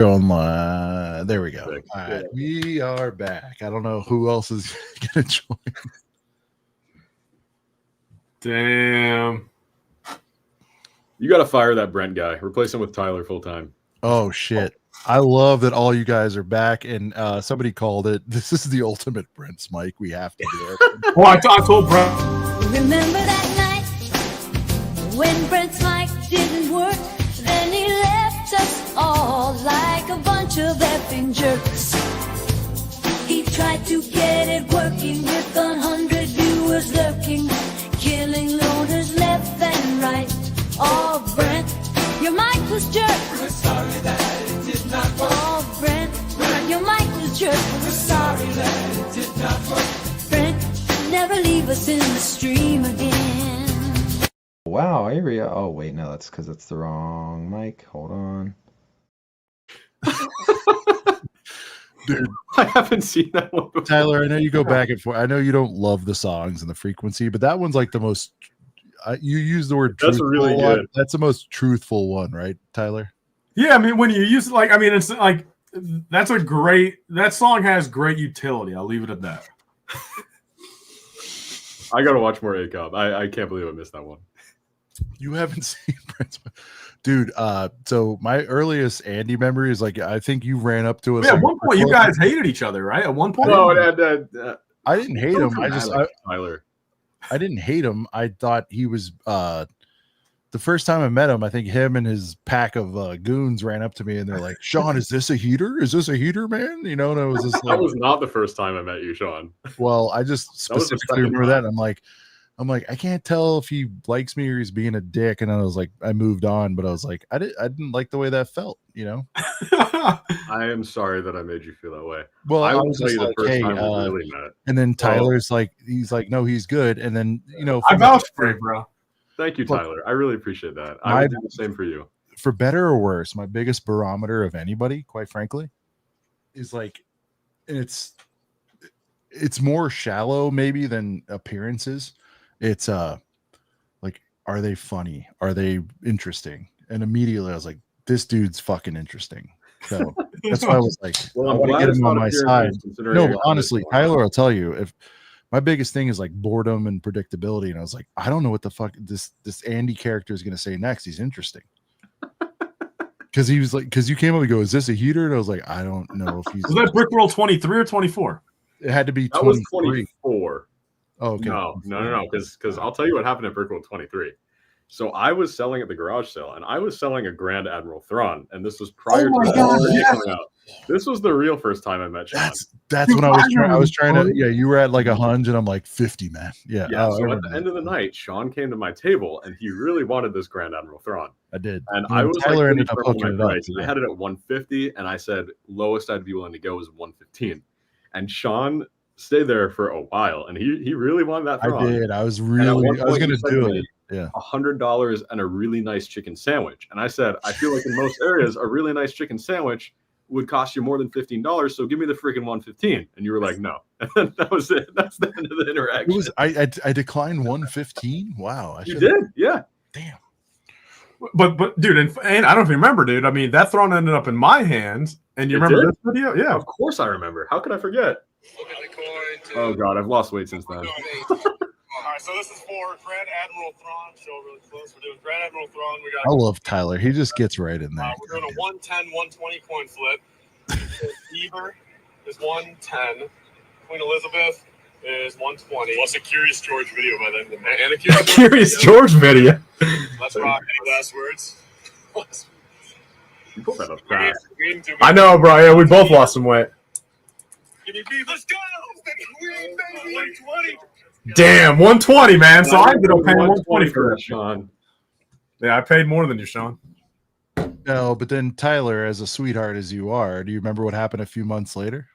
There we go. All right, we are back. I don't know who else is going to join. Damn. You got to fire that Brent guy. Replace him with Tyler full time. Oh, shit. I love that all you guys are back, and somebody called it, this is the ultimate Brent's mic. We have to do it. Well, I told Brent. Remember that night when Brent's mic didn't work? Then he left us all like a bunch of effing jerks. He tried to get it working with 100 viewers lurking, killing loaders left and right. Oh, Brent, your mic was jerked. We're sorry that it did not work. Oh, Brent, your mic was jerked. We're sorry that it did not work. Brent, never leave us in the stream again. Wow, area. Oh, wait, no, that's because it's the wrong mic. Hold on. Dude, I haven't seen that one before. Tyler, I know you go back and forth. I know you don't love the songs and the frequency, but that one's like the most. You use the word That's really good. One. That's the most truthful one, right, Tyler? Yeah, I mean, when you use like, I mean, it's like that's a great. That song has great utility. I'll leave it at that. I got to watch more Acob. I can't believe I missed that one. You haven't seen Prince, dude. So my earliest Andy memory is like I think you ran up to us. Yeah, like, at one point you guys hated each other, right? At one point, No, I didn't hate him. Tyler. I didn't hate him. I thought he was the first time I met him, I think him and his pack of goons ran up to me and they're like, Sean, is this a heater? Is this a heater, man? You know, and I was just like, that was not the first time I met you, Sean. Well, I just specifically remember that. I'm like, I can't tell if he likes me or he's being a dick. And I was like, I moved on, but I was like, I didn't like the way that felt, you know? I am sorry that I made you feel that way. Well, I I will was tell just you like, the first hey, time we really met. And then Tyler's like, he's like, no, he's good. And then, you know, I vouched for you, bro. Thank you, Tyler. I really appreciate that. I would do the same for you. For better or worse, my biggest barometer of anybody, quite frankly, is like, and it's more shallow maybe than appearances. It's like, are they funny? Are they interesting? And immediately I was like, this dude's fucking interesting. So that's why I was like, well, I want to get him on my side. No, honestly, Tyler, I'll tell you, if my biggest thing is like boredom and predictability, and I was like, I don't know what the fuck this Andy character is going to say next. He's interesting. Because he was like, because you came up and go, is this a heater? And I was like, I don't know if he's. Was that Brickworld 23 or 24? It had to be 23. That was 24. Oh, okay. No. Because I'll tell you what happened at Brickworld 23. So I was selling at the garage sale, and I was selling a Grand Admiral Thrawn, and this was prior to coming out. This was the real first time I met Sean. That's when I was trying to. Yeah, you were at like 100, and I'm like 50, man. Yeah. So at the end of the night, Sean came to my table, and he really wanted this Grand Admiral Thrawn. I did, and I was Tyler like, ended up hooking it up. I had it at 150, and I said lowest I'd be willing to go was 115, and Sean stayed there for a while, and he really wanted that Thrawn. I did. I was going to do it. Yeah, $100 and a really nice chicken sandwich. And I said, I feel like in most areas, a really nice chicken sandwich would cost you more than $15. So give me the freaking 115. And you were like, no. And that was it. That's the end of the interaction. It was I declined 115. Wow, you did, yeah. Damn. But dude, and I don't know if you remember, dude. I mean, that Thrawn ended up in my hands. And you remember this video? Yeah, of course I remember. How could I forget? Oh God, I've lost weight since then. All right, so this is for Grand Admiral Thrawn. Show really close. We're doing Grand Admiral Thrawn. I love Tyler. He just gets right in there. We're doing a 110, 120 coin flip. Eber is 110. Queen Elizabeth is 120. What's a Curious George video by then? And a Curious George video. Let's rock. Any last words? You pulled that up fast. I know, bro. Yeah, we both lost some weight. Let's go! Queen, baby! 120. Damn, 120, man. So I ended up paying 120 for that, Sean. Yeah, I paid more than you, Sean. No, but then Tyler, as a sweetheart as you are, do you remember what happened a few months later?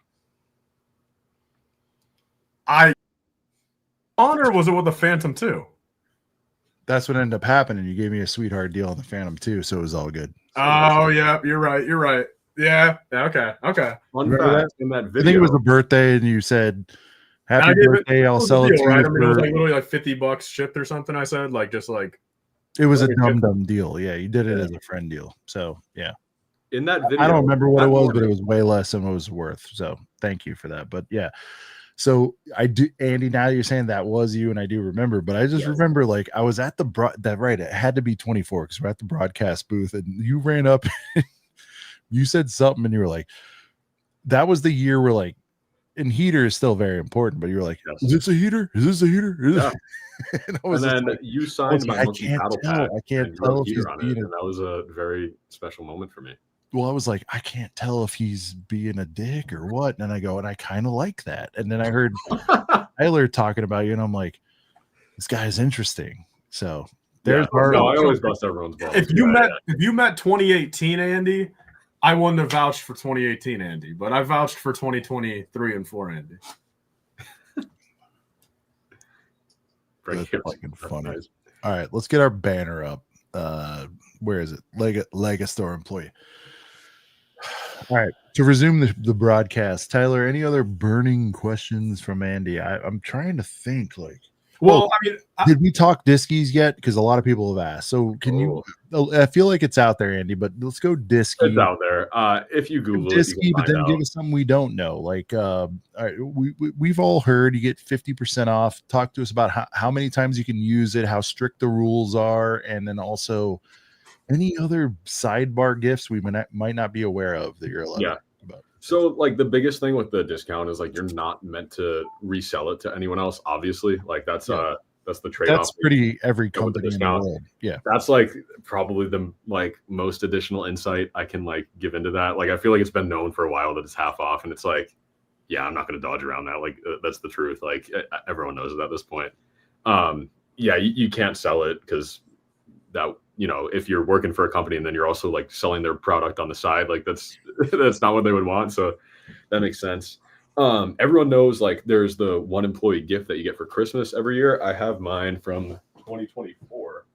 Or was it with the Phantom too? That's what ended up happening. You gave me a sweetheart deal on the Phantom too, so it was all good. Oh yeah, you're right. Yeah. Okay. Fun fact, in that video, I think it was a birthday, and you said, "Happy birthday! I'll sell it to you." Right? I mean, it was like literally like $50 shipped or something. I said like just like it was a dumb deal. Yeah, you did it as a friend deal. So yeah, in that video, I don't remember what that it was, morning- but it was way less than what it was worth. So thank you for that. But yeah, so I do, Andy. Now you're saying that was you, and I do remember. But I just remember like I was at that right. It had to be 24 because we're at the broadcast booth, and you ran up, you said something, and you were like, "That was the year where like." And heater is still very important, but you were like, Yes. "Is this a heater? Is this a heater?" Yeah. And I was And just then like, you signed my I monkey can't paddle tell. pack. I can't and tell wrote if he's heater on it, being and that was a very special moment for me. well, I was like, I can't tell if he's being a dick or what. And I go, and I kind of like that. And then I heard Tyler talking about you, and I'm like, this guy is interesting. So there's Yeah. our No, I always bust everyone's balls. If you met 2018 Andy, I wouldn't have vouched for 2018 Andy, but I vouched for 2023 and 4 Andy. That's That's fucking funny. nice. All right, let's get our banner up. Where is it? Lega store employee. All right, to resume the broadcast, Tyler, any other burning questions from Andy? I'm trying to think. Like, Well, I mean, did we talk Diskies yet? Because a lot of people have asked. So can you? I feel like it's out there, Andy. But let's go Disky. It's out there. If you Google it, you Disky, can but find then out. give us something we don't know. Like, all right, we've all heard you get 50% off. Talk to us about how many times you can use it, how strict the rules are, and then also any other sidebar gifts we might not be aware of that you're allowed. Yeah. So like the biggest thing with the discount is like you're not meant to resell it to anyone else. Obviously, like that's the trade-off. That's pretty every with the company in the discount. world. Yeah. That's like probably the like most additional insight I can like give into that. Like I feel like it's been known for a while that it's half off, and it's like, yeah, I'm not going to dodge around that. Like that's the truth. Like everyone knows it at this point. Yeah, you can't sell it because that, you know, if you're working for a company and then you're also like selling their product on the side, like that's not what they would want. So that makes sense. Everyone knows like there's the one employee gift that you get for Christmas every year. I have mine from 2024.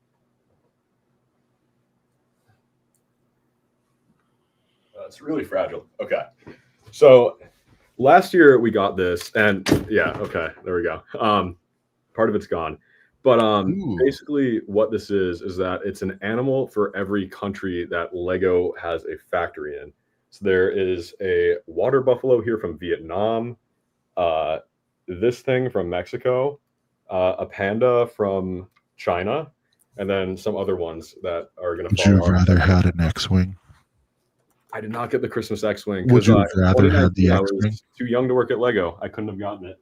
It's really fragile. Okay. So last year we got this, and yeah, okay, there we go. Part of it's gone. But basically what this is that it's an animal for every country that Lego has a factory in. So there is a water buffalo here from Vietnam, this thing from Mexico, a panda from China, and then some other ones that are going to Would you rather had an X-Wing? I did not get the Christmas X-Wing. Would you rather had the I X-Wing? was too young to work at Lego. I couldn't have gotten it.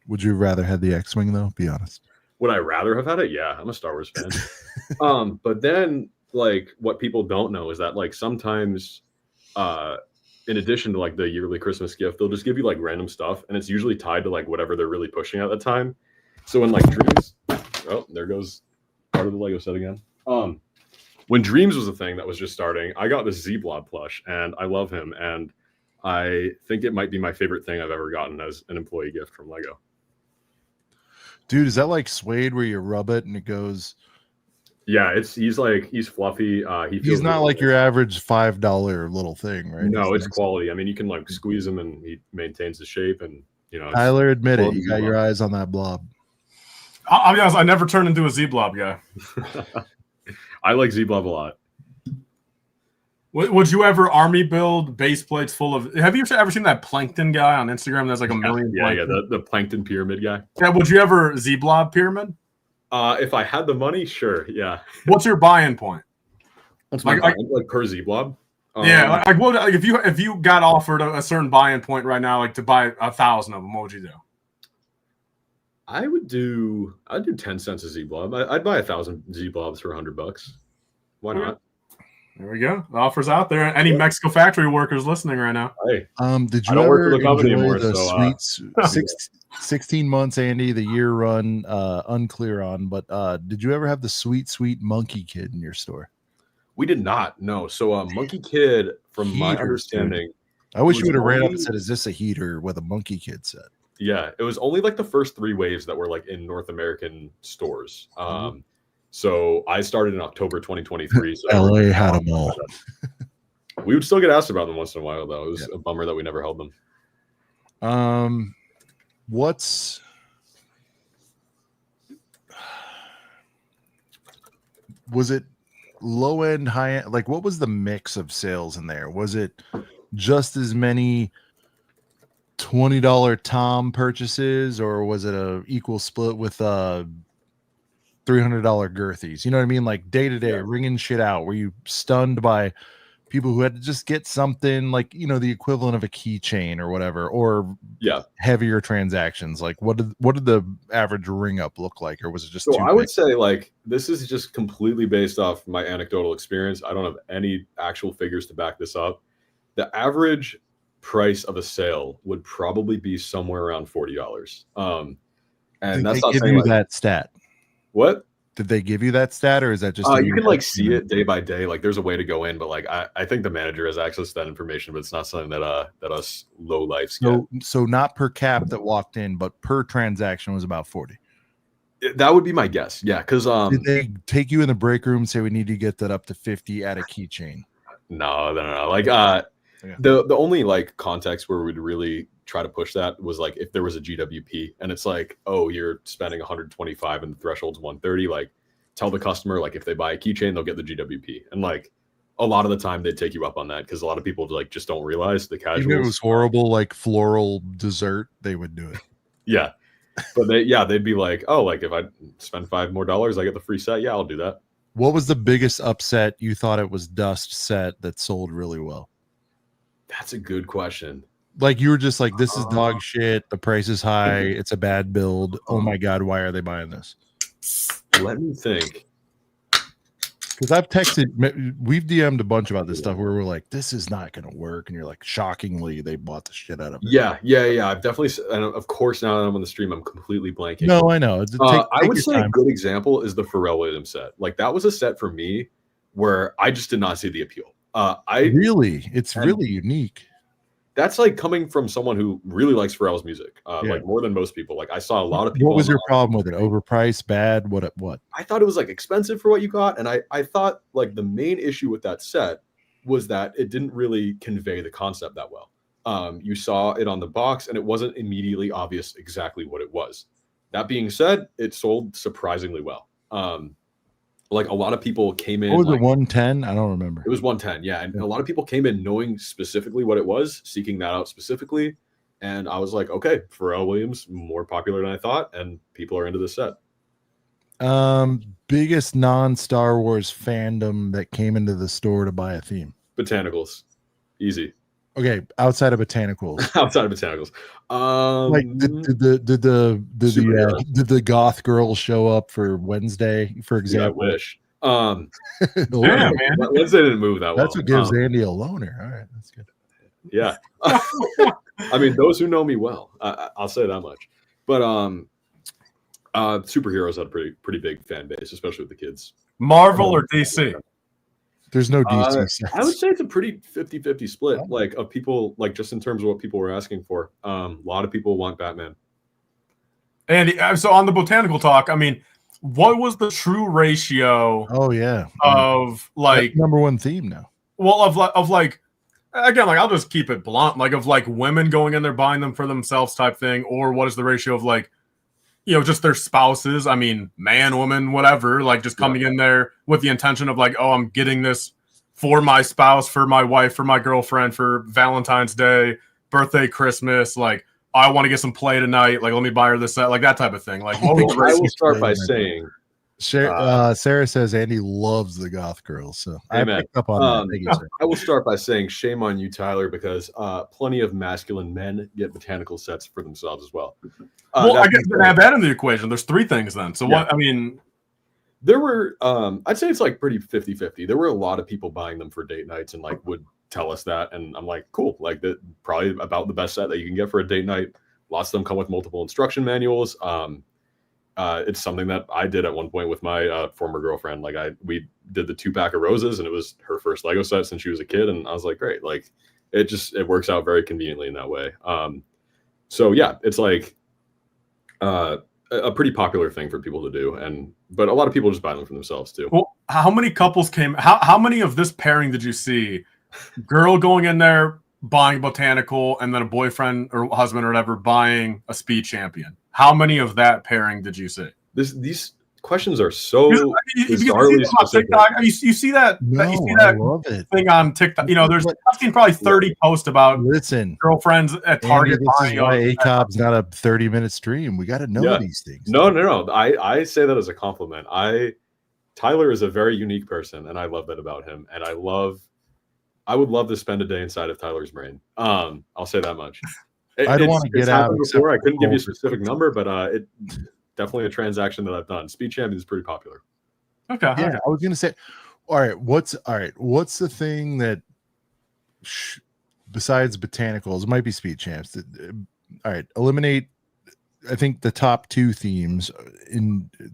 Would you rather had the X-Wing though? Be honest. Would I rather have had it? Yeah, I'm a Star Wars fan. But then like what people don't know is that like sometimes in addition to like the yearly Christmas gift, they'll just give you like random stuff, and it's usually tied to like whatever they're really pushing at the time. So when like Dreams, oh, there goes part of the Lego set again. When Dreams was a thing that was just starting, I got this Z-Blob plush, and I love him, and I think it might be my favorite thing I've ever gotten as an employee gift from Lego. Dude, is that like suede where you rub it and it goes? Yeah, he's fluffy. He's not like your average $5 little thing, right? No, it's quality. I mean, you can like squeeze him and he maintains the shape, and you know. Tyler, admit it. You got your eyes on that blob. I'll be honest, I never turned into a Z-Blob guy. I like Z-Blob a lot. Would you ever army build base plates full of? Have you ever seen that Plankton guy on Instagram? There's like a million. Yeah, the Plankton pyramid guy. Yeah, would you ever Z-Blob pyramid? If I had the money, sure. Yeah. What's your buy-in point? What's my like per Z-Blob? Yeah, like if you got offered a certain buy-in point right now, like to buy 1,000 of them, what would you do? I'd do 10 cents a Z-Blob. I'd buy 1,000 Z-Blobs for $100. Why not? There we go. The offer's out there. Any Mexico factory workers listening right now? Hey, did you I don't work ever for the company enjoy anymore, the so, sweet 16 months, Andy, the year run, unclear on, but did you ever have the sweet Monkey Kid in your store? We did not. No. So Monkey Kid, from my understanding, I wish you would have ran up and said, "Is this a heater with a Monkey Kid set?" Yeah, it was only like the first 3 waves that were like in North American stores. So I started in October 2023. So LA had them all. We would still get asked about them once in a while, though. It was a bummer that we never held them. low end, high end? Like, what was the mix of sales in there? Was it just as many $20 Tom purchases, or was it a equal split with $300 girthies? You know what I mean? Like day to day, ringing shit out. Were you stunned by people who had to just get something like, you know, the equivalent of a keychain or whatever, or heavier transactions? Like what did the average ring up look like, or was it just? So I would say, like, this is just completely based off my anecdotal experience. I don't have any actual figures to back this up. The average price of a sale would probably be somewhere around $40. And that's not give saying you like, that stat. What? Did they give you that stat, or is that just you can like see it day by day? Like there's a way to go in, but like I think the manager has access to that information, but it's not something that us low lifes get. So not per cap that walked in, but per transaction was about 40. That would be my guess. Yeah, because did they take you in the break room and say we need to get that up to 50 at a keychain? No. Like the only like context where we'd really try to push that was like if there was a GWP and it's like, oh, you're spending 125 and the threshold's 130, like tell the customer, like if they buy a keychain, they'll get the GWP. And like a lot of the time they'd take you up on that because a lot of people like just don't realize the casuals. Even if it was horrible, like floral dessert, they would do it. Yeah. But they'd be like, oh, like if I spend $5 more, I get the free set. Yeah, I'll do that. What was the biggest upset you thought it was dust set that sold really well? That's a good question. Like you were just like, this is dog shit. The price is high. It's a bad build. Oh my God, why are they buying this? Let me think. Because I've we've DM'd a bunch about this stuff where we're like, this is not going to work. And you're like, shockingly, they bought the shit out of it. Yeah. I've definitely, and of course, now that I'm on the stream, I'm completely blanking. No, I know. I would say a good example is the Pharrell Williams set. Like that was a set for me where I just did not see the appeal. It's really unique. That's like coming from someone who really likes Pharrell's music, like more than most people. Like I saw a lot of people. What was your problem with it? Overpriced, bad? What? I thought it was like expensive for what you got, and I thought like the main issue with that set was that it didn't really convey the concept that well. You saw it on the box, and it wasn't immediately obvious exactly what it was. That being said, it sold surprisingly well. Like a lot of people came in. What was it, 110? I don't remember. It was 110, yeah. And a lot of people came in knowing specifically what it was, seeking that out specifically. And I was like, okay, Pharrell Williams, more popular than I thought, and people are into this set. Biggest non-Star Wars fandom that came into the store to buy a theme? Botanicals. Easy. Okay, outside of botanicals. Outside of botanicals. Like did the goth girls show up for Wednesday, for example? Yeah, I wish. Yeah, man. Wednesday didn't move that well. That's what gives Andy a loner. All right, that's good. Yeah. I mean, those who know me well, I'll say that much. But superheroes had a pretty big fan base, especially with the kids. Marvel or DC? There's no DC sets. I would say it's a pretty 50-50 split, like of people, like just in terms of what people were asking for. A lot of people want Batman. And so on the botanical talk, I mean, what was the true ratio? Oh yeah, of like that's number one theme now. Well, of like again, like I'll just keep it blunt, like of like women going in there buying them for themselves type thing, or what is the ratio of like, you know, just their spouses? I mean, man, woman, whatever, like just coming in there with the intention of like, oh, I'm getting this for my spouse, for my wife, for my girlfriend, for Valentine's Day, birthday, Christmas, like I want to get some play tonight, like let me buy her this set, like that type of thing. Like what was the I ratio? will start by saying Sarah says Andy loves the goth girls, so I picked up on that. Thank you, sir. I will start by saying shame on you, Tyler, because plenty of masculine men get botanical sets for themselves as well. Well, I guess add that in the equation. There's three things then. So what? I mean, there were I'd say it's like pretty 50-50. There were a lot of people buying them for date nights and like would tell us that, and I'm like, cool, like that probably about the best set that you can get for a date night. Lots of them come with multiple instruction manuals. It's something that I did at one point with my former girlfriend. Like we did the 2-pack of roses, and it was her first Lego set since she was a kid, and I was like, great, like it works out very conveniently in that way. So yeah, it's like a pretty popular thing for people to do, but a lot of people just buy them for themselves too. Well, how many couples came? How many of this pairing did you see? Girl going in there buying botanical, and then a boyfriend or husband or whatever buying a speed champion. How many of that pairing did you see? These questions are so You can see bizarrely them on specific. TikTok. You see that? No, You see I that love it. thing on TikTok? You know, But- I've seen probably 30 posts about Listen, girlfriends at Andy, Target this buying is why those. Acob's not a 30-minute stream. We got to know Yeah. these things. No. I say that as a compliment. Tyler is a very unique person, and I love that about him. And I would love to spend a day inside of Tyler's brain. I'll say that much. I don't want to get out. Before. I couldn't give you a Culver. specific number, but it definitely a transaction that I've done. Speed Champion is pretty popular. Okay. Yeah, okay. I was gonna say. All right, what's the thing that besides botanicals? It might be Speed Champs. All right, eliminate. I think the top 2 themes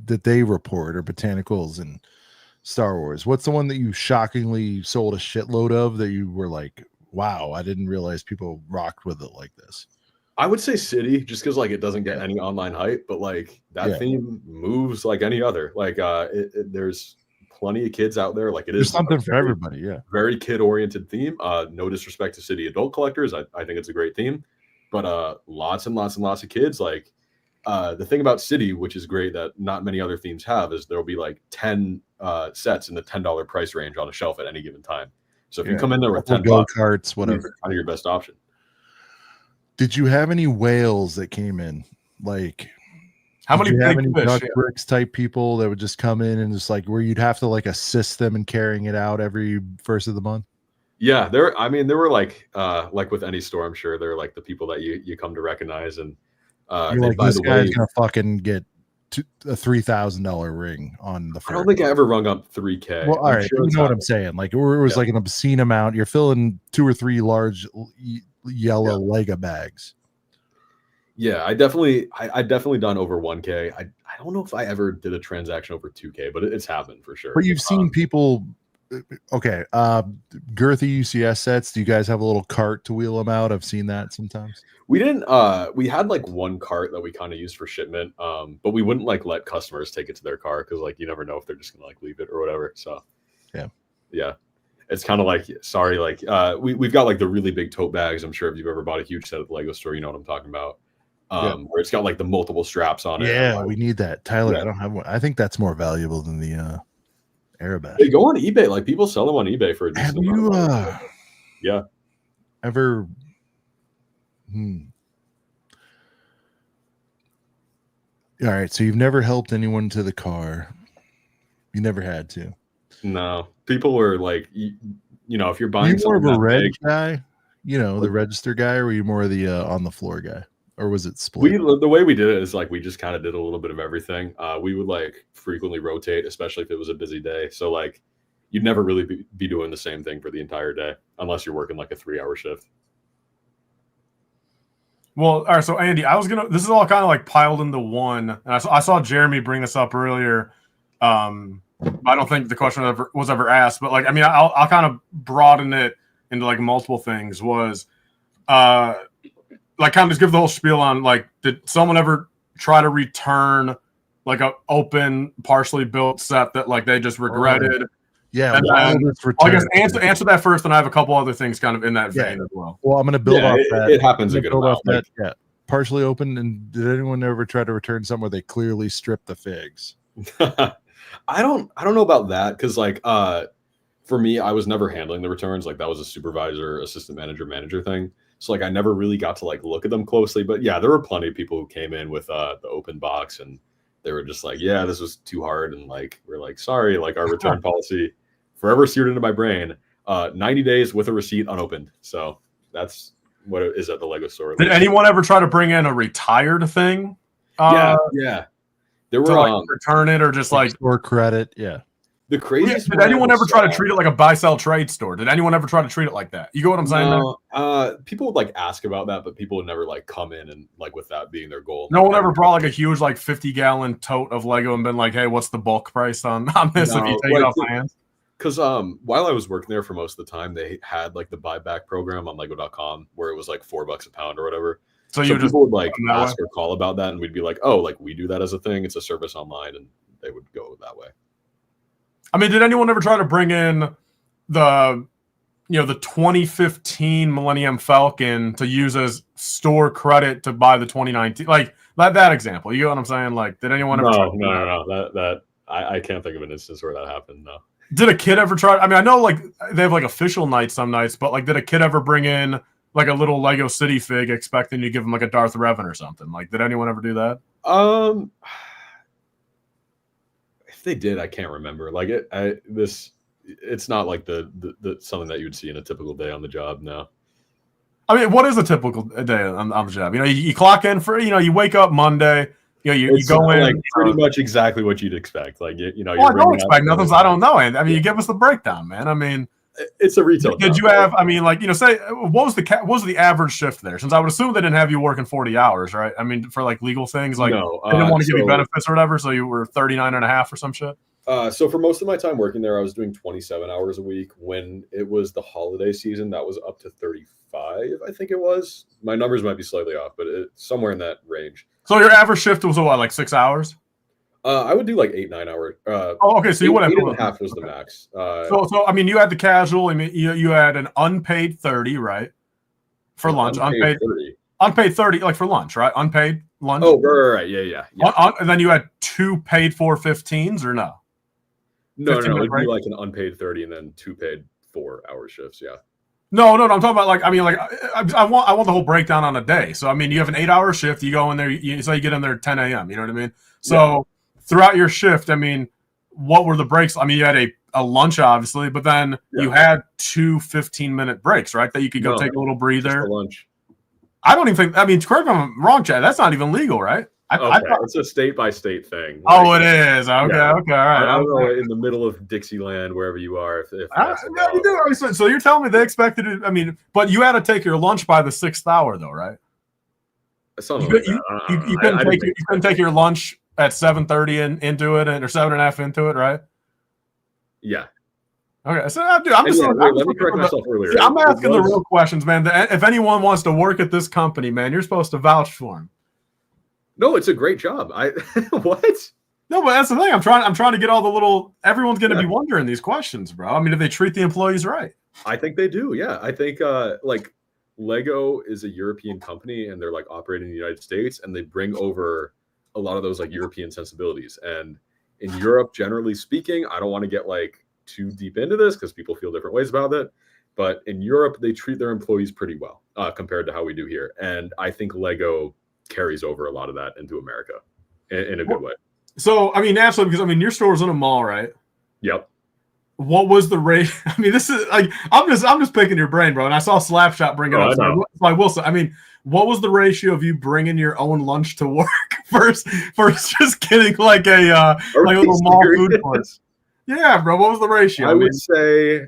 that they report are botanicals and Star Wars. What's the one that you shockingly sold a shitload of that you were like, wow, I didn't realize people rocked with it like this? I would say City, just because like it doesn't get any online hype, but like that theme moves like any other. Like there's plenty of kids out there. Like it There's is something for everybody. Yeah, very kid-oriented theme. No disrespect to City adult collectors. I think it's a great theme, but lots and lots and lots of kids. Like the thing about City, which is great that not many other themes have, is there'll be like 10 sets in the $10 price range on a shelf at any given time. So if you come in there with 10 go bucks, karts, whatever, kind of your best option. Did you have any whales that came in? Like, How did many you have big any fish? duck Yeah. bricks type people that would just come in and just like where you'd have to like assist them in carrying it out every first of the month? Yeah, there were like with any store, I'm sure they're like the people that you come to recognize, and You're like, this guy's gonna fucking get a $3,000 ring on the. I don't think I ever rung up 3K. Well, all right, you know what I'm saying. Like, it was like an obscene amount. You're filling 2 or 3 large yellow Lego bags. Yeah, I definitely done over 1K. I don't know if I ever did a transaction over 2K, but it's happened for sure. But you've seen people. Okay, girthy UCS sets. Do you guys have a little cart to wheel them out? I've seen that sometimes. We didn't. We had like one cart that we kind of used for shipment, but we wouldn't like let customers take it to their car because like you never know if they're just gonna like leave it or whatever. So yeah, it's kind of like sorry, like we've got like the really big tote bags. I'm sure if you've ever bought a huge set at the Lego store, you know what I'm talking about. Where it's got like the multiple straps on it. Yeah, we need that, Tyler. I don't have one. I think that's more valuable than the Arabash. They go on eBay. Like people sell them on eBay for a decent Have you amount of money. Yeah. Ever all right, so you've never helped anyone to the car. You never had to. No. People were like you know, if you're buying you more of something a that reg big, guy, the register guy, or were you more of the on the floor guy? Or was it split? the way we did it is like we just kind of did a little bit of everything. We would like frequently rotate, especially if it was a busy day. So like you'd never really be doing the same thing for the entire day unless you're working like a 3-hour shift. Well, all right. So Andy, this is all kind of like piled into one. And I saw Jeremy bring this up earlier. I don't think the question was ever asked, but like, I mean, I'll kind of broaden it into like multiple things. Was like kind of just give the whole spiel on like, did someone ever try to return like a open, partially built set that like they just regretted? Yeah, and I guess answer that first, and I have a couple other things kind of in that vein as well. Well, I'm going to build off that. It happens a good amount. Yeah, partially open. And did anyone ever try to return something where they clearly stripped the figs? I don't know about that because like for me, I was never handling the returns. Like that was a supervisor, assistant manager thing. So like I never really got to like look at them closely. But yeah, there were plenty of people who came in with the open box and they were just like, yeah, this was too hard. And like, we're like, sorry, like our return policy forever seared into my brain, 90 days with a receipt unopened. So that's what it is at the Lego store. Did anyone ever try to bring in a retired thing? Yeah. There were to like return it or just like store credit. Yeah. The craziest. Did anyone ever try to treat it like a buy sell trade store? Did anyone ever try to treat it like that? You get what I'm saying? No, people would like ask about that, but people would never like come in and like with that being their goal. No one ever brought like a huge like 50-gallon tote of Lego and been like, "Hey, what's the bulk price on this if you take it off my hands?" Because while I was working there for most of the time, they had like the buyback program on Lego.com where it was like $4 a pound or whatever. So people would like ask or call about that, and we'd be like, "Oh, like we do that as a thing. It's a service online," and they would go that way. I mean, did anyone ever try to bring in the 2015 Millennium Falcon to use as store credit to buy the 2019? Like that example. You get what I'm saying? Like, did anyone ever? No. I can't think of an instance where that happened. No. Did a kid ever try? I mean, I know like they have like official nights some nights, but like, did a kid ever bring in like a little Lego City fig expecting to give him like a Darth Revan or something? Like, did anyone ever do that? If they did, I can't remember. Like it's not like the something that you would see in a typical day on the job. No. I mean, what is a typical day on the job? You know, you clock in for, you know, you wake up Monday, you know, you go in. Like pretty much exactly what you'd expect. Like, you know, well, I don't expect nothing. I don't know. I mean, you give us the breakdown, man. I mean, it's a retail. Did you have, I mean, like, you know, say, what was the average shift there? Since I would assume they didn't have you working 40 hours, right? I mean, for like legal things, like no, they didn't want to give you benefits or whatever. So you were 39 and a half or some shit. So for most of my time working there, I was doing 27 hours a week. When it was the holiday season, that was up to 35, I think it was. My numbers might be slightly off, but it's somewhere in that range. So your average shift was what, like 6 hours? I would do like 8-9 hours. Okay, so you would have 8.5 was the max. So I mean, you had the casual. I mean, you had an unpaid 30, right? For lunch, unpaid 30. Unpaid 30, like for lunch, right? Unpaid lunch. Oh, right. Yeah. And then you had 2 paid for 15s, or no? No, it'd be like an unpaid 30 and then 2 paid 4-hour shifts. Yeah. No. I'm talking about like, I mean, like I want the whole breakdown on a day. So I mean, you have an 8-hour shift. You go in there. You get in there at 10 a.m. You know what I mean? So throughout your shift, I mean, what were the breaks? I mean, you had a lunch, obviously, but then you had 2 15-minute breaks, right? That you could go take a little breather. Just lunch. I don't even think. I mean, correct me if I'm wrong, Chad. That's not even legal, right? I thought, it's a state by state thing. Oh, it is. Okay, all right. I don't know, in the middle of Dixieland, wherever you are. If that's you do. So you're telling me they expected it? I mean, but you had to take your lunch by the 6th hour, though, right? You couldn't take your lunch at 7:30 and into it, or 7.5 into it, right? Yeah. Okay, so dude, let me correct myself earlier. I'm asking the real questions, man. If anyone wants to work at this company, man, you're supposed to vouch for him. No, it's a great job. What? No, but that's the thing. I'm trying to get all the little. Everyone's going to be wondering these questions, bro. I mean, if they treat the employees right, I think they do. Yeah, I think like Lego is a European company, and they're like operating in the United States, and they bring over a lot of those like European sensibilities. And in Europe, generally speaking, I don't want to get like too deep into this because people feel different ways about it. But in Europe, they treat their employees pretty well compared to how we do here. And I think Lego carries over a lot of that into America in a good way. So, I mean, naturally, because I mean, your store's in a mall, right? Yep. What was the rate? I mean, this is like I'm just picking your brain, bro. And I saw Slapshot bring it up. So I will say, I mean, what was the ratio of you bringing your own lunch to work versus just getting like a little mall food course? Yeah, bro. What was the ratio? I would say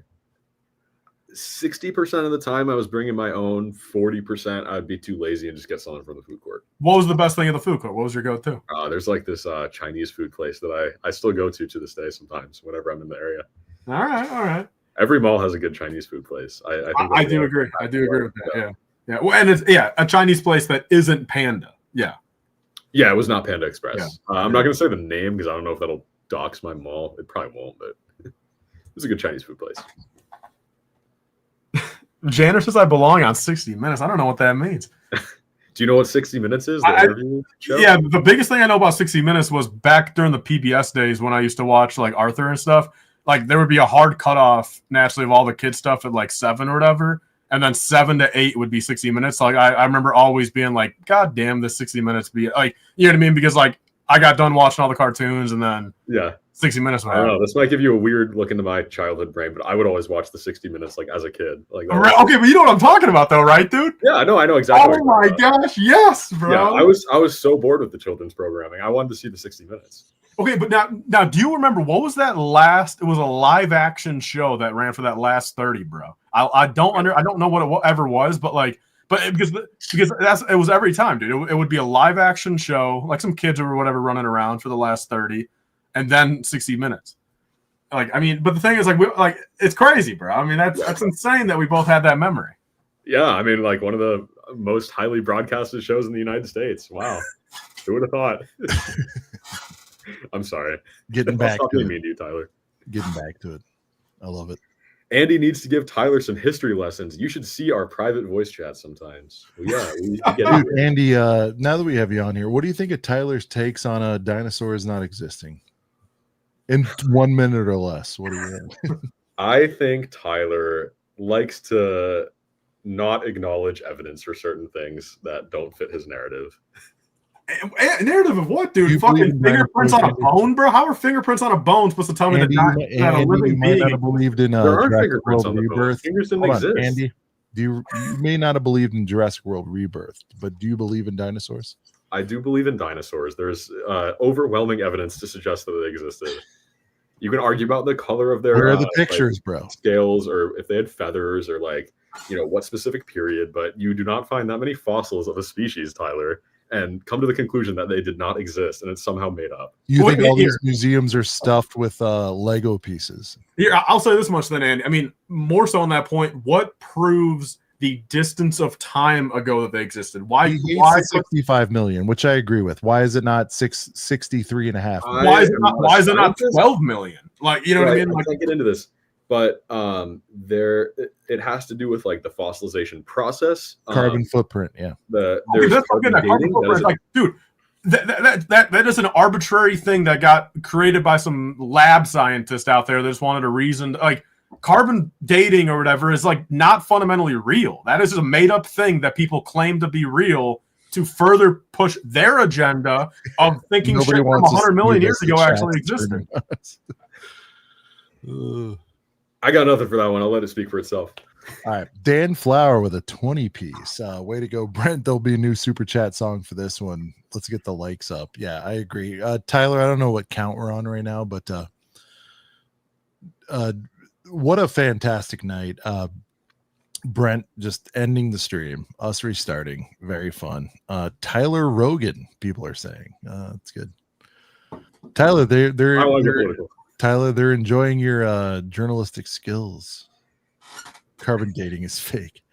60% of the time I was bringing my own. 40% I'd be too lazy and just get something from the food court. What was the best thing in the food court? What was your go-to? There's like this Chinese food place that I still go to this day sometimes whenever I'm in the area. All right. Every mall has a good Chinese food place. I do agree. I do agree with that. Yeah. Well, and it's a Chinese place that isn't Panda. Yeah. Yeah, it was not Panda Express. Yeah. I'm not going to say the name because I don't know if that'll dox my mall. It probably won't, but it was a good Chinese food place. Janitor says I belong on 60 Minutes. I don't know what that means. Do you know what 60 Minutes is? Yeah, the biggest thing I know about 60 Minutes was back during the PBS days when I used to watch like Arthur and stuff. Like there would be a hard cutoff naturally of all the kid stuff at like 7 or whatever. And then 7 to 8 would be 60 Minutes. Like I remember always being like, God damn, this 60 Minutes be like, you know what I mean? Because like I got done watching all the cartoons and then 60 Minutes. I don't know. This might give you a weird look into my childhood brain, but I would always watch the 60 Minutes like as a kid. Like okay, but you know what I'm talking about though, right, dude? Yeah, I know exactly. Oh my gosh, yes, bro. Yeah, I was so bored with the children's programming. I wanted to see the 60 Minutes. Okay, but now do you remember what was that last? It was a live action show that ran for that last 30, bro. I don't know what it ever was, but like, because it was every time, dude. It would be a live action show, like some kids or whatever running around for the last 30, and then 60 Minutes. Like, I mean, but the thing is, like, it's crazy, bro. I mean, that's insane that we both had that memory. Yeah, I mean, like one of the most highly broadcasted shows in the United States. Wow, who would have thought? I'm sorry. Getting back to it. Mean to you, Tyler. Getting back to it. I love it. Andy needs to give Tyler some history lessons. You should see our private voice chat sometimes. Well, yeah, we need to get Dude, Andy, now that we have you on here, what do you think of Tyler's takes on dinosaurs not existing? In 1 minute or less. What do you think? I think Tyler likes to not acknowledge evidence for certain things that don't fit his narrative. Narrative of what, dude? You believe Fucking in fingerprints on a dinosaurs? bone, bro? How are fingerprints on a bone supposed to tell me Andy, that a you living might not being? have believed in There aren't Jurassic fingerprints World on the bone. Rebirth. Fingers didn't Hold on, exist. Andy. You may not have believed in Jurassic World Rebirth, but do you believe in dinosaurs? I do believe in dinosaurs. There's overwhelming evidence to suggest that they existed. You can argue about the color of their Where are the pictures, bro? scales, or if they had feathers, or like, you know, what specific period, but you do not find that many fossils of a species, Tyler, and come to the conclusion that they did not exist and it's somehow made up. You think all Here. these museums are stuffed with Lego pieces? Here, I'll say this much then, Andy. I mean, more so on that point, what proves the distance of time ago that they existed? Why He hates the 65 million, which I agree with. Why is it not 63.5? Why is it not 12 million? Like, you know what I mean? I Like, can't get into this, but it has to do with like the fossilization process, Carbon footprint, yeah. that's not good. Carbon footprint, like, dude, that is an arbitrary thing that got created by some lab scientist out there that just wanted a reason. Like, carbon dating or whatever is like not fundamentally real. That is just a made up thing that people claim to be real to further push their agenda of thinking shit from 100 million years ago actually existed. I got nothing for that one. I'll let it speak for itself. All right, Dan Flower with a 20 piece. Way to go, Brent. There'll be a new super chat song for this one. Let's get the likes up. Yeah, I agree. Tyler, I don't know what count we're on right now, but what a fantastic night. Brent just ending the stream, us restarting, very fun. Tyler Rogan, people are saying. It's good. Tyler, they're enjoying your journalistic skills. Carbon dating is fake.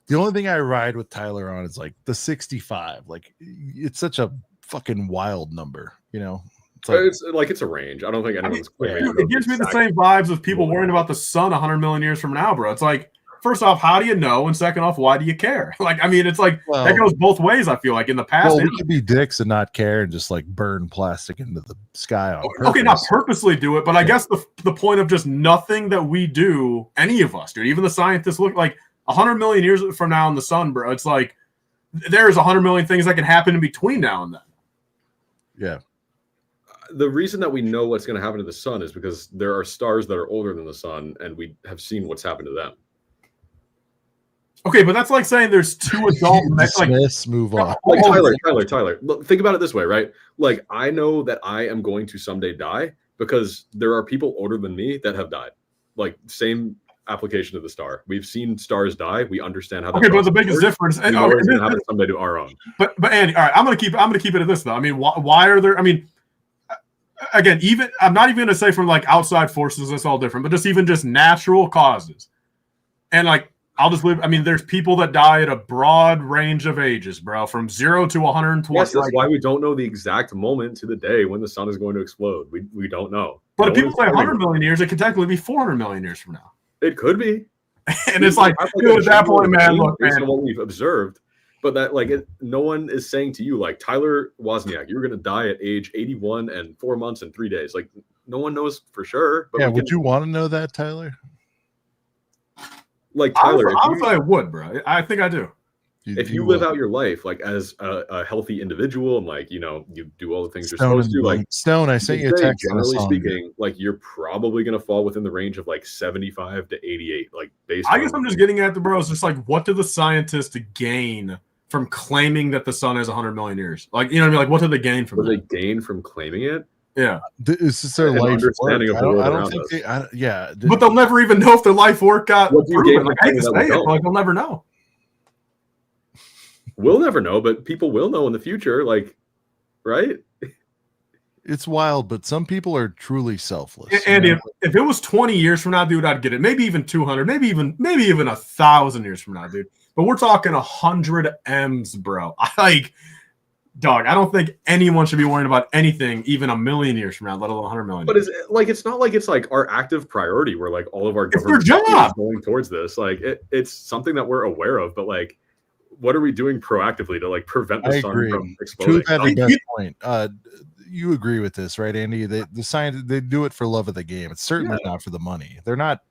The only thing I ride with Tyler on is like the 65. Like, it's such a fucking wild number, you know. It's a range. I don't think anyone's claiming. It gives me the same vibes of people worrying about the sun 100 million years from now, bro. It's like, first off, how do you know? And second off, why do you care? Like, I mean, it's like, that goes both ways, I feel like. In the past, we could be dicks and not care and just like burn plastic into the sky on purpose. Okay, not purposely do it, but I guess the point of just nothing that we do, any of us, dude, even the scientists, look like 100 million years from now in the sun, bro. It's like there's 100 million things that can happen in between now and then. Yeah. The reason that we know what's going to happen to the sun is because there are stars that are older than the sun, and we have seen what's happened to them. Okay, but that's like saying there's two adult men. Like, move on. Like Tyler. Look, think about it this way, right? Like, I know that I am going to someday die because there are people older than me that have died. Like, same application of the star. We've seen stars die. We understand how. Okay, but the biggest difference. We know it's going to happen someday to our own. But Andy, all right, I'm gonna keep it at this though. I mean, why are there? I mean, again, even I'm not even going to say from like outside forces, that's all different, but just natural causes. And like, I'll just live. I mean, there's people that die at a broad range of ages, bro, from 0 to 120. Yes, that's why we don't know the exact moment to the day when the sun is going to explode. We don't know. But if people say 100 million years, it could technically be 400 million years from now. It could be. And it's like, dude, at that point, man, look, based on what we've observed. But that, like, no one is saying to you, like, Tyler Wozniak, you're going to die at age 81 and 4 months and 3 days. Like, no one knows for sure. But yeah, would you want to know that, Tyler? Like, Tyler, I would, bro. I think I do. If you live out your life, like, as a healthy individual and, like, you know, you do all the things you're supposed to, like, Stone, I sent you a text. Generally speaking, like, you're probably going to fall within the range of, like, 75 to 88. Like, I guess I'm just getting at the bros. Just like, what do the scientists gain from claiming that the sun has 100 million years? Like, you know what I mean? Like, what do they gain from that? What do they gain from claiming it? Yeah. It's just their life work. I don't think they, yeah. But they'll never even know if their life work got proven. Like, I hate to say it, like, they'll never know. We'll never know, but people will know in the future, like, right? It's wild, but some people are truly selfless. And if it was 20 years from now, dude, I'd get it. Maybe even 200, maybe even 1,000 years from now, dude. But we're talking 100 M's, bro. Like, dog, I don't think anyone should be worrying about anything even 1,000,000 years from now, let alone 100 million. But it's not like it's like our active priority where like all of our government is going towards this. Like it's something that we're aware of, but like what are we doing proactively to like prevent the I sun agree. from exploding? Truth had the best point. You agree with this, right, Andy? The science, they do it for love of the game. It's certainly not for the money. They're not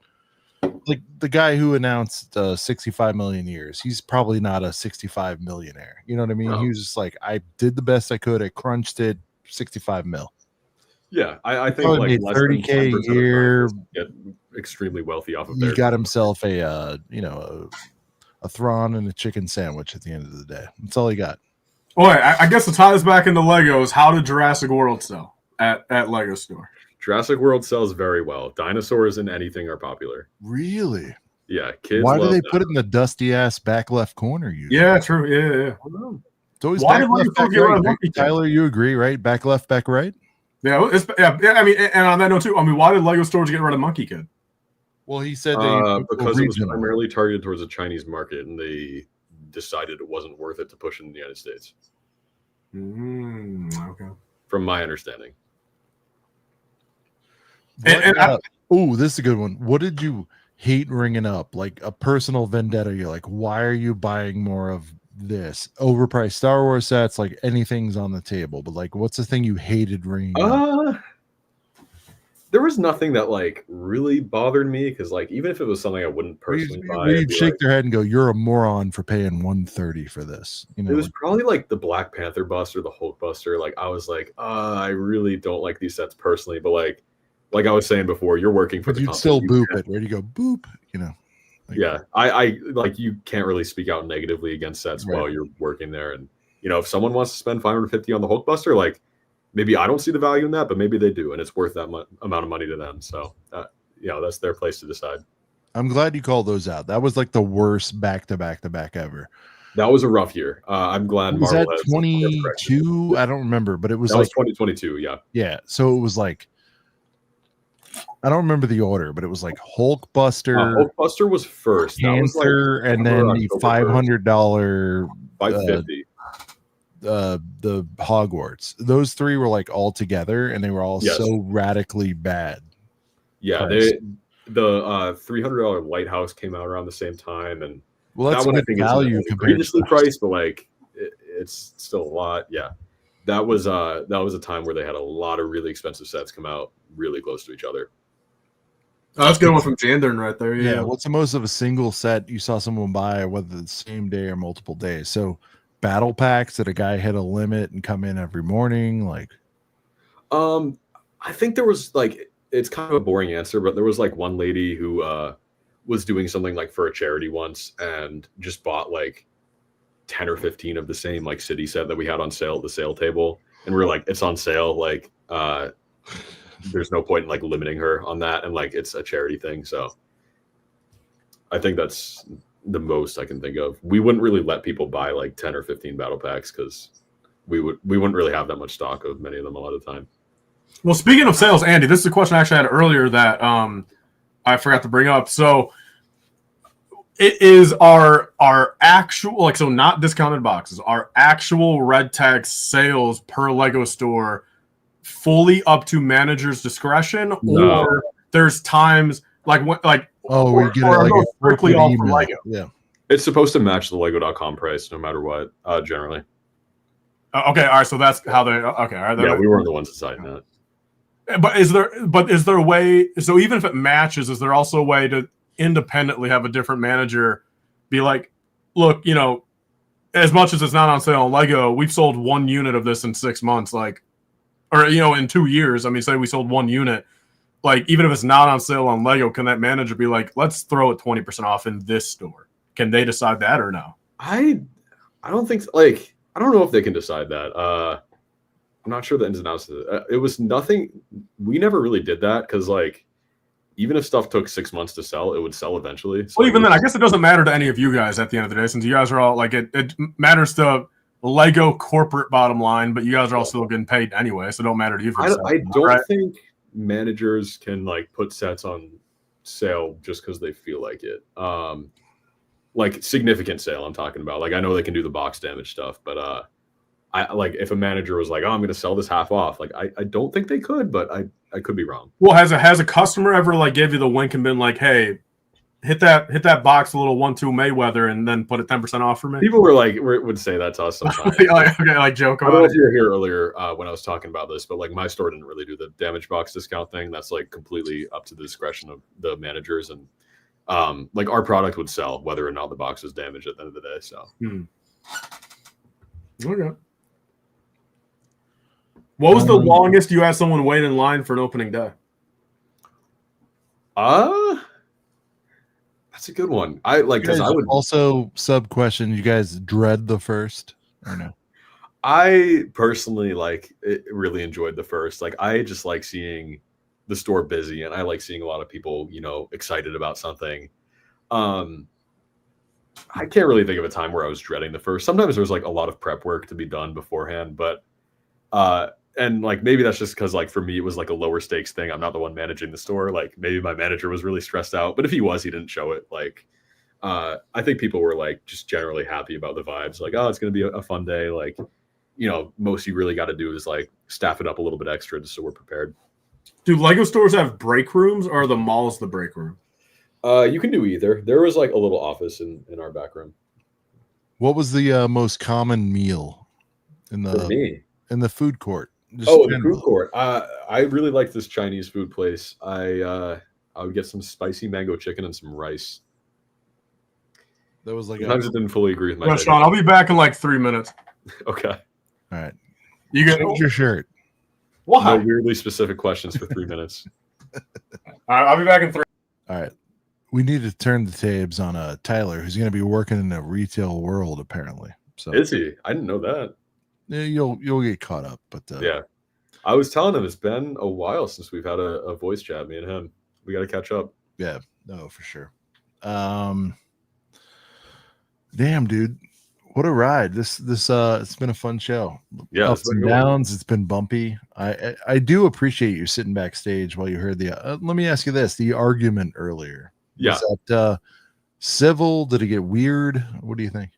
like the guy who announced 65 million years. He's probably not a 65 millionaire. You know what I mean? No. He was just like, I did the best I could. I crunched it. 65 mil. Yeah, I think Probably like made 30K a year. Get extremely wealthy off of He their. got himself a Thrawn and a chicken sandwich at the end of the day. That's all he got. Boy, I guess to tie this back into Legos, how did Jurassic World sell at Lego store? Jurassic World sells very well. Dinosaurs and anything are popular. really? Yeah, kids. Why do love they them. put it in the dusty ass back left corner? Usually? Yeah, true. Yeah. I don't know. It's always Why back did left, Lego back get rid right. of Monkey King? Tyler, you agree, right? Back left, back right. Yeah. I mean, and on that note too. I mean, why did Lego stores get rid of Monkey Kid? Well, he said they because it was regional. primarily targeted towards the Chinese market, and they decided it wasn't worth it to push in the United States. Okay. From my understanding. Oh, this is a good one. What did you hate ringing up? Like a personal vendetta? You're like, why are you buying more of this? Overpriced Star Wars sets, like anything's on the table. But like, what's the thing you hated ringing up? There was nothing that like really bothered me because like even if it was something I wouldn't personally buy, You'd I'd be shake like, their head and go, "You're a moron for paying $130 for this." You know, it was probably like the Black Panther bust or the Hulk buster. Like I was like, I really don't like these sets personally, but like I was saying before, you're working for but the you'd company. still You boop can't- it. Ready to go boop? You know. Like, Yeah, I like you can't really speak out negatively against sets Right. while you're working there. And if someone wants to spend $550 on the Hulk buster, like maybe I don't see the value in that, but maybe they do, and it's worth that amount of money to them. So that's their place to decide. I'm glad you called those out. That was like the worst back to back ever. That was a rough year. I'm glad Was that Marvel has 22? I don't remember, but it was That like was 2022. Yeah. Yeah, so it was like I don't remember the order, but it was like Hulkbuster, Hulkbuster was first. That was like Panther, and then October the 1st. $500 $550. the Hogwarts. Those three were like all together, and they were all Yes. so radically bad. Yeah, price. the $300 Lighthouse came out around the same time, and Well, that's that one a I good think value is compared egregiously to priced, but like it's still a lot. Yeah, that was a time where they had a lot of really expensive sets come out really close to each other. Oh, that's a good one from Jandern right there. Yeah, what's the most of a single set you saw someone buy, whether the same day or multiple days? So battle packs that a guy hit a limit and come in every morning, like I think there was like it's kind of a boring answer, but there was like one lady who was doing something like for a charity once and just bought like 10 or 15 of the same like city set that we had on sale at the sale table, and we are like, it's on sale, like there's no point in like limiting her on that, and like it's a charity thing. So I think that's the most I can think of. We wouldn't really let people buy like 10 or 15 battle packs because we wouldn't really have that much stock of many of them a lot of the time. Well, speaking of sales, Andy, this is a question I actually had earlier that I forgot to bring up. So it is our actual, like, so not discounted boxes, our actual red tag sales per Lego store fully up to manager's discretion, No. or there's times like we get it like a strictly corporate all for email. Lego. Yeah. It's supposed to match the Lego.com price no matter what, generally. Okay, all right, so that's how they. Okay, all right. Yeah, we weren't the ones deciding that. But is there a way? So even if it matches, is there also a way to independently have a different manager be like, look, as much as it's not on sale on Lego, we've sold one unit of this in 6 months, like, or in 2 years. I mean, say we sold one unit, like even if it's not on sale on Lego, can that manager be like, let's throw it 20% off in this store? Can they decide that or no? I don't think like I don't know if they can decide that. I'm not sure the ins and outs of it. It was nothing. We never really did that because like even if stuff took 6 months to sell, it would sell eventually. So Well, even then, I guess it doesn't matter to any of you guys at the end of the day, since you guys are all like it matters to Lego corporate bottom line, but you guys are all still getting paid anyway, so it don't matter to you. I don't think managers can like put sets on sale just because they feel like it. Like significant sale, I'm talking about. Like I know they can do the box damage stuff, but I like if a manager was like, "Oh, I'm going to sell this half off," like I don't think they could, but I could be wrong. Well, has a customer ever like gave you the wink and been like, "Hey, hit that box a little 1-2 Mayweather and then put it 10% off for me? People were like would say that to us sometimes. like joke I don't know about if it. you were here earlier when I was talking about this, but like my store didn't really do the damage box discount thing. That's like completely up to the discretion of the managers, and like our product would sell whether or not the box was damaged at the end of the day. So Okay. What was the longest you had someone wait in line for an opening day? That's a good one. I like because I would also sub question. You guys dread the first or no? I personally really enjoyed the first. Like I just like seeing the store busy, and I like seeing a lot of people, excited about something. I can't really think of a time where I was dreading the first. Sometimes there was like a lot of prep work to be done beforehand, but and like maybe that's just because like for me it was like a lower stakes thing. I'm not the one managing the store. Like maybe my manager was really stressed out, but if he was, he didn't show it. Like I think people were like just generally happy about the vibes. Like, oh, it's gonna be a fun day. Like, most you really got to do is like staff it up a little bit extra just so we're prepared. Do Lego stores have break rooms, or are the malls the break room? You can do either. There was like a little office in our back room. What was the most common meal in For me? the food court? The food court. I really liked this Chinese food place. I would get some spicy mango chicken and some rice. That was like sometimes it didn't fully agree with my Sean, I'll be back in like 3 minutes. Okay. All right. You get your shirt. Why? No weirdly specific questions for 3 minutes. All right, I'll be back in 3. All right. We need to turn the tables on Tyler, who's going to be working in the retail world apparently. So is he? I didn't know that. Yeah, you'll get caught up, but yeah. I was telling him it's been a while since we've had a voice chat, me and him. We got to catch up. Yeah, no, for sure. Damn, dude, what a ride! This it's been a fun show. Yeah, ups and downs. It's been bumpy. I do appreciate you sitting backstage while you heard the. Let me ask you this: the argument earlier. Yeah. Was that civil? Did it get weird? What do you think?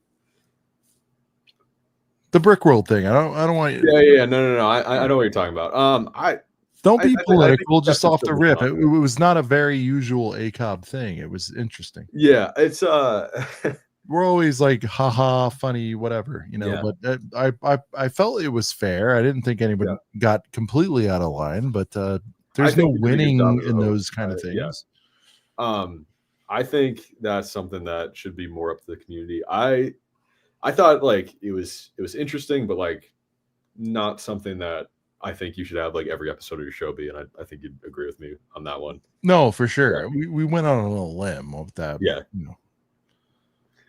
The Brickworld thing. I don't want you. Yeah. No. I know what you're talking about. Don't be political. I think just off the rip. It was not a very usual Acob thing. It was interesting. Yeah, it's we're always like, haha, funny, whatever, Yeah. But I felt it was fair. I didn't think anybody got completely out of line, but there's no winning in those kind of things. Yeah. I think that's something that should be more up to the community. I thought like it was interesting, but like not something that I think you should have like every episode of your show be, and I think you'd agree with me on that one. No, for sure. Yeah. We went on a little limb with that. Yeah.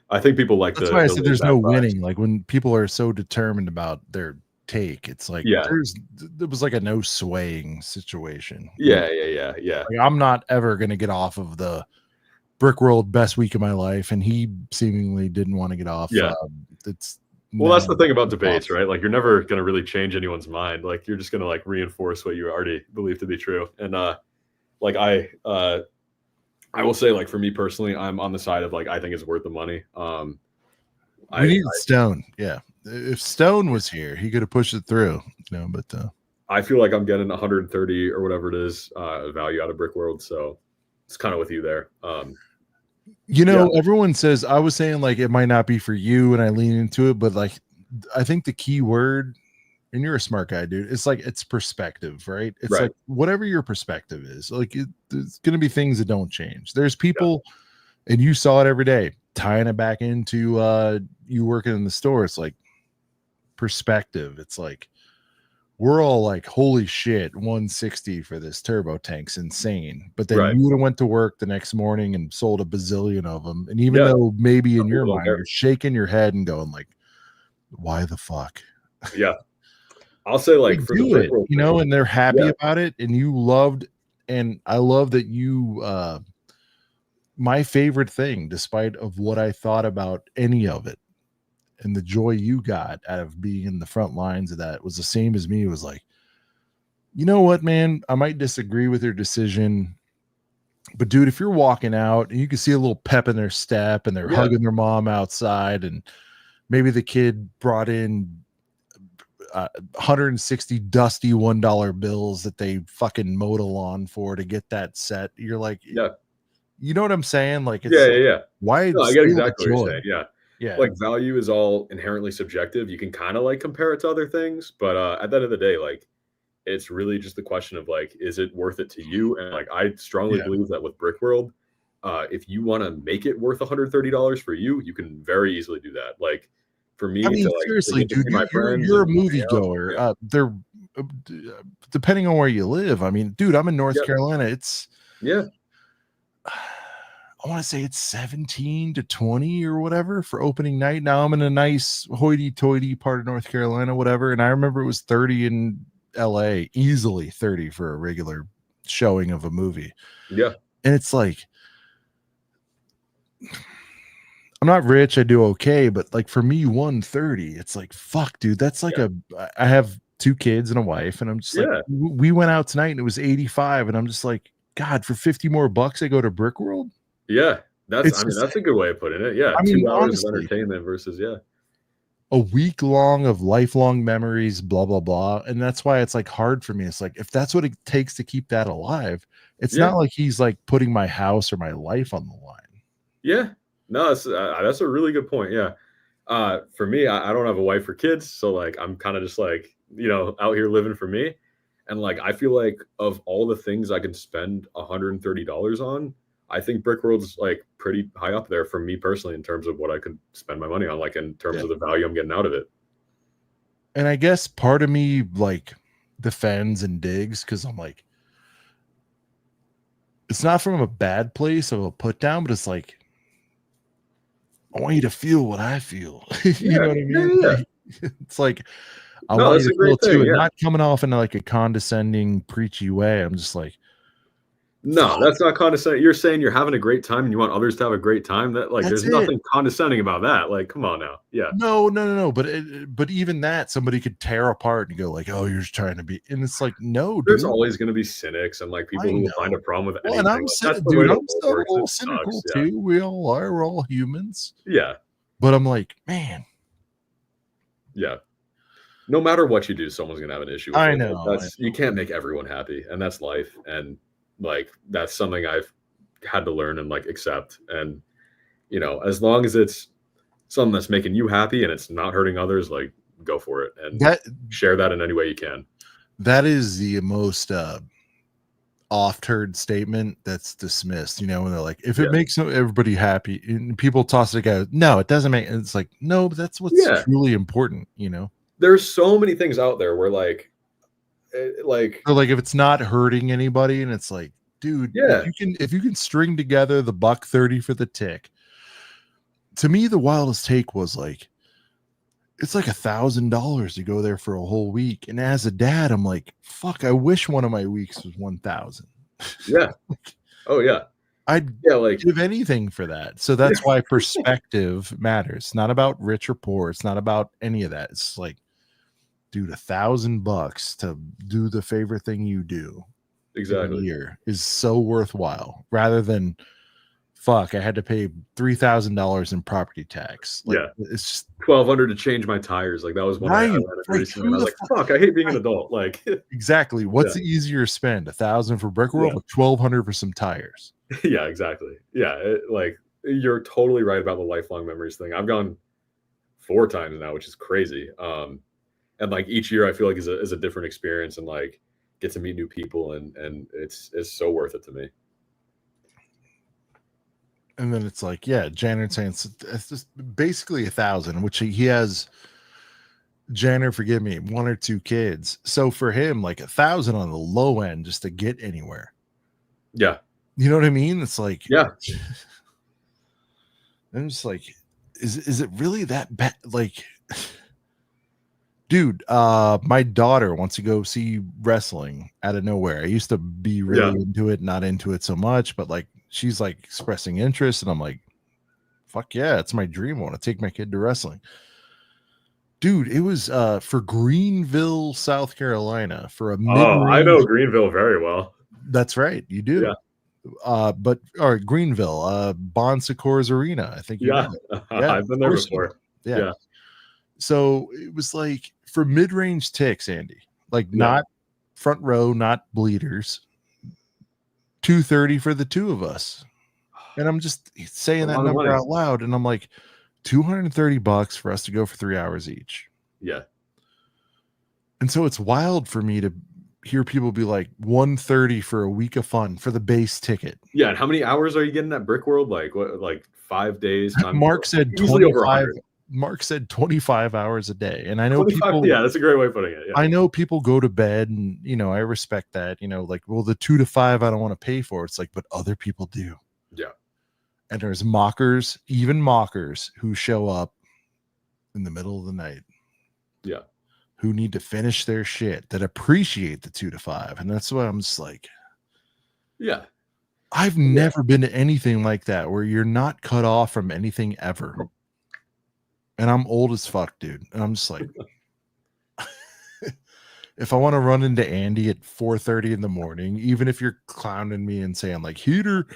I think people like that's why I said there's no winning. Like when people are so determined about their take, it's like there was like a no swaying situation. Yeah. Like, I'm not ever gonna get off of the Brickworld best week of my life, and he seemingly didn't want to get off. Yeah. That's the thing about debates, right? Like you're never going to really change anyone's mind. Like you're just going to like reinforce what you already believe to be true. And like I will say, like for me personally, I'm on the side of like I think it's worth the money. We need Stone. Yeah, if Stone was here, he could have pushed it through. But I feel like I'm getting 130 or whatever it is value out of Brickworld, so it's kind of with you there. Everyone says, I was saying like it might not be for you, and I lean into it, but like I think the key word, and you're a smart guy, dude, it's like it's perspective, right? It's like whatever your perspective is, like there's gonna be things that don't change. There's people, and you saw it every day, tying it back into you working in the store. It's like perspective. It's like we're all like, holy shit, 160 for this turbo tank's insane. But then you would have went to work the next morning and sold a bazillion of them. And even though maybe in your mind you're shaking your head and going like, why the fuck? Yeah. I'll say like for do it, and they're happy about it. And you loved, and I love that you, my favorite thing, despite of what I thought about any of it, and the joy you got out of being in the front lines of that was the same as me. It was like, you know what, man, I might disagree with your decision, but dude, if you're walking out and you can see a little pep in their step and they're hugging their mom outside, and maybe the kid brought in 160 dusty $1 bills that they fucking mowed a lawn for to get that set. You're like, You know what I'm saying? Like, it's Yeah. why No, I get steal the exactly what you're joy? saying. Yeah. Yeah. Like value is all inherently subjective. You can kind of like compare it to other things, but at the end of the day, like it's really just the question of like, is it worth it to you? And like, I strongly Yeah. believe that with Brickworld, if you want to make it worth $130 for you, you can very easily do that. Like for me, I mean, to like to seriously, get to dude, see my friends you're a and hang out, moviegoer. yeah, They're depending on where you live. I mean, dude, I'm in North yeah, Carolina. It's yeah, I want to say it's 17 to 20 or whatever for opening night. Now I'm in a nice hoity-toity part of North Carolina, whatever. And I remember it was 30 in LA, easily 30 for a regular showing of a movie. yeah, And it's like, I'm not rich, I do okay, but like for me, 130, it's like, fuck, dude, that's like I have 2 kids and a wife, and I'm just like, yeah, we went out tonight and it was 85, and I'm just like, God, for 50 more bucks, I go to Brickworld. yeah. That's, It's I mean, just, that's a good way of putting it. Yeah, I mean, 2 hours of honestly, entertainment versus a week long of lifelong memories, blah blah blah, and that's why it's like hard for me. It's like if that's what it takes to keep that alive, it's yeah, not like he's like putting my house or my life on the line. yeah. No, that's a really good point. Yeah. For me, I don't have a wife or kids, so like I'm kind of just like out here living for me, and like I feel like of all the things I can spend $130 on, I think Brickworld's like pretty high up there for me personally in terms of what I could spend my money on, like in terms Yeah. of the value I'm getting out of it. And I guess part of me like defends and digs because I'm like, it's not from a bad place of a put down, but it's like, I want you to feel what I feel. You know Yeah, what I yeah, mean? yeah. Like, it's like, I No, want that's you a to feel great it too, thing. and Yeah. not coming off in like a condescending, preachy way. I'm just like, No, fuck, that's not condescending. You're saying you're having a great time and you want others to have a great time. That like, that's there's it. nothing condescending about that. Like, come on now. Yeah, No. But even that, somebody could tear apart and go like, "Oh, you're just trying to be," and it's like, no, there's dude. always going to be cynics and like people I who will find know. a problem with Well, and anything. I'm Like, that's the way dude, the I'm world still a works. little It cynical sucks. Yeah, too. We all are. We're all humans. yeah, But I'm like, man, yeah. No matter what you do, someone's gonna have an issue with I it. Like, know. you can't make everyone happy, and that's life. And like that's something I've had to learn and like accept. And as long as it's something that's making you happy and it's not hurting others, like go for it and That share that in any way you can. that is the most oft-heard statement that's dismissed. You know, when they're like, if it Yeah, makes everybody happy, and people toss it out, no, it doesn't make. And it's like, no, but that's what's yeah. truly important. You know, There's so many things out there where like or like if it's not hurting anybody, and it's like, dude, yeah, if you can string together the $130 for the tick. To me, the wildest take was like, it's like $1,000 to go there for a whole week. And as a dad, I'm like, fuck, I wish one of my weeks was 1,000. yeah. Oh yeah, I'd yeah. Like give anything for that. So that's why perspective matters. It's not about rich or poor. It's not about any of that. It's like, dude, $1,000 to do the favorite thing you do in a exactly. year is so worthwhile rather than, fuck, I had to pay $3,000 in property tax. Like, Yeah, it's just 1,200 to change my tires. Like that was one I right. ran into recently, and I was like, fuck, I hate being an adult. Like Exactly. What's yeah, the easier spend? 1,000 for Brickworld yeah. or 1,200 for some tires? Yeah, exactly. Yeah, like you're totally right about the lifelong memories thing. I've gone 4 times now, which is crazy. And like each year, I feel like is a different experience, and like get to meet new people, and it's so worth it to me. And then it's like, yeah, Janner saying it's just basically 1,000, which he has. Janner, forgive me, 1 or 2 kids. So for him, like 1,000 on the low end just to get anywhere. Yeah, You know what I mean? It's like, yeah, I'm just like, is it really that bad? Like, dude, my daughter wants to go see wrestling out of nowhere. I used to be really into it, not into it so much, but like she's like expressing interest, and I'm like, fuck yeah, it's my dream. I want to take my kid to wrestling. Dude, it was for Greenville, South Carolina for a Oh, I know mid-range. Greenville very well. That's right, you do. Yeah, But all right, Greenville, Bon Secours Arena. I think you yeah. know. Yeah, I've been of there course you before. know. Yeah. Yeah, So it was like for mid-range ticks, Andy, like yeah, not front row, not bleeders. 230 for the 2 of us. And I'm just saying A that lot of number money. out loud, and I'm like, $230 for us to go for 3 hours each. Yeah. And so it's wild for me to hear people be like, $130 for a week of fun for the base ticket. Yeah. And how many hours are you getting at Brickworld? Like what? Like 5 days? Mark said easily over 25. 100. Mark said 25 hours a day. And I know 25, people. yeah, that's a great way of putting it. Yeah. I know people go to bed, and I respect that. Like, well, the 2 to 5 I don't want to pay for. It's like, but other people do. Yeah. And there's mockers, even mockers, who show up in the middle of the night. Yeah. Who need to finish their shit, that appreciate the 2 to 5. And that's why I'm just like, Yeah. I've never been to anything like that where you're not cut off from anything ever. And I'm old as fuck, dude. And I'm just like, if I want to run into Andy at 4:30 in the morning, even if you're clowning me and saying like heater,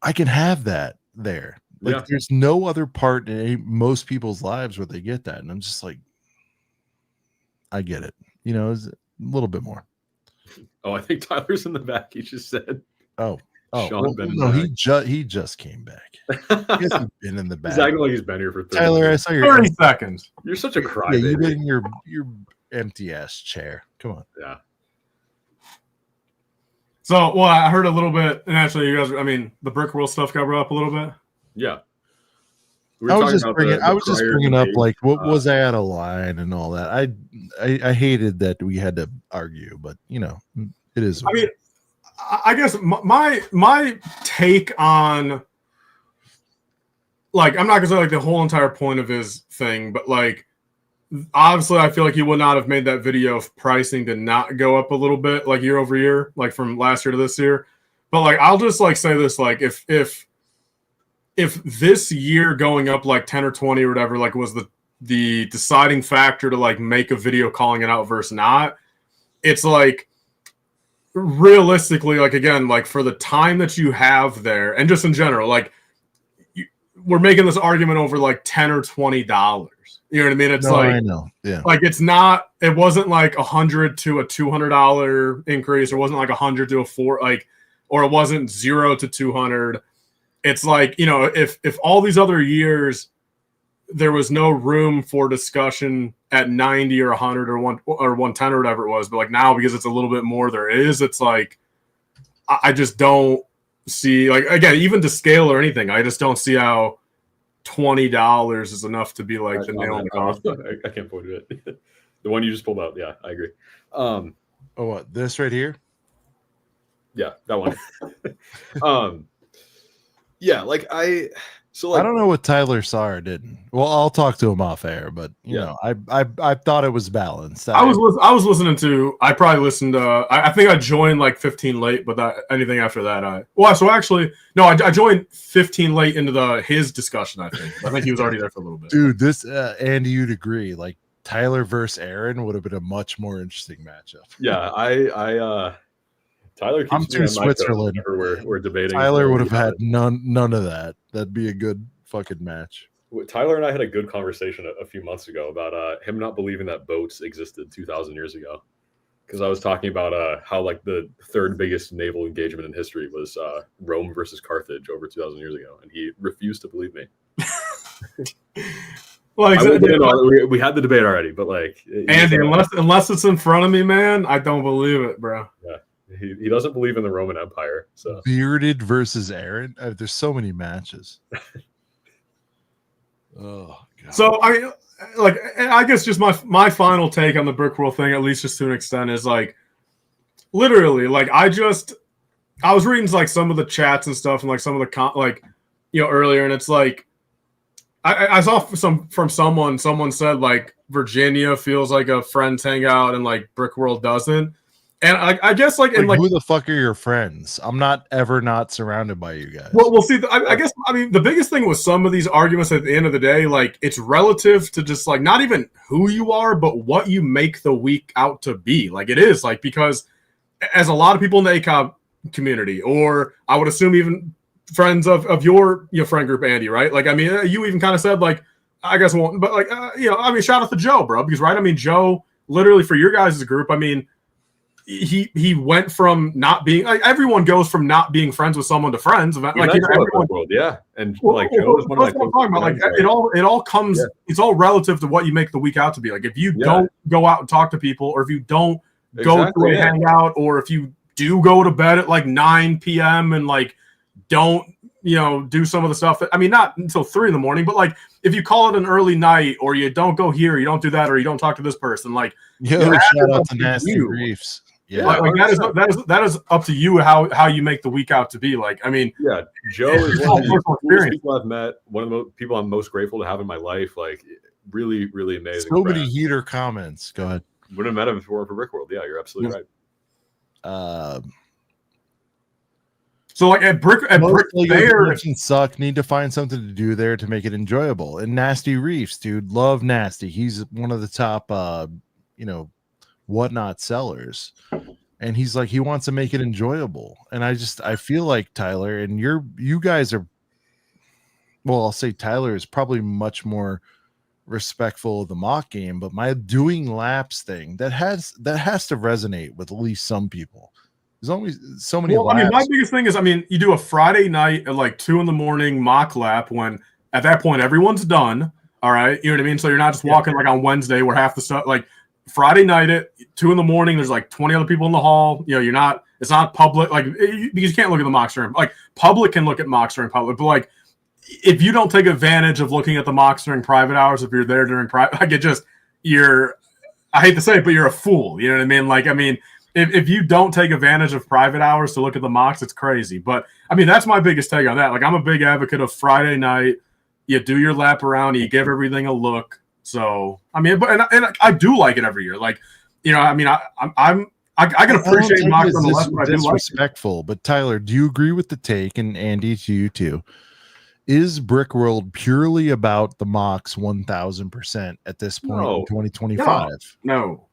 I can have that there. Like, Yeah. there's no other part in most people's lives where they get that. And I'm just like, I get it. It's a little bit more. Oh, I think Tyler's in the back. He just said. Oh, Sean well, been no, back. he just came back. He's been in the back. He's acting like he's been here for 30 Tyler, I minutes. saw your 30 seconds. You're such a yeah, crybaby. you've been in your empty ass chair. Come on. Yeah. So, well, I heard a little bit, and actually, you guys, I mean, the Brickworld stuff got brought up a little bit. Yeah. We were I was talking just about bringing, the I was just prior bringing up debate. like what was I out of line and all that. I hated that we had to argue, but it is. I mean, I guess my take on, like, I'm not gonna say like the whole entire point of his thing, but like, obviously, I feel like he would not have made that video if pricing did not go up a little bit, like year over year, like from last year to this year. But like, I'll just like say this, like, if this year going up like 10 or 20 or whatever, like was the deciding factor to like make a video calling it out versus not, it's like realistically, like, again, like for the time that you have there and just in general, like we're making this argument over like $10 or $20. You know what I mean? It's I know. Yeah. like it wasn't like $100 to a $200 increase, or wasn't like $100 to a $4, like, or it wasn't $0 to $200. It's like, if all these other years there was no room for discussion at 90 or 100 or 110 or whatever it was, but like now, because it's a little bit more, there is, it's like, I just don't see, like, again, even to scale or anything, I just don't see how $20 is enough to be like the nail in the coffin. I can't point to it. The one you just pulled out. Yeah, I agree. Oh, what, this right here? Yeah, that one. Yeah, like I don't know what Tyler saw or didn't. Well, I'll talk to him off air, but I thought it was balanced. I was listening to. I probably listened. I think I joined like 15 late, but anything after that, I joined 15 late into his discussion. I think he was already there for a little bit. Dude, this Andy, you'd agree. Like Tyler versus Aaron would have been a much more interesting matchup. Yeah, Tyler keeps I'm me too on my toes Switzerland. whenever we're debating. Tyler would have had none of that. That'd be a good fucking match. Tyler and I had a good conversation a few months ago about him not believing that boats existed 2,000 years ago. Because I was talking about how like the third biggest naval engagement in history was Rome versus Carthage over 2,000 years ago, and he refused to believe me. Well, exactly. We had the debate already, but like, Andy, unless it's in front of me, man, I don't believe it, bro. Yeah. He doesn't believe in the Roman Empire. So Bearded versus Aaron. There's so many matches. Oh God. So I guess just my final take on the Brickworld thing, at least just to an extent, is like literally like I was reading like some of the chats and stuff and like some of the earlier, and it's like I saw from someone said like Virginia feels like a friends hangout and like Brickworld doesn't. And I guess like who the fuck are your friends? I'm not surrounded by you guys. Well, see, I guess the biggest thing with some of these arguments at the end of the day, like it's relative to just like not even who you are, but what you make the week out to be. Like it is like, because as a lot of people in the Acob community, or I would assume even friends of your friend group, Andy, right? Like, I mean, you even kind of said like, I guess won't, but like, shout out to Joe, bro, because right, I mean, Joe, literally for your guys' group, I mean, he went from not being like everyone goes from not being friends with someone to friends. Like everyone, world, yeah. And well, like Joe is one of that's my what I'm talking about. Like it all comes. Yeah. It's all relative to what you make the week out to be. Like if you don't go out and talk to people, or if you don't go to a hangout, or if you do go to bed at like 9 p.m. and like don't do some of the stuff that, I mean, not until 3 a.m, but like if you call it an early night, or you don't go here, you don't do that, or you don't talk to this person, like shout out to Nasty Reefs. Yeah, like that is up to you how you make the week out to be. Like, I mean, Joe is one of the coolest people I've met. One of the people I'm most grateful to have in my life. Like, really, really amazing. So many heater comments. Go ahead. Wouldn't have met him if it weren't for Brickworld. Yeah, you're absolutely right. So like at Brick Fair, suck. Need to find something to do there to make it enjoyable. And Nasty Reefs, dude, love Nasty. He's one of the top, whatnot sellers, and he's like, he wants to make it enjoyable. And I feel like Tyler and you guys are, well, I'll say Tyler is probably much more respectful of the mock game, but my doing laps thing that has to resonate with at least some people. There's only so many laps. I mean, my biggest thing is, I mean, you do a Friday night at like 2 a.m. mock lap when at that point everyone's done. All right, you know what I mean? So you're not just walking like on Wednesday where half the stuff, like Friday night at 2 a.m, there's like 20 other people in the hall. It's not public, like, because you can't look at the mocks during, like, public can look at mocks during public, but like, if you don't take advantage of looking at the mocks during private hours, if you're there during private, like, I hate to say it, but you're a fool. You know what I mean? Like, I mean, if you don't take advantage of private hours to look at the mocks, it's crazy. But I mean, that's my biggest take on that. Like, I'm a big advocate of Friday night. You do your lap around, you give everything a look. So, I mean, and I do like it every year. Like, I mean, I can appreciate mocks on the left, but I do like respectful. But Tyler, do you agree with the take? And Andy, to you too. Is Brickworld purely about the mocks 1,000% at this point in 2025? No.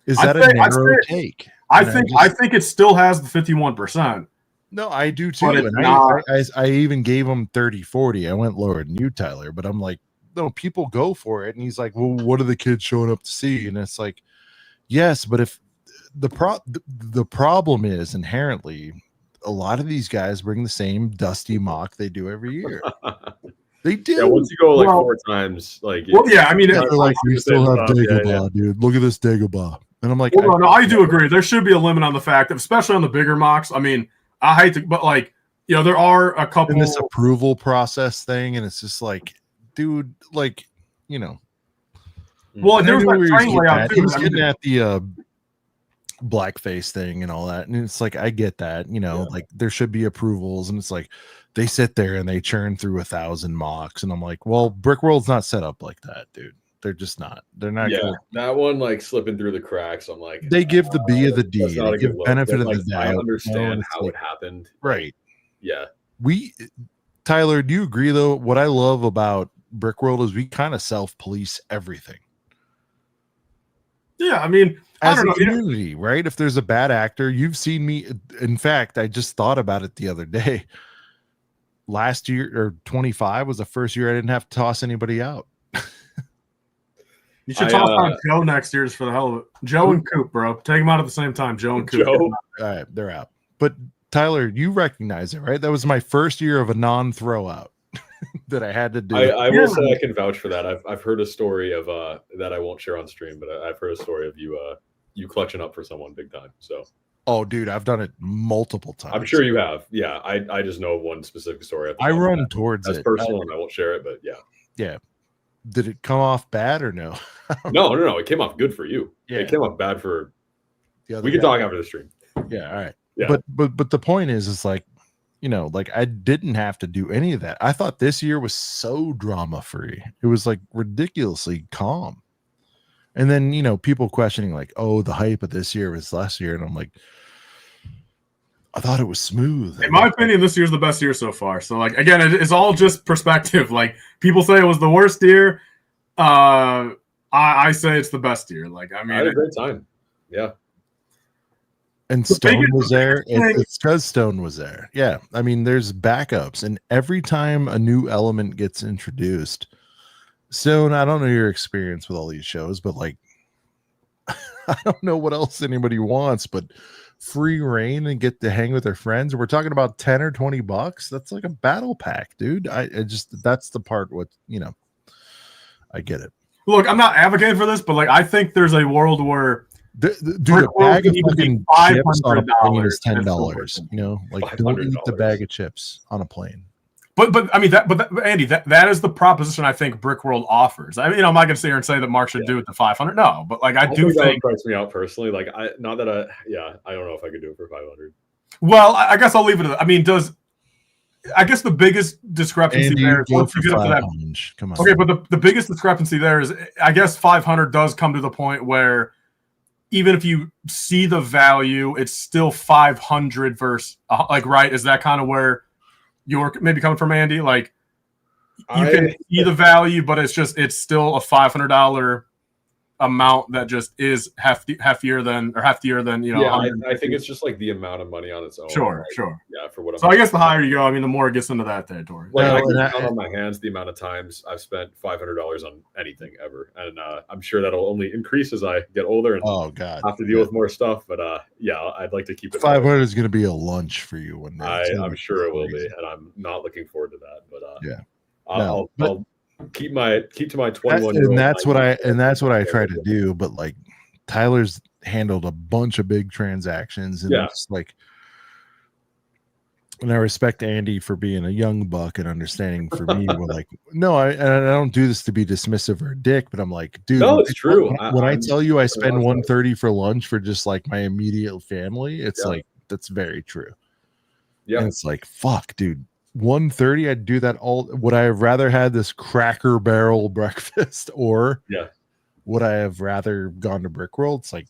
Is that a narrow take? I think it still has the 51%. No, I do too. And I even gave him 30-40. I went lower than you, Tyler, but I'm like, no, people go for it. And he's like, well, what are the kids showing up to see? And it's like, yes, but if the problem is inherently a lot of these guys bring the same dusty mock they do every year. They do. Yeah, once you go like 4 times, like, I mean, they're like, we still have Dagobah, dude. Look at this Dagobah. And I'm like, no, I do agree. There should be a limit on the fact that, especially on the bigger mocks. I mean, I hate to, but like, there are a couple in this approval process thing, and it's just like, dude, like, Well, there's that train layout too. He was getting at the blackface thing and all that, and it's like, I get that, like there should be approvals, and it's like they sit there and they churn through 1,000 mocks, and I'm like, well, Brickworld's not set up like that, dude. They're just not. They're not. Yeah, that one like slipping through the cracks. I'm like, they give the B of the D. They give benefit of the doubt. I understand how it happened. Right. Yeah. Tyler, do you agree though? What I love about Brickworld is we kind of self-police everything. Yeah, I mean, as a community, right? If there's a bad actor, you've seen me. In fact, I just thought about it the other day. Last year, or 25 was the first year I didn't have to toss anybody out. You should toss on Joe next year just for the hell of it. Joe and Coop, bro. Take them out at the same time. Joe and Coop. All right, they're out. But Tyler, you recognize it, right? That was my first year of a non-throw out that I had to do. I will say I can vouch for that. I've heard a story of that I won't share on stream, but I've heard a story of you clutching up for someone big time. So. Oh, dude, I've done it multiple times. I'm sure you have. Yeah, I just know one specific story. I run towards it. That's personal, and I won't share it. But yeah. Yeah. Did it come off bad or no? No. It came off good for you. Yeah. It came off bad for. We can talk after the stream. Yeah. All right. Yeah. But the point is like, like I didn't have to do any of that. I thought this year was so drama free. It was like ridiculously calm. And then, people questioning like, oh, the hype of this year was last year. And I'm like, I thought it was smooth. In my opinion, this year's the best year so far. So, like, again, it's all just perspective. Like, people say it was the worst year. I say it's the best year. Like, I mean, I had a great time. Yeah. And Stone was there. It's because Stone was there. Yeah. I mean, there's backups. And every time a new element gets introduced, Stone, I don't know your experience with all these shows, but like, I don't know what else anybody wants, but free reign and get to hang with their friends. We're talking about 10 or 20 bucks. That's like a battle pack, dude. I just that's the part what I get it. Look, I'm not advocating for this, but like I think there's a world where Dude, a bag of fucking chips on a plane is $10. You know, like don't eat the bag of chips on a plane. But I mean Andy, that is the proposition I think Brickworld offers. I mean, I'm not gonna sit here and say that Mark should do it to 500. No, but like I do that think would price me out personally. Like I don't know if I could do it for 500. Well, I guess I'll leave it at that. I mean, I guess the biggest discrepancy there is once you get up to that. Come on. Okay, but the biggest discrepancy there is I guess 500 does come to the point where even if you see the value, it's still 500 versus like, right? Is that kind of where you're maybe coming from, Andy? Like you can see the value, but it's still a $500 amount that just is heftier than I think it's just like the amount of money on its own. Sure. Yeah, for what. So I guess the higher you go, I mean, the more it gets into that territory. Like I can count on my hands the amount of times I've spent $500 on anything ever, and I'm sure that'll only increase as I get older and have to deal with more stuff. But I'd like to keep it. 500 is going to be a lunch for you one day. I'm sure it will be, and I'm not looking forward to that. But I'll keep to my 21. And that's what I try to do. But like Tyler's handled a bunch of big transactions, and it's like, and I respect Andy for being a young buck and understanding. For me, we're like, no, I don't do this to be dismissive or a dick, but I'm like, dude, no, it's true. When I tell you I spend $130 for lunch for just like my immediate family, it's like that's very true. Yeah, and it's like, fuck, dude. $130, I'd do that all. Would I have rather had this Cracker Barrel breakfast, or would I have rather gone to Brickworld? It's like,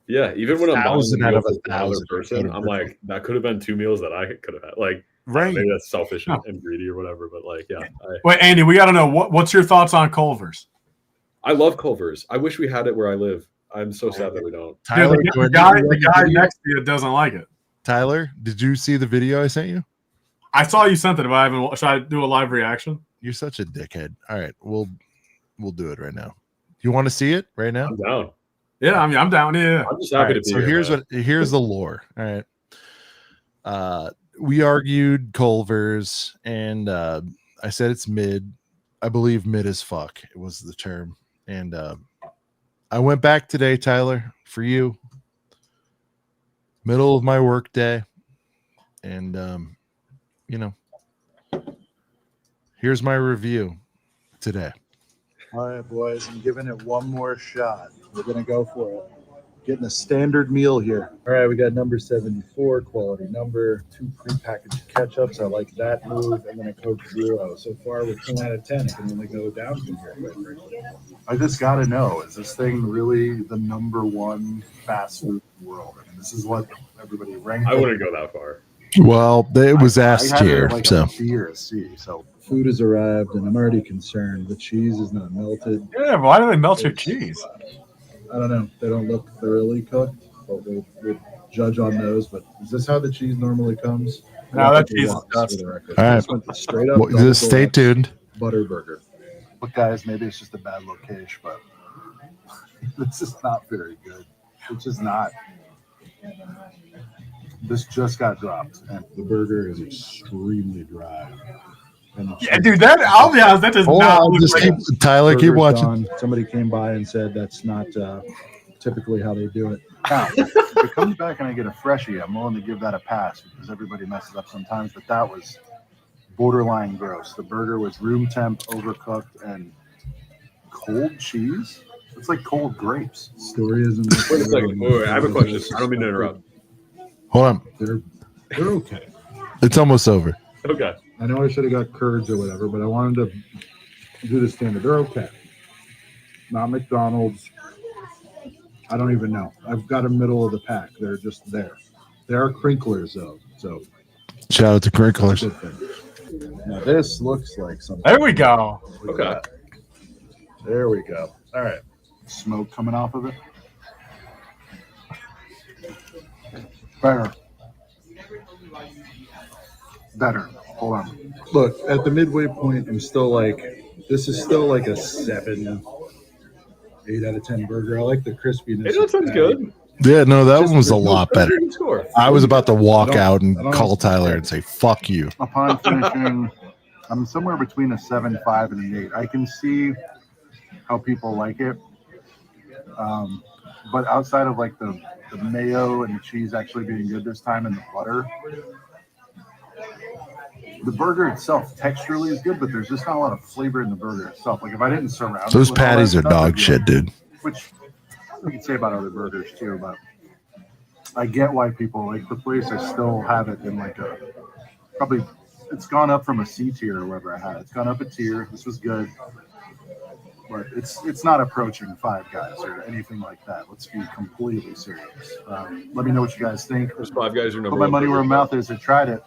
even when I'm $1,000 out of another person, I'm like, that could have been 2 meals that I could have had. Like, right? Maybe that's selfish and greedy or whatever, but like, Wait, Andy, we got to know what's your thoughts on Culver's? I love Culver's. I wish we had it where I live. I'm so sad that we don't. Tyler, the guy next to you doesn't like it. Tyler, did you see the video I sent you? I saw you sent it. If I haven't, should I do a live reaction? You're such a dickhead. All right, we'll do it right now. You want to see it right now? I'm down. Yeah, I mean, I'm down. Yeah, I'm just happy to be here. So here's here's the lore. All right. We argued Culver's, and I said it's mid. I believe mid as fuck. It was the term, and I went back today, Tyler, for you. Middle of my work day, and here's my review today. All right, boys, I'm giving it one more shot. We're going to go for it. Getting a standard meal here. All right, we got number 74, quality number, 2 prepackaged ketchups. I like that move, and then a Coke Zero. So far, we're 10 out of 10. It can only go down from here. I just got to know, is this thing really the number one fast food in the world? I mean, this is what everybody ranked. I wouldn't go that far. Well, it was asked here, so. So food has arrived, and I'm already concerned. The cheese is not melted. Yeah, why do they melt your cheese? I don't know. They don't look thoroughly cooked, but we'll judge on those. But is this how the cheese normally comes? No, that cheese is dust. All right, straight up. Just stay tuned. Butter burger. But guys, maybe it's just a bad location, but this is not very good. It's just not. This just got dropped, and the burger is extremely dry. Yeah, dude, I'll be honest, that does not look like Tyler, keep watching. Somebody came by and said that's not typically how they do it. Now, if it comes back and I get a freshie, I'm willing to give that a pass because everybody messes up sometimes, but that was borderline gross. The burger was room temp, overcooked, and cold cheese. It's like cold grapes. Story isn't. Wait a second. Wait, I have a question. I don't mean to interrupt. Hold on. They're okay. It's almost over. Okay. I know I should have got curds or whatever, but I wanted to do the standard. They're okay. Not McDonald's. I don't even know. I've got a middle of the pack. They're just there. They are crinklers, though. So shout out to crinklers. Now this looks like something. There we go. Okay. There we go. All right. Smoke coming off of it. Better. Hold on. Look, at the midway point, I'm still like, this is still like a 7. 8 out of 10 burger. I like the crispiness. Hey, that sounds good. Yeah, no, that Just one was a with no lot better. Score. I was about to walk I don't- out and I don't- call Tyler and say, fuck you. Upon finishing, I'm somewhere between a 7.5 and an 8. I can see how people like it. But outside of like the mayo and the cheese actually being good this time and the butter, the burger itself texturally is good, but there's just not a lot of flavor in the burger itself. Like if I didn't surround it Those with all that patties are stuff, I'd dog be shit, like, dude. which we can say about other burgers too, but I get why people like the place. I still have it in like a probably it's gone up from a C tier or whatever I had. It's gone up a tier. This was good, but it's not approaching Five Guys or anything like that. Let's be completely serious. Let me know what you guys think. There's Five Guys. Your number Put my one money where burger. my mouth is. I tried it.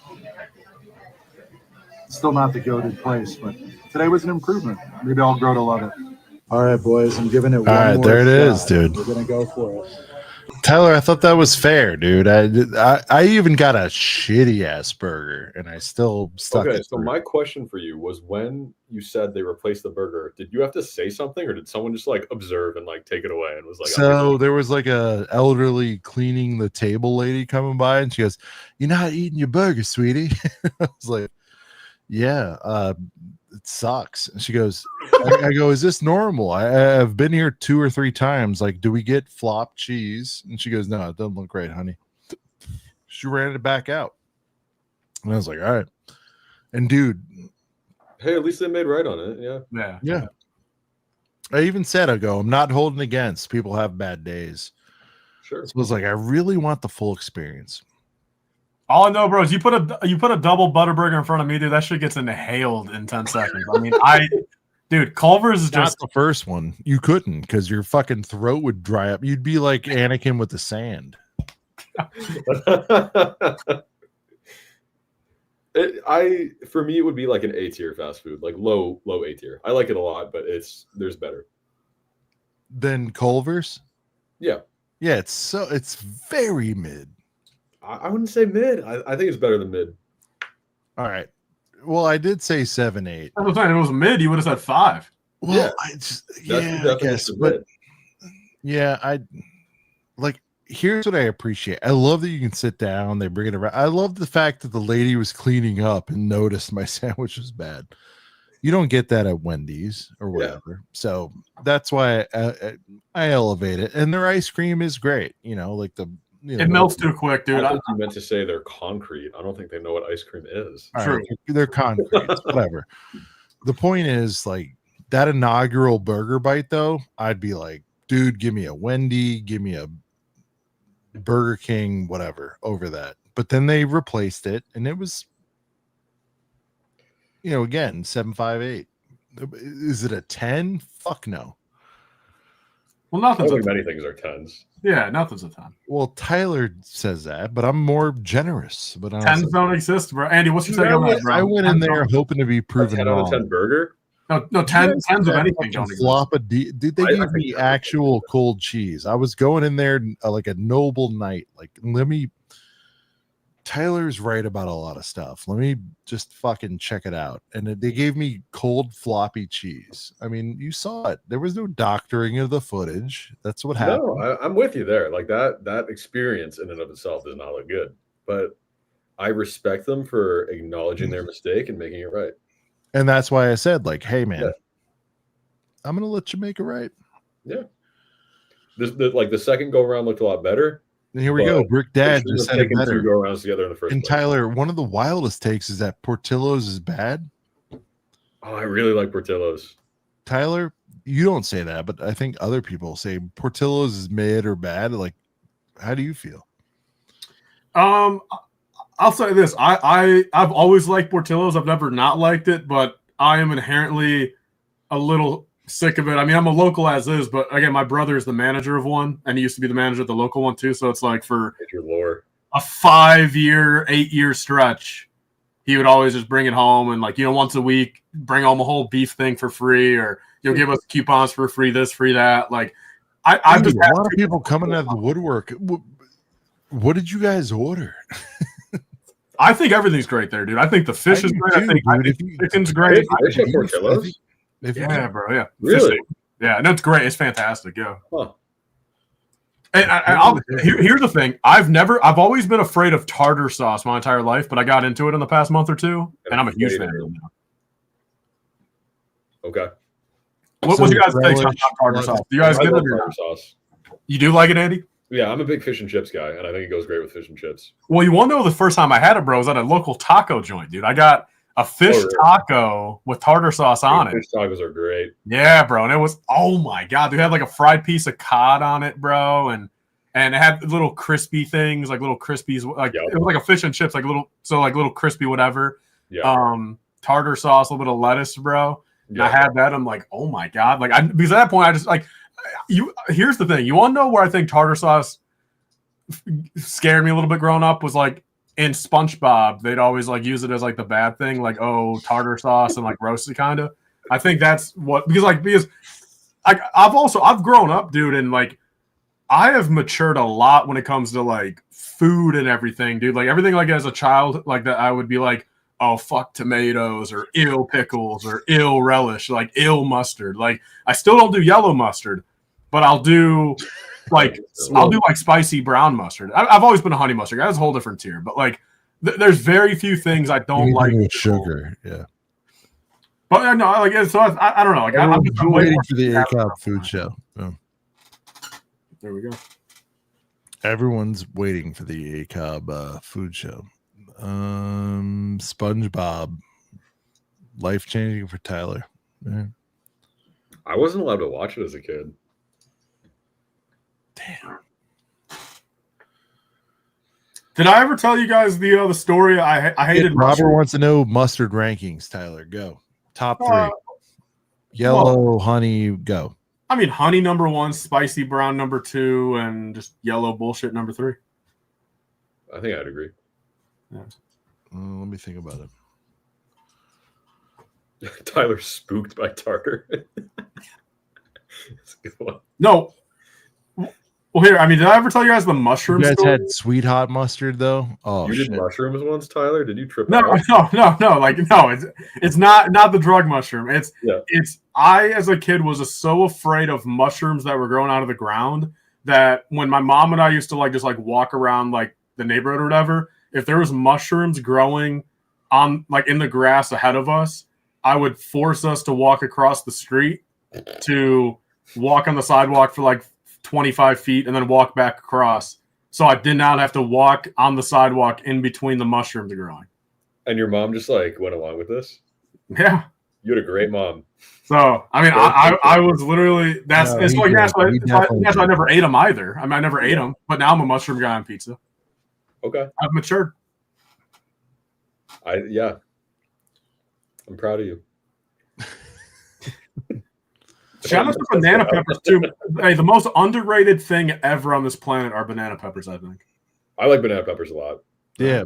Still not the goated place, but today was an improvement. Maybe I'll grow to love it. All right, boys, I'm giving it one right, more there it is, shot. dude. We're gonna go for it. Tyler, I thought that was fair, dude. I even got a shitty ass burger and I still stuck Okay, it so through. my question for you was when you said they replaced the burger, did you have to say something or did someone just like observe and like take it away and was like, So there was like a elderly cleaning the table lady coming by and she goes, "You're not eating your burger, sweetie." I was like, "Yeah, it sucks." And she goes, I go, "Is this normal? I've been here 2 or 3 times. Like, do we get flop cheese?" And she goes, "No, it doesn't look right, honey." She ran it back out. And I was like, "All right." And dude, hey, at least they made right on it. Yeah. yeah. I even said, I go, "I'm not holding against people have bad days." Sure. So I was like, I really want the full experience. All I know, bro, is you put a double butter burger in front of me, dude. That shit gets inhaled in 10 seconds. I mean, dude, Culver's is Not just the first one. You couldn't because your fucking throat would dry up. You'd be like Anakin with the sand. For me, it would be like an A tier fast food, like low A tier. I like it a lot, but there's better. Then Culver's. Yeah. Yeah, it's very mid. I wouldn't say mid. I think it's better than mid. All right. Well, I did say 7, 8. I was saying, if it was mid, you would have said 5. Well, Yeah. I just That's the I definition guess, of but mid. yeah, I like. Here's what I appreciate. I love that you can sit down. They bring it around. I love the fact that the lady was cleaning up and noticed my sandwich was bad. You don't get that at Wendy's or whatever. So that's why I elevate it. And their ice cream is great. You know, like It melts too quick, dude. I think you meant to say they're concrete. I don't think they know what ice cream is. All True. right, they're concrete, whatever. The point is, like, that inaugural burger bite, though, I'd be like, dude, give me a Wendy, give me a Burger King, whatever, over that. But then they replaced it, and it was, again, 7.58. Is it a 10? Fuck no. Well, I nothing's don't a think 10. many things are 10s. Yeah, nothing's a 10. Well, Tyler says that, but I'm more generous. But 10s don't exist, bro. Andy, what's your Dude, take on that, bro? I went in 10s there don't- hoping to be A proven 10 out of wrong. 10 burger? No, 10s of anything don't exist. Flop a dude, they I gave think me that's actual cold cheese. I was going in there like a noble knight. Like, Tyler's right about a lot of stuff. Let me just fucking check it out. And they gave me cold floppy cheese. I mean, you saw it. There was no doctoring of the footage. That's what happened. No, I'm with you there. Like that experience in and of itself does not look good. But I respect them for acknowledging their mistake and making it right. And that's why I said, like, hey, man, Yeah. I'm going to let you make it right. Yeah. The second go around looked a lot better. And here we But go. Brick Dad Shouldn't just have said it taken better. 2 go arounds together in the first And place. Tyler, one of the wildest takes is that Portillo's is bad. Oh, I really like Portillo's. Tyler, you don't say that, but I think other people say Portillo's is mid or bad. Like, how do you feel? I'll say this. I've always liked Portillo's. I've never not liked it, but I am inherently a little sick of it. I mean, I'm a local as is, but again, my brother is the manager of one, and he used to be the manager of the local one too. So it's like for Your lore. a 5-year, 8-year stretch, he would always just bring it home and once a week, bring home a whole beef thing for free, or give us coupons for free this, free that. Like I've Dude, just a lot of people coming out of the woodwork. What did you guys order? I think everything's great there, dude. I think the fish is do great. too, I think dude. If you- chicken's great. Fish at Portillo's? If you- Yeah, bro. Yeah. Really? Yeah, no, it's great. It's fantastic. Yeah. Huh. And here's the thing. I've always been afraid of tartar sauce my entire life, but I got into it in the past month or two, and I'm a huge fan of it now. Okay. What's your guys' take on tartar sauce? Do you guys get it? Tartar sauce. You do like it, Andy? Yeah, I'm a big fish and chips guy, and I think it goes great with fish and chips. Well, you want to know the first time I had it, bro, was at a local taco joint, dude. I got a fish taco with tartar sauce on it. Fish tacos are great. Yeah, bro. And it was, oh my God, dude, it had like a fried piece of cod on it, bro. And it had little crispy things, like little crispies, like it was like a fish and chips, like little crispy whatever. Yeah. Tartar sauce, a little bit of lettuce, bro. And Yeah. I had that. I'm like, oh my God. Like because at that point I just like here's the thing. You want to know where I think tartar sauce scared me a little bit growing up was like in SpongeBob, they'd always like use it as like the bad thing, like, oh, tartar sauce and like roasted kind of. I think that's what because I've grown up, dude, and like I have matured a lot when it comes to like food and everything, dude. Like everything like as a child, like that I would be like, oh, fuck tomatoes or ill pickles or ill relish, like ill mustard. Like I still don't do yellow mustard, but I'll do like spicy brown mustard. I've always been a honey mustard guy. That's a whole different tier. But like there's very few things I don't like with sugar. Yeah. But no, like so I don't know. Like I'm waiting for the Acob food show. Yeah. There we go. Everyone's waiting for the Acob food show. SpongeBob, life changing for Tyler. Yeah. I wasn't allowed to watch it as a kid. Damn. Did I ever tell you guys the story? I hated. Robert wants to know mustard rankings. Tyler, go top 3. Yellow, honey, go. I mean, honey number 1, spicy brown number 2, and just yellow bullshit number 3. I think I'd agree. Yeah. Let me think about it. Tyler's spooked by tartar. That's a good one. No. Well, here, I mean, did I ever tell you guys the mushroom You guys story? had sweet hot mustard though. Oh, you shit. did mushrooms once, Tyler? Did you trip? No. Like, no, it's not the drug mushroom. It's I as a kid was so afraid of mushrooms that were growing out of the ground that when my mom and I used to just walk around like the neighborhood or whatever, if there was mushrooms growing on like in the grass ahead of us, I would force us to walk across the street to walk on the sidewalk for like 25 feet and then walk back across. So I did not have to walk on the sidewalk in between the mushrooms growing. And your mom just like went along with this? Yeah. You had a great mom. So, I mean, I was literally, that's why I never ate them either. I mean, I never ate them, but now I'm a mushroom guy on pizza. Okay. I've matured. I'm proud of you. Shout out to banana peppers too. Hey, the most underrated thing ever on this planet are banana peppers, I think. I like banana peppers a lot. Yeah.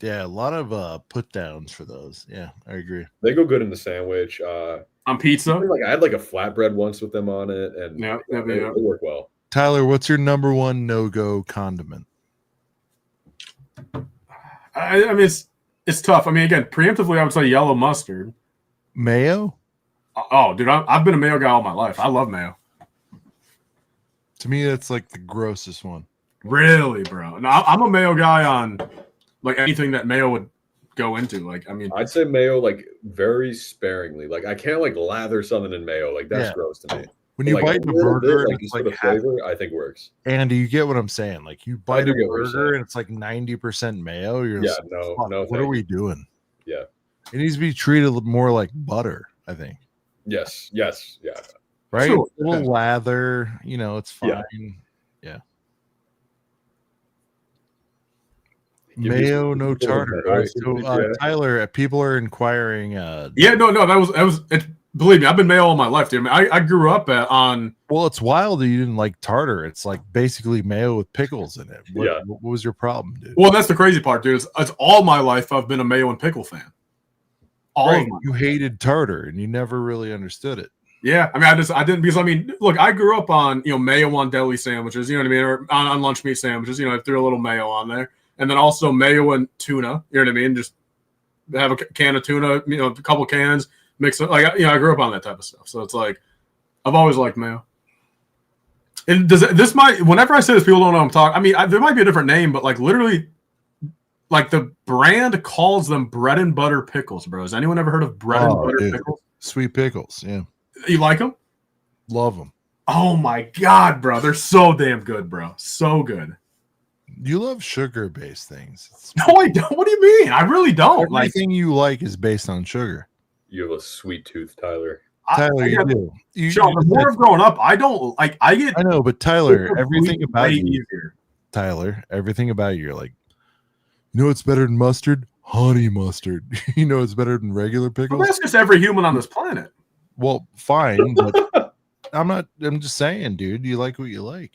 Yeah, a lot of put downs for those. Yeah, I agree. They go good in the sandwich. On pizza. Like I had like a flatbread once with them on it, and they work well. Tyler, what's your number 1 no-go condiment? I mean, it's tough. I mean, again, preemptively, I would say yellow mustard. Mayo? Oh, dude, I've been a mayo guy all my life. I love mayo. To me, that's like the grossest one. Really, bro? No, I'm a mayo guy on like anything that mayo would go into. Like, I mean, I'd say mayo like very sparingly. Like I can't like lather something in mayo. Like that's gross to me. When you bite the burger, like, the flavor, I think works. Andy, you get what I'm saying? Like you bite a burger and it's like 90% mayo. You're just, no. What are we doing? Yeah, it needs to be treated more like butter. I think. Yes, yeah. Right, sure. A little lather. It's fine. Yeah. Mayo, no tartar. All right, so Tyler, people are inquiring. No, that was. Believe me, I've been mayo all my life, dude. I mean, I grew up on. Well, it's wild that you didn't like tartar. It's like basically mayo with pickles in it. What was your problem, dude? Well, that's the crazy part, dude. It's all my life I've been a mayo and pickle fan. You hated tartar and you never really understood it. Yeah, I mean, I didn't because I mean, look, I grew up on mayo on deli sandwiches, you know what I mean, or on lunch meat sandwiches. I threw a little mayo on there, and then also mayo and tuna. You know what I mean? Just have a can of tuna, a couple cans, mix it. Like I grew up on that type of stuff. So it's like, I've always liked mayo. And whenever I say this, people don't know what I'm talking. I mean, there might be a different name, but like literally, like the brand calls them bread and butter pickles, bro. Has anyone ever heard of bread and butter pickles? Sweet pickles, yeah. You like them? Love them. Oh my god, bro. They're so damn good, bro. So good. You love sugar-based things. No, I don't. What do you mean? I really don't. Everything you like is based on sugar. You have a sweet tooth, Tyler. Tyler, you do. The more I've grown up, I don't like. I know, but Tyler, everything about you, easier. Tyler, everything about you, you're like, you know what's better than mustard? Honey mustard. You know what's better than regular pickles? Well, that's just every human on this planet. Well, fine, but I'm just saying, dude, you like what you like.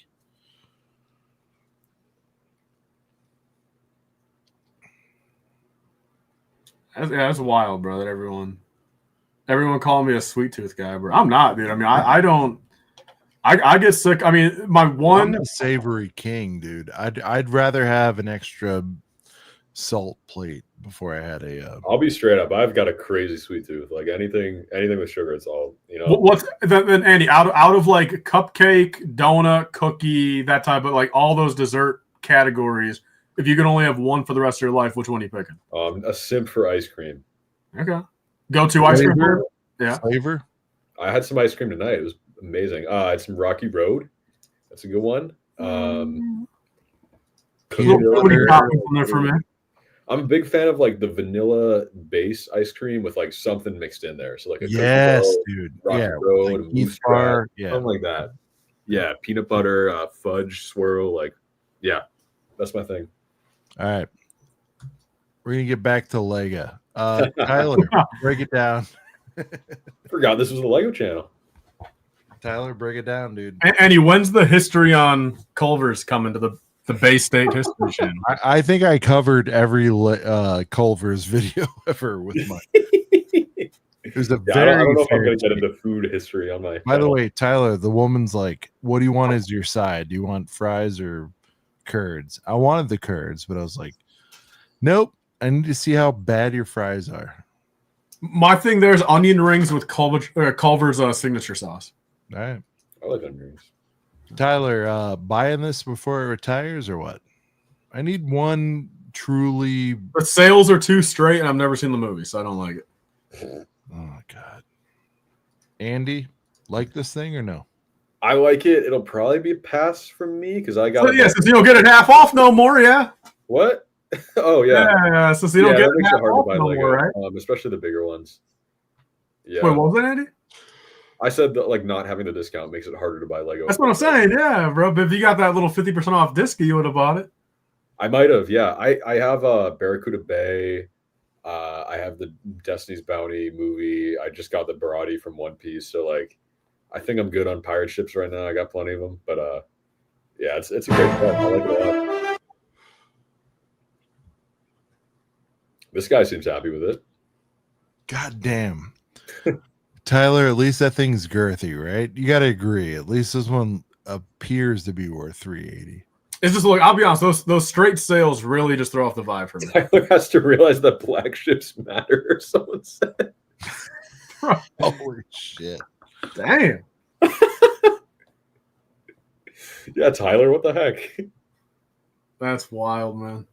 That's wild, bro. That everyone calling me a sweet tooth guy, bro. I'm not, dude. I mean, I don't. I get sick. I mean, I'm a savory king, dude. I'd rather have an extra salt plate before I had a. I'll be straight up. I've got a crazy sweet tooth. Like anything with sugar, it's all, you know. What's then, Andy? Out of like cupcake, donut, cookie, that type of like all those dessert categories. If you could only have one for the rest of your life, which one are you picking? A simp for ice cream. Okay. Go-to ice cream. Yeah. Flavor. I had some ice cream tonight. It was amazing. I had some Rocky Road. That's a good one. For me. I'm a big fan of like the vanilla base ice cream with like something mixed in there. So like a dude. Rocky Road, like mousse bar, something like that. Yeah, peanut butter, fudge swirl, like yeah, that's my thing. All right, we're gonna get back to Lego. Tyler, break it down. Forgot this was the Lego channel. Tyler, break it down, dude. Andy, when's the history on Culver's coming to the Bay State History Channel? I think I covered every Culver's video ever with my. It was a very. I don't know if I'm going to get into food history on my. By the way, Tyler, the woman's like, "What do you want as your side? Do you want fries or curds?" I wanted the curds, but I was like, "Nope. I need to see how bad your fries are." My thing there is onion rings with Culver's signature sauce. All right. I like onion rings. Tyler, buying this before it retires or what? I need one truly. The sales are too straight, and I've never seen the movie, so I don't like it. Oh God, Andy, like this thing or no? I like it. It'll probably be a pass from me because I got. So, yeah, since you don't get it half off no more, yeah. What? Oh yeah. Yeah, since you don't get it half off no Lego, more, right? Especially the bigger ones. Yeah. Wait, what was that, Andy? I said that like not having the discount makes it harder to buy Lego. That's what I'm saying, yeah, bro. But if you got that little 50% off disc, you would have bought it. I might have, yeah. I have Barracuda Bay. I have the Destiny's Bounty movie. I just got the Barati from One Piece, so like, I think I'm good on pirate ships right now. I got plenty of them, but yeah, it's a great set. I like it a lot. This guy seems happy with it. God damn. Tyler, at least that thing's girthy, right? You got to agree. At least this one appears to be worth $380. It's just like, I'll be honest, those straight sales really just throw off the vibe for me. Tyler has to realize that black ships matter, someone said. Holy shit. Damn. Yeah, Tyler, what the heck? That's wild, man.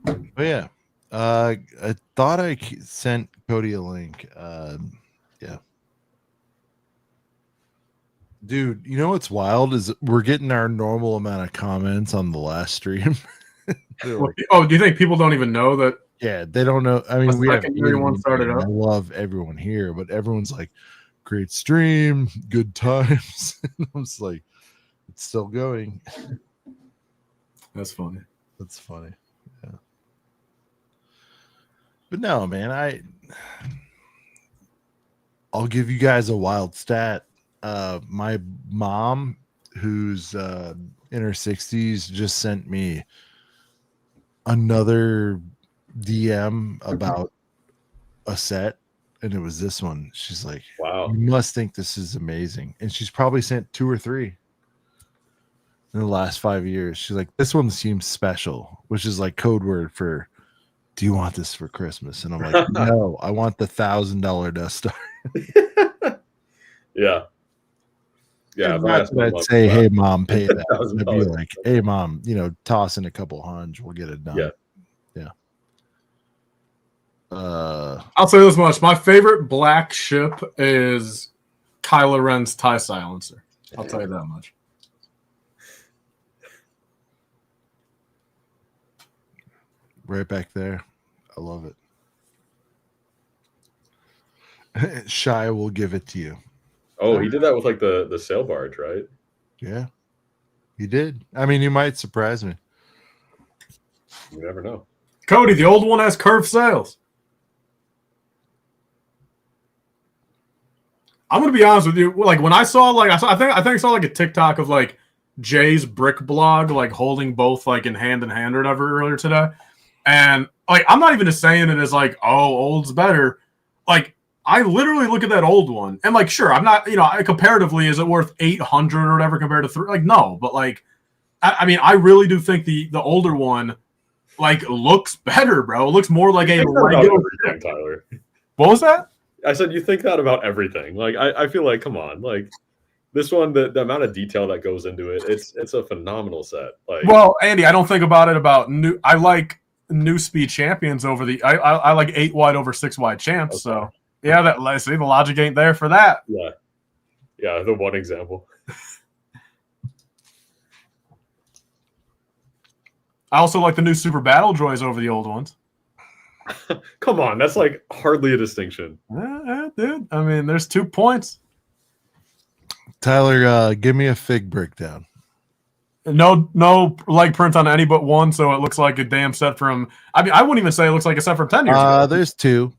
But yeah. I thought I sent Cody a link. Yeah. Dude, you know what's wild is we're getting our normal amount of comments on the last stream. Oh, do you think people don't even know that? Yeah, they don't know. I mean, we have everyone started up. I love everyone here, but everyone's like, great stream, good times. I'm just like, it's still going. That's funny. That's funny. Yeah. But no, man, I'll give you guys a wild stat. My mom, who's in her 60s, just sent me another DM about a set, and it was this one. She's like, wow, you must think this is amazing. And she's probably sent 2 or 3 in the last 5 years. She's like, this one seems special, which is like code word for, do you want this for Christmas? And I'm like, no, I want the $1,000 Death Star. Yeah. Yeah, if I Not asked my that I'd mom say, for hey mom, pay that. $1,000. I'd be like, hey mom, toss in a couple hunch, we'll get it done. Yeah. I'll say this much: my favorite black ship is Kylo Ren's TIE silencer. I'll tell you that much. Right back there. I love it. Shia will give it to you. Oh, he did that with like the sail barge, right? Yeah. You did. I mean, you might surprise me. You never know. Cody, the old one has curved sails. I'm gonna be honest with you. Like when I saw, like I think I saw like a TikTok of like Jay's brick blog, like holding both like in hand or whatever earlier today, and like I'm not even just saying it as like, oh, old's better. Like I literally look at that old one and like, sure, I'm not, comparatively, is it worth 800 or whatever compared to 3? Like no, but like, I mean, I really do think the older one like looks better, bro. It looks more like a regular ship. Tyler. What was that? I said you think that about everything. Like I feel like, come on, like this one, the amount of detail that goes into it, it's a phenomenal set. Like, well, Andy, I don't think about it about new. I like new speed champions over the. I like 8 wide over 6 wide champs. Okay. So yeah, that see the logic ain't there for that. Yeah, the one example. I also like the new super battle droids over the old ones. Come on, that's like hardly a distinction. Dude. I mean, there's 2 points. Tyler, give me a fig breakdown. No leg print on any but one, so it looks like a damn set from. I mean, I wouldn't even say it looks like a set from 10 years ago. There's two.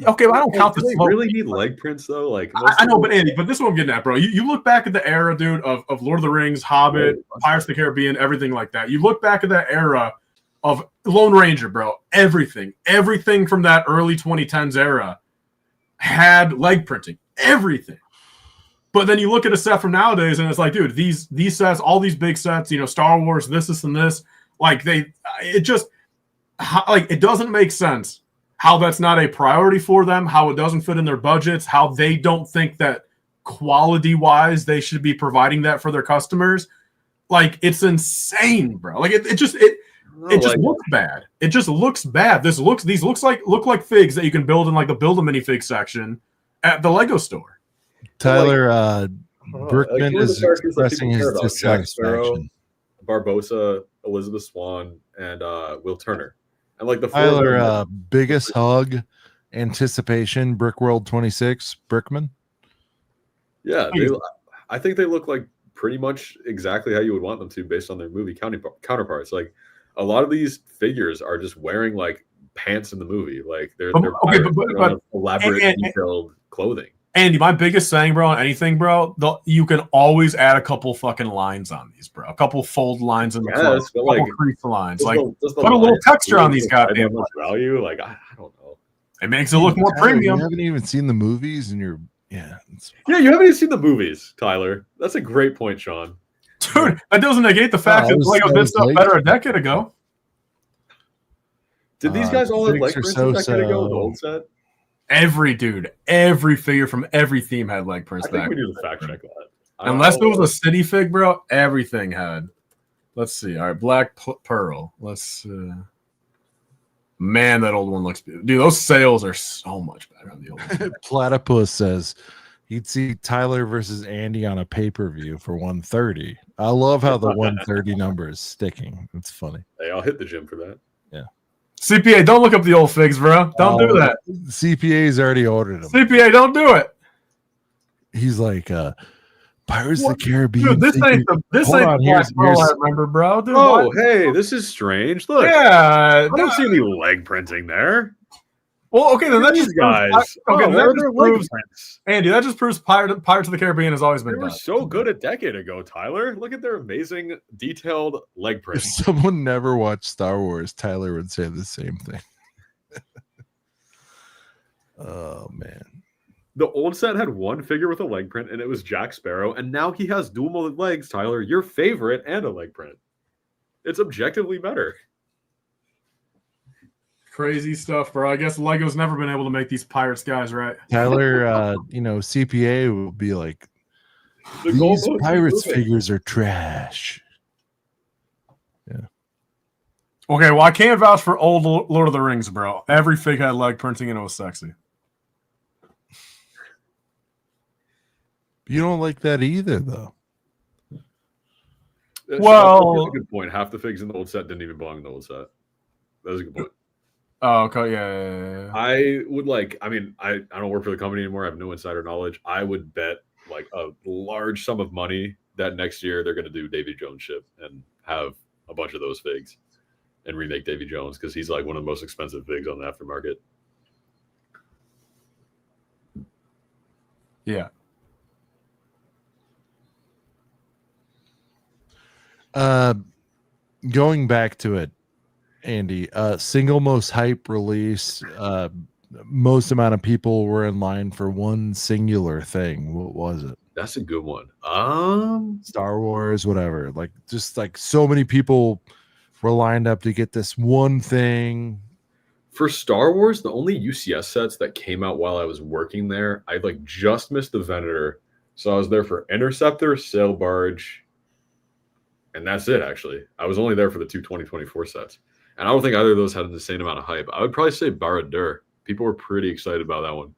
Okay, but I don't count do the they smoke. really need leg prints though? Like I know, but Andy, but this is what I'm getting at, bro. You look back at the era, dude, of Lord of the Rings, Hobbit, Pirates of the Caribbean, everything like that. You look back at that era of Lone Ranger, bro. Everything from that early 2010s era had leg printing. Everything. But then you look at a set from nowadays, and it's like, dude, these sets, all these big sets, Star Wars, this, and this, like it doesn't make sense how that's not a priority for them, how it doesn't fit in their budgets, how they don't think that quality-wise they should be providing that for their customers. Like, it's insane, bro. Like, it just looks bad. It just looks bad. These look like figs that you can build in like the Build a Minifig section at the Lego store. Tyler, Brickman is expressing his dissatisfaction. Barbosa, Elizabeth Swan, and Will Turner. And like the Tyler, biggest hug, anticipation, Brickworld 26, Brickman. Yeah, I think they look like pretty much exactly how you would want them to based on their movie counterparts. Like a lot of these figures are just wearing like pants in the movie. Like they're but elaborate, detailed clothing. Andy, my biggest saying, bro, on anything, bro, you can always add a couple fucking lines on these, bro. A couple fold lines in the clothes, a couple crease lines. Like, put a little texture on these goddamn much value. Like, I don't know. It makes it look more premium. You haven't even seen the movies, and you haven't even seen the movies, Tyler. That's a great point, Sean. Dude, that doesn't negate the fact that Lego did stuff better a decade ago. Did these guys all have leg prints a decade ago? The old set. Every figure from every theme had leg prints. I think we need to fact check that. Unless there was a city fig, bro, everything had. Let's see. All right, Black Pearl. Let's. Man, that old one looks beautiful. Dude, those sails are so much better on the old one. Platypus says he'd see Tyler versus Andy on a pay-per-view for 130. I love how the 130 number is sticking. It's funny. Hey, I'll hit the gym for that. Yeah. CPA, don't look up the old figs, bro. Don't do that. CPA's already ordered them. CPA, don't do it. He's like, Pirates of the Caribbean. Dude, this ain't the Black Pearl I remember, bro. Dude, hey, this is strange. Look, yeah, I don't see any leg printing there. Well, okay, then that just guys. proves, Andy, that just proves Pirates of the Caribbean has always been done. They were so good a decade ago, Tyler. Look at their amazing detailed leg prints. If someone never watched Star Wars, Tyler would say the same thing. Oh, man. The old set had one figure with a leg print, and it was Jack Sparrow, and now he has dual molded legs, Tyler, your favorite, and a leg print. It's objectively better. Crazy stuff, bro. I guess Lego's never been able to make these Pirates guys right. Tyler, CPA will be like, The These goalposts keep Pirates moving. figures are trash. Okay, well, I can't vouch for old Lord of the Rings, bro. Every fig had leg printing and it was sexy. You don't like that either, though. Well- that's a good point. Half the figs in the old set didn't even belong in the old set. That's a good point. Oh, okay, yeah. I would like. I mean, I don't work for the company anymore. I have no insider knowledge. I would bet like a large sum of money that next year they're going to do Davy Jones ship and have a bunch of those figs and remake Davy Jones because he's like one of the most expensive figs on the aftermarket. Yeah. Going back to it, Andy, single most hype release, most amount of people were in line for one singular thing. What was it? That's a good one. Star Wars, whatever. Like, just like so many people were lined up to get this one thing. For Star Wars, the only UCS sets that came out while I was working there, I like just missed the Venator. So I was there for Interceptor, Sail Barge, and that's it, actually. I was only there for the two 2024 sets. And I don't think either of those had the same amount of hype. I would probably say Barad-dûr. People were pretty excited about that one.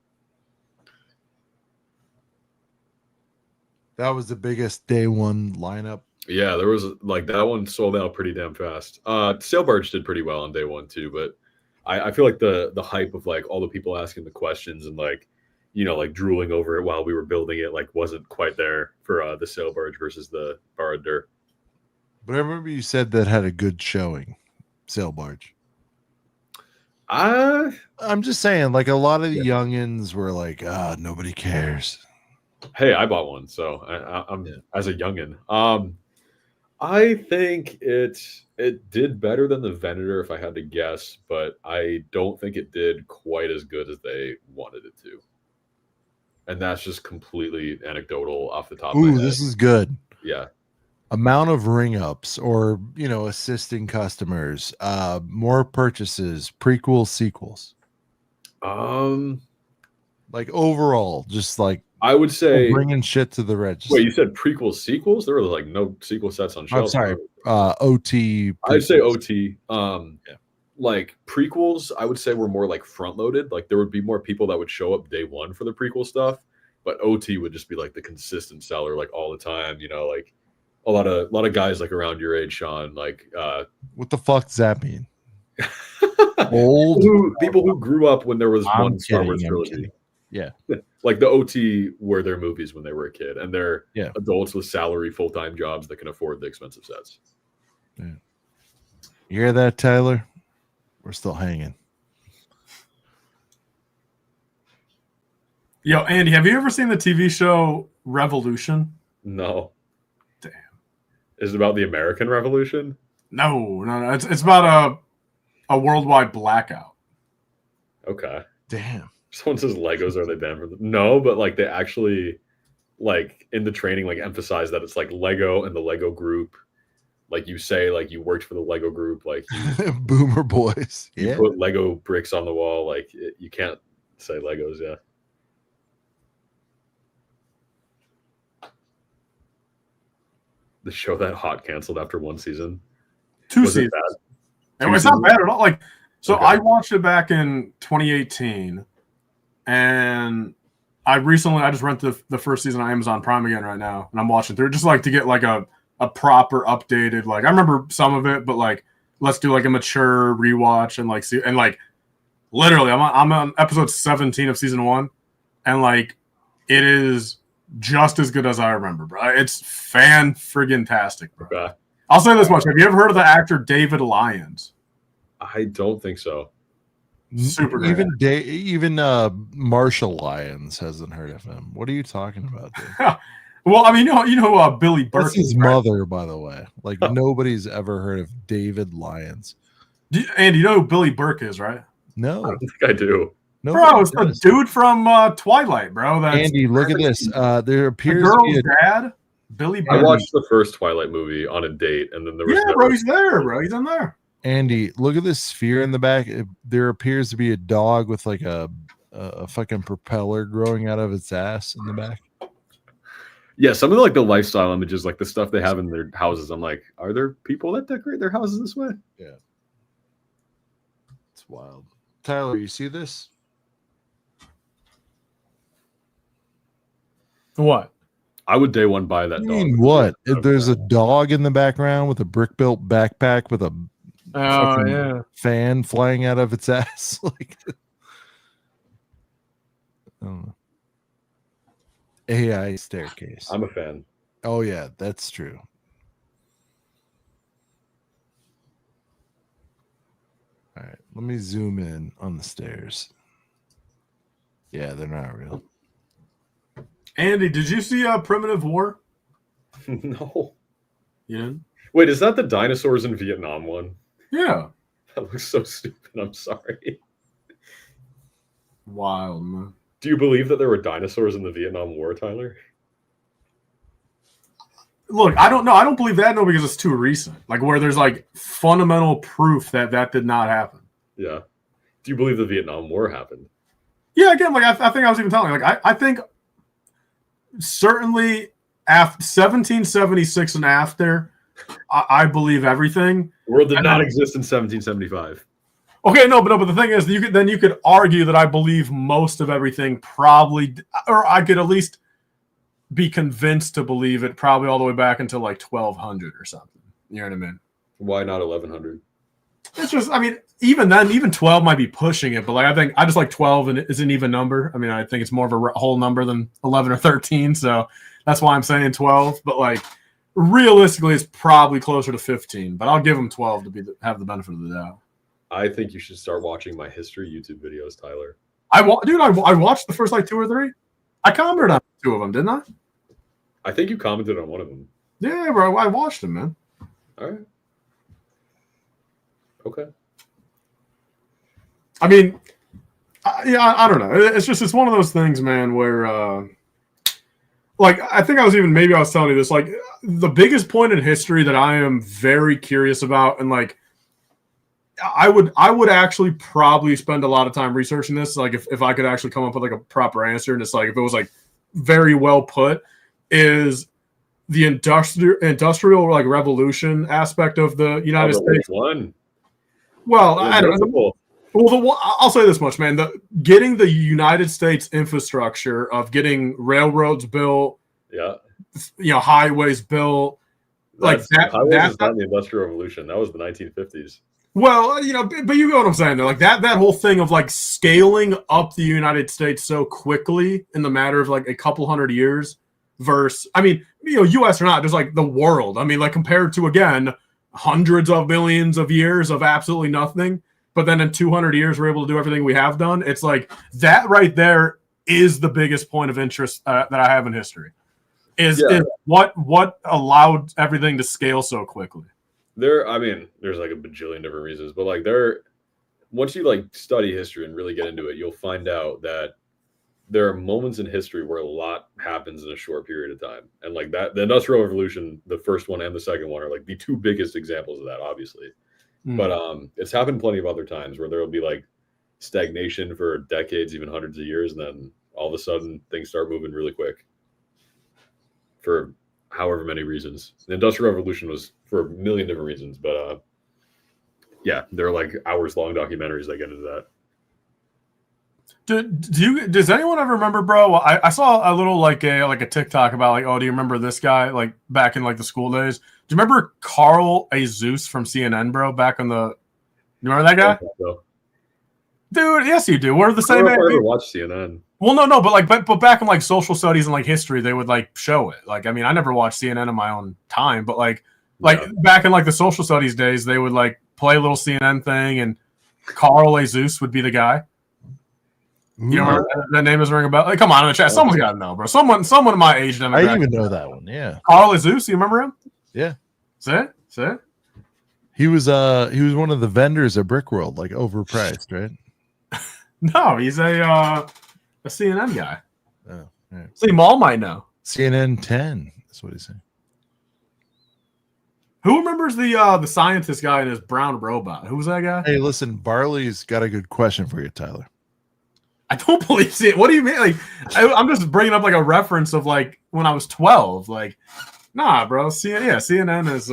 That was the biggest day one lineup. Yeah, there was like that one sold out pretty damn fast. Sail Barge did pretty well on day one too, but I feel like the hype of like all the people asking the questions and like, you know, like drooling over it while we were building it, like wasn't quite there for the Sail Barge versus the Barad-dûr. But I remember you said that had a good showing, Sail Barge. I'm just saying, like a lot of the youngins were like, nobody cares. Hey, I bought one, so I'm as a youngin. I think it did better than the Venator if I had to guess, but I don't think it did quite as good as they wanted it to. And that's just completely anecdotal off the top of my head. This is good. Yeah. Amount of ring ups or, you know, assisting customers, more purchases, prequels, sequels. Like overall, just like I would say bringing shit to the register. Wait, you said prequels, sequels? There were like no sequel sets on shelves. I'm sorry, OT. I'd say OT. Like prequels, I would say were more like front loaded. Like there would be more people that would show up day one for the prequel stuff, but OT would just be like the consistent seller, like all the time. You know, like a lot of guys like around your age, Sean. Like, what the fuck does that mean? Old people who grew up when there was one Star Wars I'm trilogy. kidding. Yeah. Like the OT were their movies when they were a kid, and they're Yeah. adults with salary full-time jobs that can afford the expensive sets. Yeah. You hear that, Tyler? We're still hanging. Yo, Andy, have you ever seen the TV show Revolution? No. Damn. Is it about the American Revolution? No. It's about a worldwide blackout. Okay. Damn. Someone says Legos, are they banned from them? No, but like they actually like in the training like emphasize that it's like Lego and the Lego group. Like you say, like you worked for the Lego group, like you, Boomer boys. you Yeah. put Lego bricks on the wall, like you can't say Legos, yeah. The show that hot canceled after one season. Two Was it seasons. bad? And it's not bad at all. Like, so Okay. I watched it back in 2018, and I just rented the first season on Amazon Prime again right now, and I'm watching through just like to get like a proper updated. Like I remember some of it, but like let's do like a mature rewatch and like see and like literally I'm on episode 17 of season 1, and like it is just as good as I remember, bro. It's fan-friggin-tastic, bro. Okay. I'll say this much: have you ever heard of the actor David Lyons? I don't think so. Super great. Even Marshall Lyons hasn't heard of him. What are you talking about, dude? Well, I mean, you know who Billy Burke That's his is, right? mother, by the way. Like nobody's ever heard of David Lyons. Andy, you know who Billy Burke is, right? I No, don't think I do. Bro, it's the dude from Twilight, bro. That's Andy, look at this. There the appears to be girl's a dad, Billy I Burke. watched the first Twilight movie on a date, and then there was Yeah, never- bro, he's there, bro. He's in there. Andy, look at this sphere in the back. There appears to be a dog with like a fucking propeller growing out of its ass in the back. Yeah, some of the lifestyle images, like the stuff they have in their houses, I'm like, are there people that decorate their houses this way? Yeah. It's wild. Tyler, you see this? What? I would day one buy that I dog. mean, what? If there's a dog in the background with a brick-built backpack with a fucking fan flying out of its ass. Like, I don't know. AI staircase. I'm a fan. Oh yeah, that's true. All right, let me zoom in on the stairs. Yeah, they're not real. Andy, did you see Primitive War? No. Yeah. Wait, is that the dinosaurs in Vietnam one? Yeah. That looks so stupid. I'm sorry. Wild, man. Do you believe that there were dinosaurs in the Vietnam War, Tyler? Look, I don't know. I don't believe that, no, because it's too recent. Like, where there's, like, fundamental proof that that did not happen. Yeah. Do you believe the Vietnam War happened? Yeah, again, like, I think I was even telling you, like, I think certainly after 1776 and after, I believe everything. The world did not exist in 1775. Okay, no, but the thing is, you could argue that I believe most of everything probably, or I could at least be convinced to believe it probably all the way back until like 1200 or something. You know what I mean? Why not 1100? It's just, I mean, even then, even 12 might be pushing it, but like I just like 12 and it's an even number. I mean, I think it's more of a whole number than 11 or 13, so that's why I'm saying 12. But like realistically, it's probably closer to 15. But I'll give them 12 to have the benefit of the doubt. I think you should start watching my history YouTube videos, Tyler. I watched the first like 2 or 3. I commented on 2 of them, didn't I? I think you commented on one of them. Yeah, bro. I watched them, man. All right. Okay. I mean, I don't know. It's one of those things, man, where like I think I was telling you this, like the biggest point in history that I am very curious about, and like I would actually probably spend a lot of time researching this. Like if I could actually come up with like a proper answer, and it's like if it was like very well put, is the industrial like revolution aspect of the United States. One. Well, I don't know. Well, I'll say this much, man. Getting the United States infrastructure of getting railroads built, highways built, that's not the Industrial Revolution. That was the 1950s. Well, but you know what I'm saying, though. Like that whole thing of like scaling up the United States so quickly in the matter of like a couple hundred years versus, I mean, U.S. or not, just like the world. I mean, like compared to, again, hundreds of millions of years of absolutely nothing. But then in 200 years, we're able to do everything we have done. It's like that right there is the biggest point of interest that I have in history. Is what allowed everything to scale so quickly. There's like a bajillion different reasons, but like once you like study history and really get into it, you'll find out that there are moments in history where a lot happens in a short period of time. And like that, the Industrial Revolution, the first one and the second one are like the 2 biggest examples of that, obviously. But it's happened plenty of other times where there will be like stagnation for decades, even hundreds of years, and then all of a sudden things start moving really quick for however many reasons. The Industrial Revolution was for a million different reasons, but there are like hours-long documentaries that get into that. Does anyone ever remember, bro? I saw a little like a TikTok about like, oh, do you remember this guy like back in like the school days? Do you remember Carl Azus from CNN, bro? Back on you remember that guy? So. Dude, yes, you do. We're the same age. I never watched CNN. Well, no, but back in like social studies and like history, they would like show it. Like, I mean, I never watched CNN in my own time, but like back in like the social studies days, they would like play a little CNN thing, and Carl Azus would be the guy. You know, that name doesn't ring a bell. Like, come on in the chat. Someone's got to know, bro. Someone of my age demographic. I didn't even know that one. Yeah. Carl Azus, you remember him? Yeah. See it? He was one of the vendors at Brickworld, like overpriced, right? No, he's a CNN guy. Oh, right. See, Maul might know. CNN 10. That's what he's saying. Who remembers the scientist guy and his brown robot? Who was that guy? Hey, listen, Barley's got a good question for you, Tyler. I don't believe CNN. What do you mean? Like, I'm just bringing up like a reference of like when I was 12. Like, nah, bro. CNN is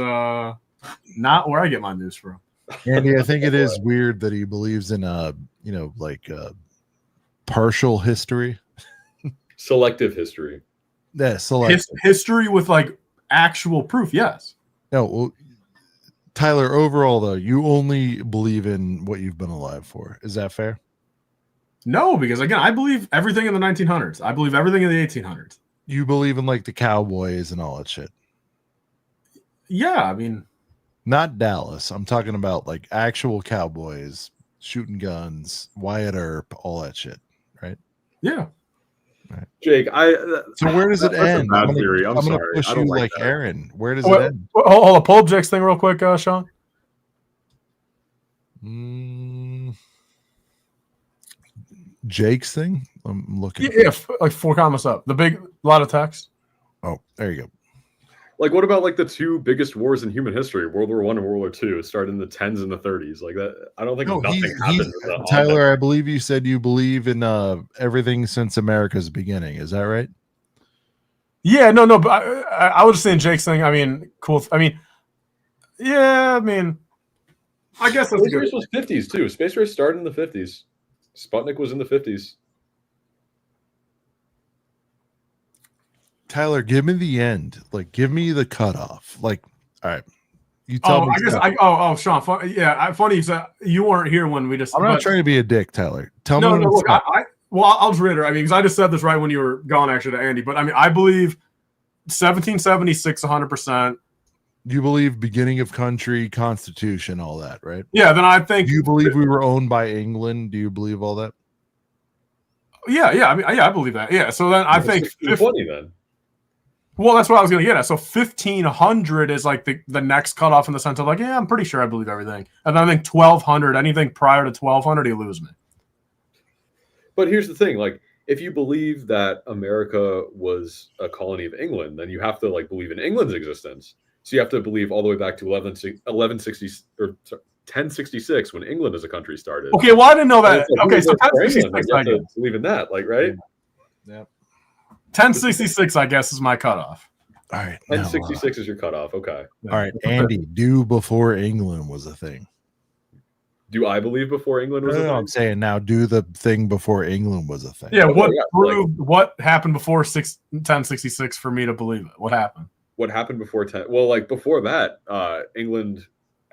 not where I get my news from. Andy, I think it is weird that he believes in partial history. Selective history. Yeah, selective. History with like actual proof. Yes. No, well, Tyler, overall though, you only believe in what you've been alive for. Is that fair? No, because again, I believe everything in the 1900s. I believe everything in the 1800s. You believe in like the cowboys and all that shit. Yeah, I mean, not Dallas. I'm talking about like actual cowboys shooting guns, Wyatt Earp, all that shit, right? Yeah. Right. Jake, so where does it end? I'm gonna push you like Aaron. Where does it end? Hold on, pull up Jake's thing real quick, Sean. Jake's thing. I'm looking. Yeah, like 4 comments up. The big lot of text. Oh, there you go. Like, what about like the 2 biggest wars in human history, World War I and World War II, started in the 10s and the 30s? Like that, I don't think nothing happened. Tyler, I believe you said you believe in everything since America's beginning. Is that right? Yeah, no, but I was just saying Jake's thing. I mean, cool. I mean, yeah, I mean, I guess that's Space Race was 50s too. Space Race started in the 50s. Sputnik was in the 50s. Tyler, give me the end. Like, give me the cutoff. Like, all right, you tell me. Sean. Funny you said you weren't here when we just. I'm not trying to be a dick, Tyler. Tell me. No. Look, I'll just reiterate. I mean, because I just said this right when you were gone, actually, to Andy. But I mean, I believe 1776, 100%. You believe beginning of country, Constitution, all that, right? Yeah. Then I think. Do you believe we were owned by England? Do you believe all that? Yeah. I mean, I believe that. Yeah. So then I think 20 then. Well, that's what I was going to get at. So 1500 is like the next cutoff in the sense of like, yeah, I'm pretty sure I believe everything. And then I think 1200, anything prior to 1200, you lose me. But here's the thing, like, if you believe that America was a colony of England, then you have to like believe in England's existence. So you have to believe all the way back to 1066 when England as a country started. Okay, well, I didn't know that. Okay, so 1066, I guess. Believe in that, like, right? Yeah. 1066, I guess, is my cutoff. All right. 1066 is your cutoff. Okay. All right, Andy, do before England was a thing. Do I believe before England was a thing? I'm saying now do the thing before England was a thing. Yeah, what happened before 1066 for me to believe it? What happened? What happened before 10? Well, like before that, England.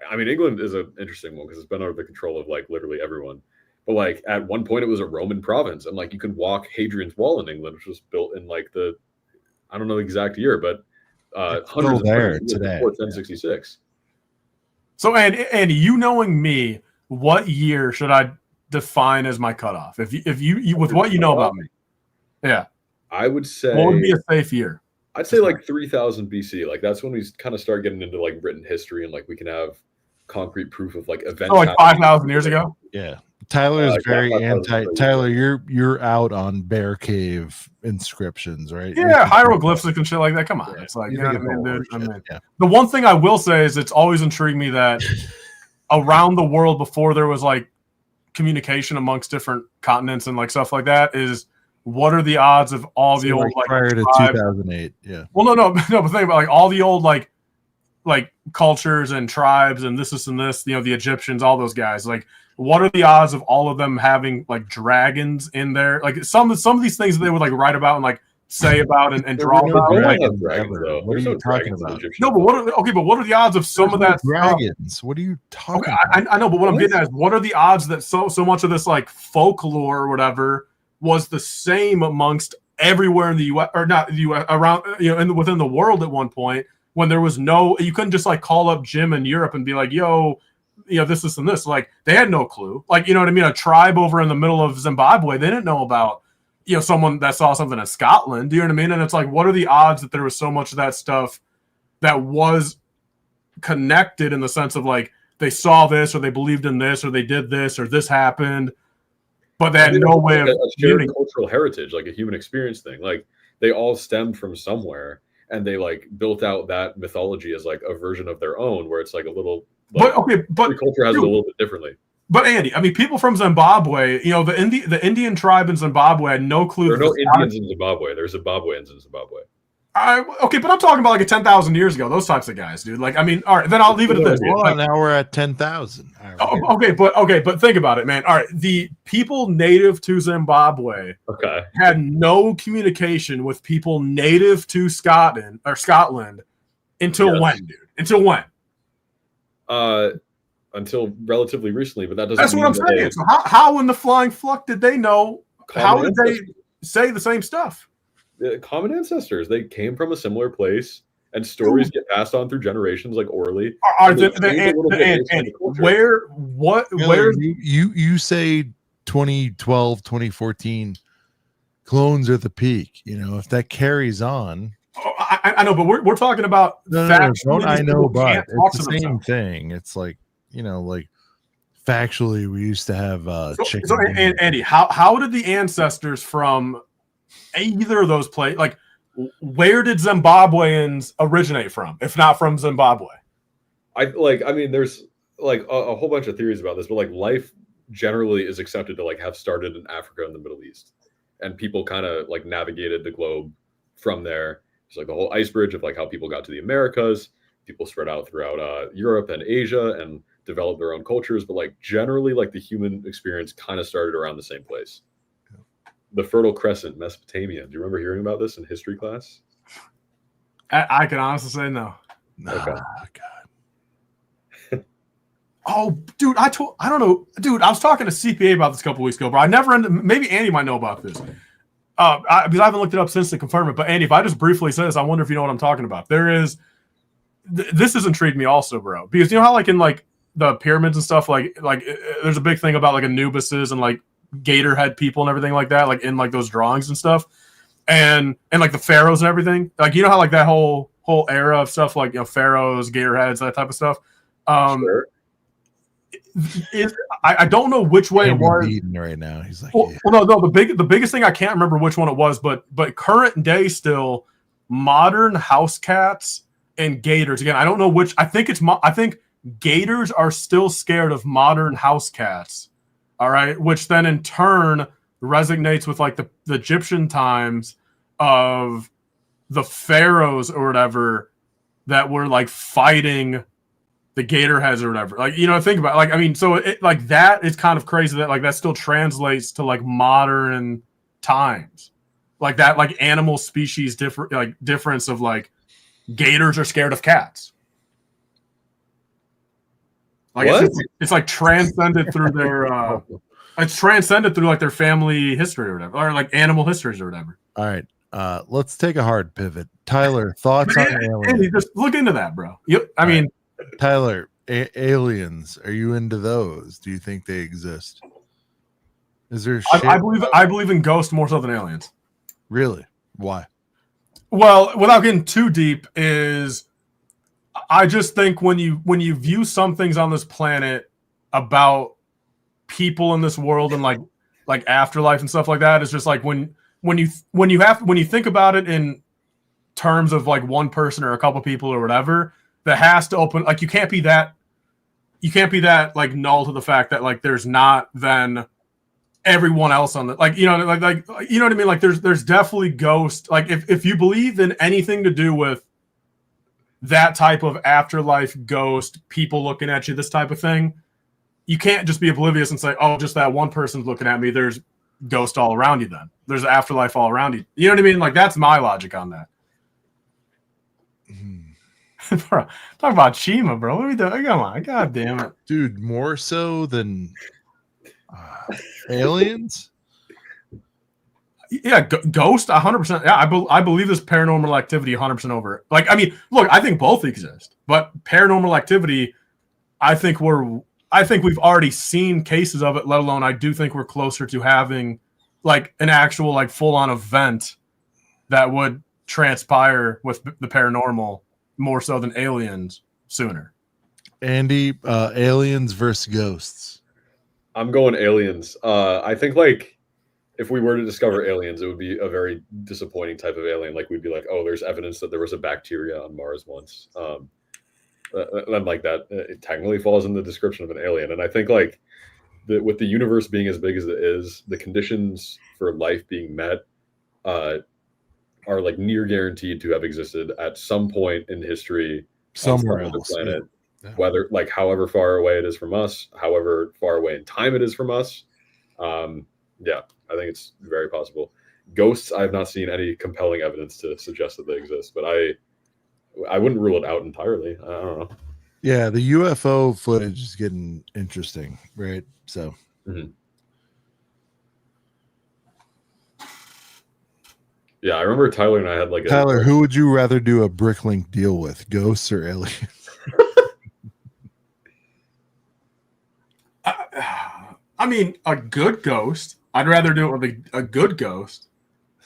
I mean, England is an interesting one because it's been under the control of like literally everyone. But like at one point, it was a Roman province, and like you can walk Hadrian's Wall in England, which was built in like I don't know the exact year, but hundreds of years today before 1066. So, Andy, you knowing me, what year should I define as my cutoff? If you with what you know about me, yeah, I would say what would be a safe year? I'd say like 3000 BC. Like that's when we kind of start getting into like written history and like we can have concrete proof of like events. So like 5,000 years ago. Yeah. Tyler is very anti. Tyler, you're out on Bear Cave inscriptions, right? Yeah, hieroglyphics and shit like that. Come on, it's like, you know what I mean, dude? I mean, the one thing I will say is it's always intrigued me that around the world before there was like communication amongst different continents and like stuff like that is what are the odds of all the old like prior to 2008? Yeah. Well, no, but think about like all the old like cultures and tribes and this and this. You know, the Egyptians, all those guys, like. What are the odds of all of them having like dragons in there? Like some of these things that they would like write about and like say about and draw about. Like, what are you talking about? No, but what are the odds of some of that dragons? What are you talking about? I know, but what I'm getting at is what are the odds that so much of this like folklore or whatever was the same amongst everywhere in the U.S. or not the U.S. around within the world at one point when there was you couldn't just like call up Jim in Europe and be like, yo. This and this. Like they had no clue. Like, you know what I mean? A tribe over in the middle of Zimbabwe, they didn't know about, someone that saw something in Scotland. Do you know what I mean? And it's like, what are the odds that there was so much of that stuff that was connected in the sense of like they saw this or they believed in this or they did this or this happened, but they had no way of a shared cultural heritage, like a human experience thing. Like they all stemmed from somewhere and they like built out that mythology as like a version of their own where it's like a little. Like, but every culture has it a little bit differently. But Andy, I mean, people from Zimbabwe, you know, the Indian tribe in Zimbabwe had no clue. There are no Indians in Zimbabwe. There's Zimbabweans in Zimbabwe. Okay, but I'm talking about like 10,000 years ago, those types of guys, dude. Like, I mean, all right, then I'll leave it at this. Hold Like, on, now we're at 10,000. but think about it, man. All right, the people native to Zimbabwe had no communication with people native to Scotland until when, dude? Until when? Until relatively recently, but that doesn't. That's what I'm saying. So how in the flying fuck did they know? How did they say the same stuff? Common ancestors. They came from a similar place, and stories get passed on through generations, like orally. Where you say 2012, 2014 clones are the peak. You know, if that carries on. I know, but we're talking about facts. I know, but it's the same thing. It's like, you know, like factually, we used to have chicken. So, Andy, how did the ancestors from either of those places, like, where did Zimbabweans originate from, if not from Zimbabwe? I mean, there's like a whole bunch of theories about this, but like life generally is accepted to like have started in Africa and the Middle East, and people kind of like navigated the globe from there. It's like the whole ice bridge of like how people got to the Americas. People spread out throughout Europe and Asia and developed their own cultures, but like generally, like the human experience kind of started around the same place. The Fertile Crescent, Mesopotamia. Do you remember hearing about this in history class? I can honestly say no. Okay. God. Oh, dude, I don't know, dude. I was talking to CPA about this a couple weeks ago, bro. Maybe Andy might know about this. Because I haven't looked it up since to confirm it. But Andy, if I just briefly say this, I wonder if you know what I'm talking about. This has intrigued me also, bro. Because you know how like in like the pyramids and stuff, like there's a big thing about like Anubises and like gator head people and everything like that, like in like those drawings and stuff, and like the pharaohs and everything. Like, you know how like that whole era of stuff, like, you know, pharaohs, gator heads, that type of stuff. Sure. I don't know which way it was right now. He's like, well, no, the biggest thing, I can't remember which one it was, but current day still, modern house cats and gators. Again, I don't know which. I think gators are still scared of modern house cats. All right, which then in turn resonates with like the Egyptian times of the pharaohs or whatever that were like fighting the gator heads or whatever. Like, you know, think about it. Like, I mean, so it like that is kind of crazy that like that still translates to like modern times, like that, like animal species difference of like gators are scared of cats. Like it's like transcended through their it's transcended through like their family history or whatever, or like animal histories or whatever. All right, let's take a hard pivot. Tyler, thoughts on aliens? Andy, just look into that, bro. I mean, Tyler, aliens, are you into those? Do you think they exist? Is there shit? I believe in ghosts more so than aliens. Really? Why? Well, without getting too deep, I just think when you view some things on this planet about people in this world and like afterlife and stuff like that, it's just like when you think about it in terms of like one person or a couple people or whatever, that has to open, like you can't be that like null to the fact that like there's not then everyone else on the, like, you know, like you know what I mean? Like there's definitely ghosts. Like if you believe in anything to do with that type of afterlife, ghost, people looking at you, this type of thing, you can't just be oblivious and say, oh, just that one person's looking at me. There's ghosts all around you then. There's afterlife all around you. You know what I mean? Like that's my logic on that. Bro, talk about Shima, bro. What are we doing? Come on. God damn it. Dude, more so than aliens? Yeah, ghost, 100%. Yeah, I believe this paranormal activity 100% over it. Like, I mean, look, I think both exist, but paranormal activity, I think we've already seen cases of it, let alone I do think we're closer to having like an actual like full-on event that would transpire with the paranormal more so than aliens sooner. Andy, aliens versus ghosts. I'm going aliens. I think like if we were to discover aliens, it would be a very disappointing type of alien. Like we'd be like, oh, there's evidence that there was a bacteria on Mars once. And like that, it technically falls in the description of an alien. And I think like with the universe being as big as it is, the conditions for life being met are like near guaranteed to have existed at some point in history Somewhere on some other else. planet. Yeah. Whether like however far away it is from us, however far away in time it is from us. Yeah, I think it's very possible. Ghosts, I have not seen any compelling evidence to suggest that they exist, but I wouldn't rule it out entirely. I don't know. Yeah, the UFO footage is getting interesting, right? So yeah, I remember Tyler and I had like Tyler, who would you rather do a Bricklink deal with, ghosts or aliens? I mean, a good ghost. I'd rather do it with a good ghost,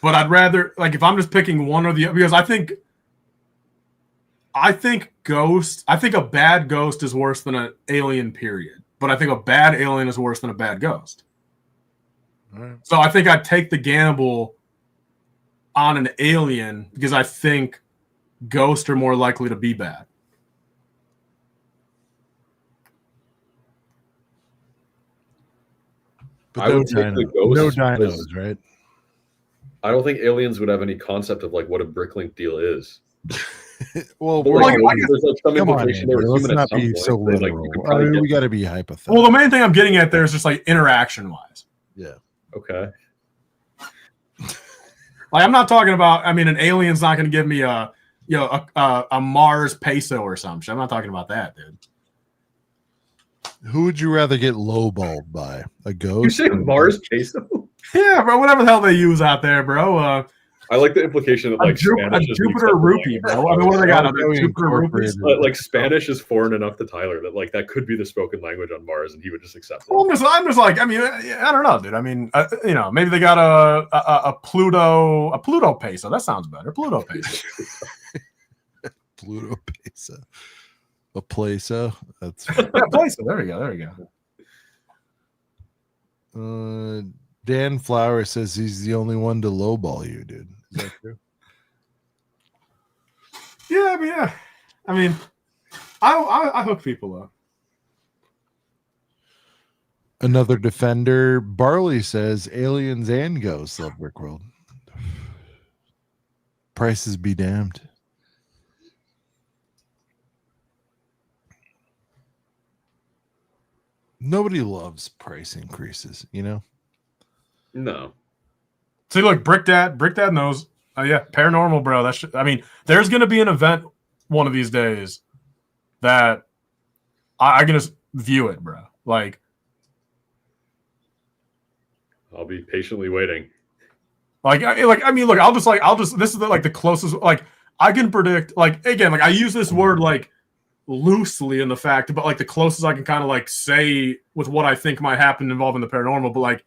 but I'd rather like if I'm just picking one or the other, because I think ghost. I think a bad ghost is worse than an alien. Period. But I think a bad alien is worse than a bad ghost. Right. So I think I'd take the gamble on an alien because I think ghosts are more likely to be bad. But I no would take the no ghosts dinos, right? I don't think aliens would have any concept of like what a Bricklink deal is. Well, But, like, there's like some come on, implication they were Andrew, let's human not at some be point. so They, like, literal. you could I probably mean, get- we got to be hypothetical. Well, the main thing I'm getting at there is just like interaction wise. Yeah. Okay. Like I'm not talking about. I mean, an alien's not going to give me a Mars peso or something. I'm not talking about that, dude. Who would you rather get lowballed by? A ghost? You say or- Mars peso? Yeah, bro. Whatever the hell they use out there, bro. I like the implication that A, like Ju- a Spanish is the Jupiter accepted rupee, language. bro. I mean, what do they got? Oh, A Jupiter rupees? incorporated. Like Spanish is foreign enough to Tyler that like that could be the spoken language on Mars, and he would just accept it. Well, I'm just like, I mean, I don't know, dude. I mean, maybe they got a Pluto peso. That sounds better. Pluto peso. Pluto peso. A peso. That's Yeah, peso. There we go. Dan Flower says he's the only one to lowball you, dude. Is that true? Yeah. I mean, I hook people up. Another defender, Barley says aliens and ghosts love Brickworld. Prices be damned. Nobody loves price increases, you know? No. See, look, Brick Dad knows. Yeah, paranormal, bro. I mean, there's going to be an event one of these days that I can just view it, bro. Like, I'll be patiently waiting. look, this is the closest, like, I can predict, like, again, like, I use this word, like, loosely in the fact, but, like, the closest I can kind of, like, say with what I think might happen involving the paranormal, but, like,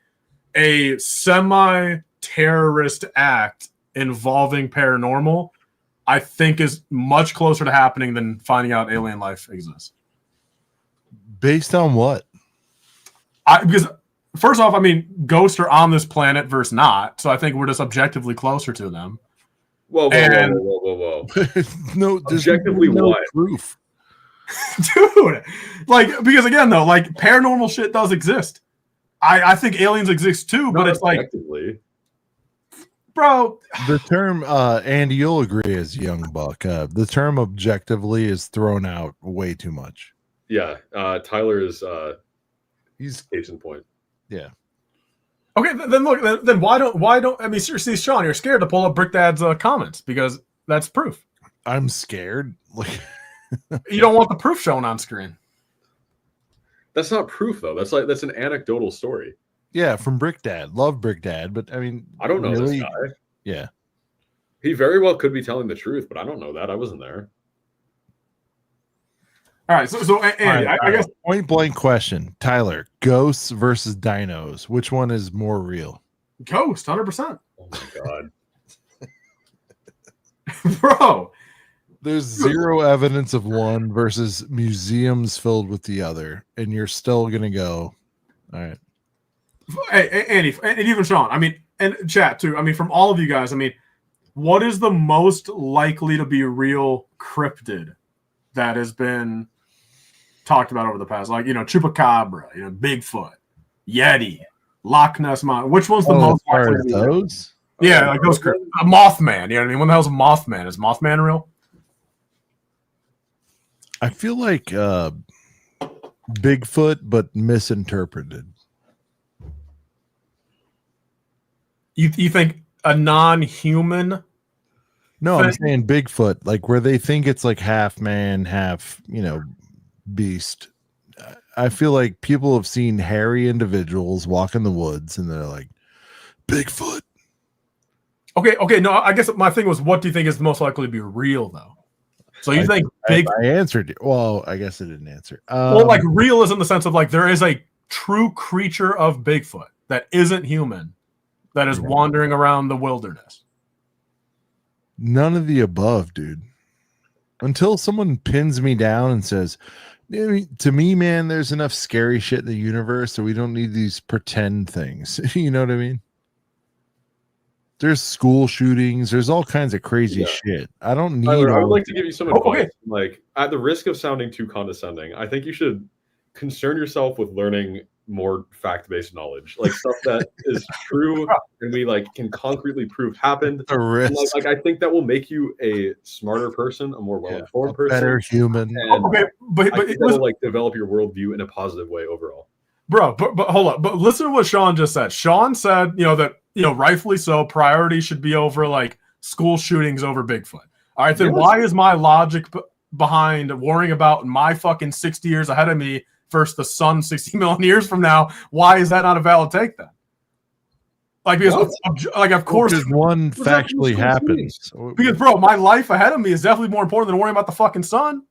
a semi-terrorist act involving paranormal, I think is much closer to happening than finding out alien life exists. Based on what? Because first off, I mean, ghosts are on this planet versus not, so I think we're just objectively closer to them. Whoa. No, there's Objectively no what? proof. Dude, like, because again, though, like, paranormal shit does exist. I think aliens exist too, but Not it's like, objectively. bro, The term, Andy, you'll agree as young buck. The term objectively is thrown out way too much. Yeah. Tyler is He's case in point. yeah. okay, then look, then why don't, I mean, seriously, Sean, you're scared to pull up Brick Dad's comments because that's proof. I'm scared. Like You don't want the proof shown on screen. That's not proof though. That's an anecdotal story. yeah, from Brick Dad. Love Brick Dad, but I mean I don't know really, this guy. Yeah. He very well could be telling the truth, but I don't know that. I wasn't there. All right, so Andy, All right, I guess point blank question. Tyler, ghosts versus dinos. Which one is more real? ghost, 100%. Oh my god. Bro, There's zero evidence of one versus museums filled with the other, and you're still gonna go. All right. hey, Andy, and even Sean, I mean, and chat too. I mean, from all of you guys, I mean, what is the most likely to be real cryptid that has been talked about over the past? Like, Chupacabra, Bigfoot. Yeti, Loch Ness Monster. Which one's the Oh, as most far likely as to be real? those, Yeah, like those. A Mothman. You know what I mean? When the hell's a Mothman? Is Mothman real? I feel like Bigfoot, but misinterpreted. You think a non-human? No, I'm saying Bigfoot, like where they think it's like half man, half, beast. I feel like people have seen hairy individuals walk in the woods and they're like, Bigfoot. Okay. No, I guess my thing was, what do you think is most likely to be real, though? So you think I answered. Well, I guess I didn't answer. Well, like real is in the sense of like there is a true creature of Bigfoot that isn't human, that is wandering around the wilderness. None of the above, dude. Until someone pins me down and says, to me, man, there's enough scary shit in the universe, so we don't need these pretend things. You know what I mean? There's school shootings. There's all kinds of crazy shit. I don't need. Tyler, I would like to give you some advice. Okay. Like, at the risk of sounding too condescending, I think you should concern yourself with learning more fact-based knowledge, like stuff that is true and we like can concretely prove happened. The risk. Like I think that will make you a smarter person, a more well-informed person, better human. Okay, but that'll like develop your worldview in a positive way overall. Bro, but hold up. But listen to what Sean just said. Sean said, that rightfully so, priority should be over like school shootings over Bigfoot. All right, then why is my logic behind worrying about my fucking 60 years ahead of me versus the sun 60 million years from now? Why is that not a valid take then? Like, because of course, because one factually happens. Because, bro, my life ahead of me is definitely more important than worrying about the fucking sun.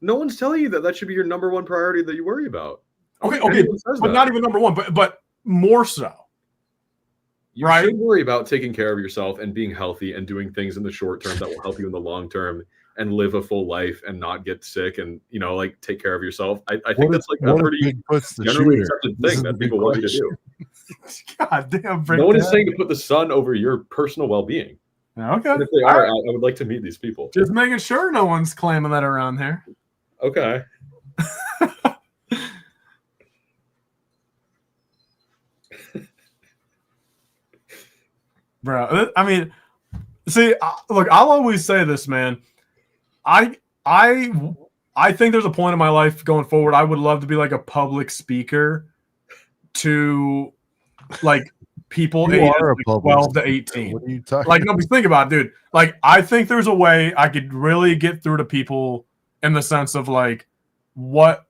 No one's telling you that should be your number one priority that you worry about. Okay, but not even number one, but more so. You should worry about taking care of yourself and being healthy and doing things in the short term that will help you in the long term and live a full life and not get sick and like take care of yourself. I think that's like a pretty generally accepted thing that people want you to do. God damn! No one is saying to put the sun over your personal well-being. Okay. And if they are, I would like to meet these people. Just making sure no one's claiming that around here. Okay. Bro, I mean, see, look, I'll always say this, man. I think there's a point in my life going forward. I would love to be like a public speaker to like people ages like 12 to 18. What are you talking like, no, think about it, dude. Like, I think there's a way I could really get through to people in the sense of like what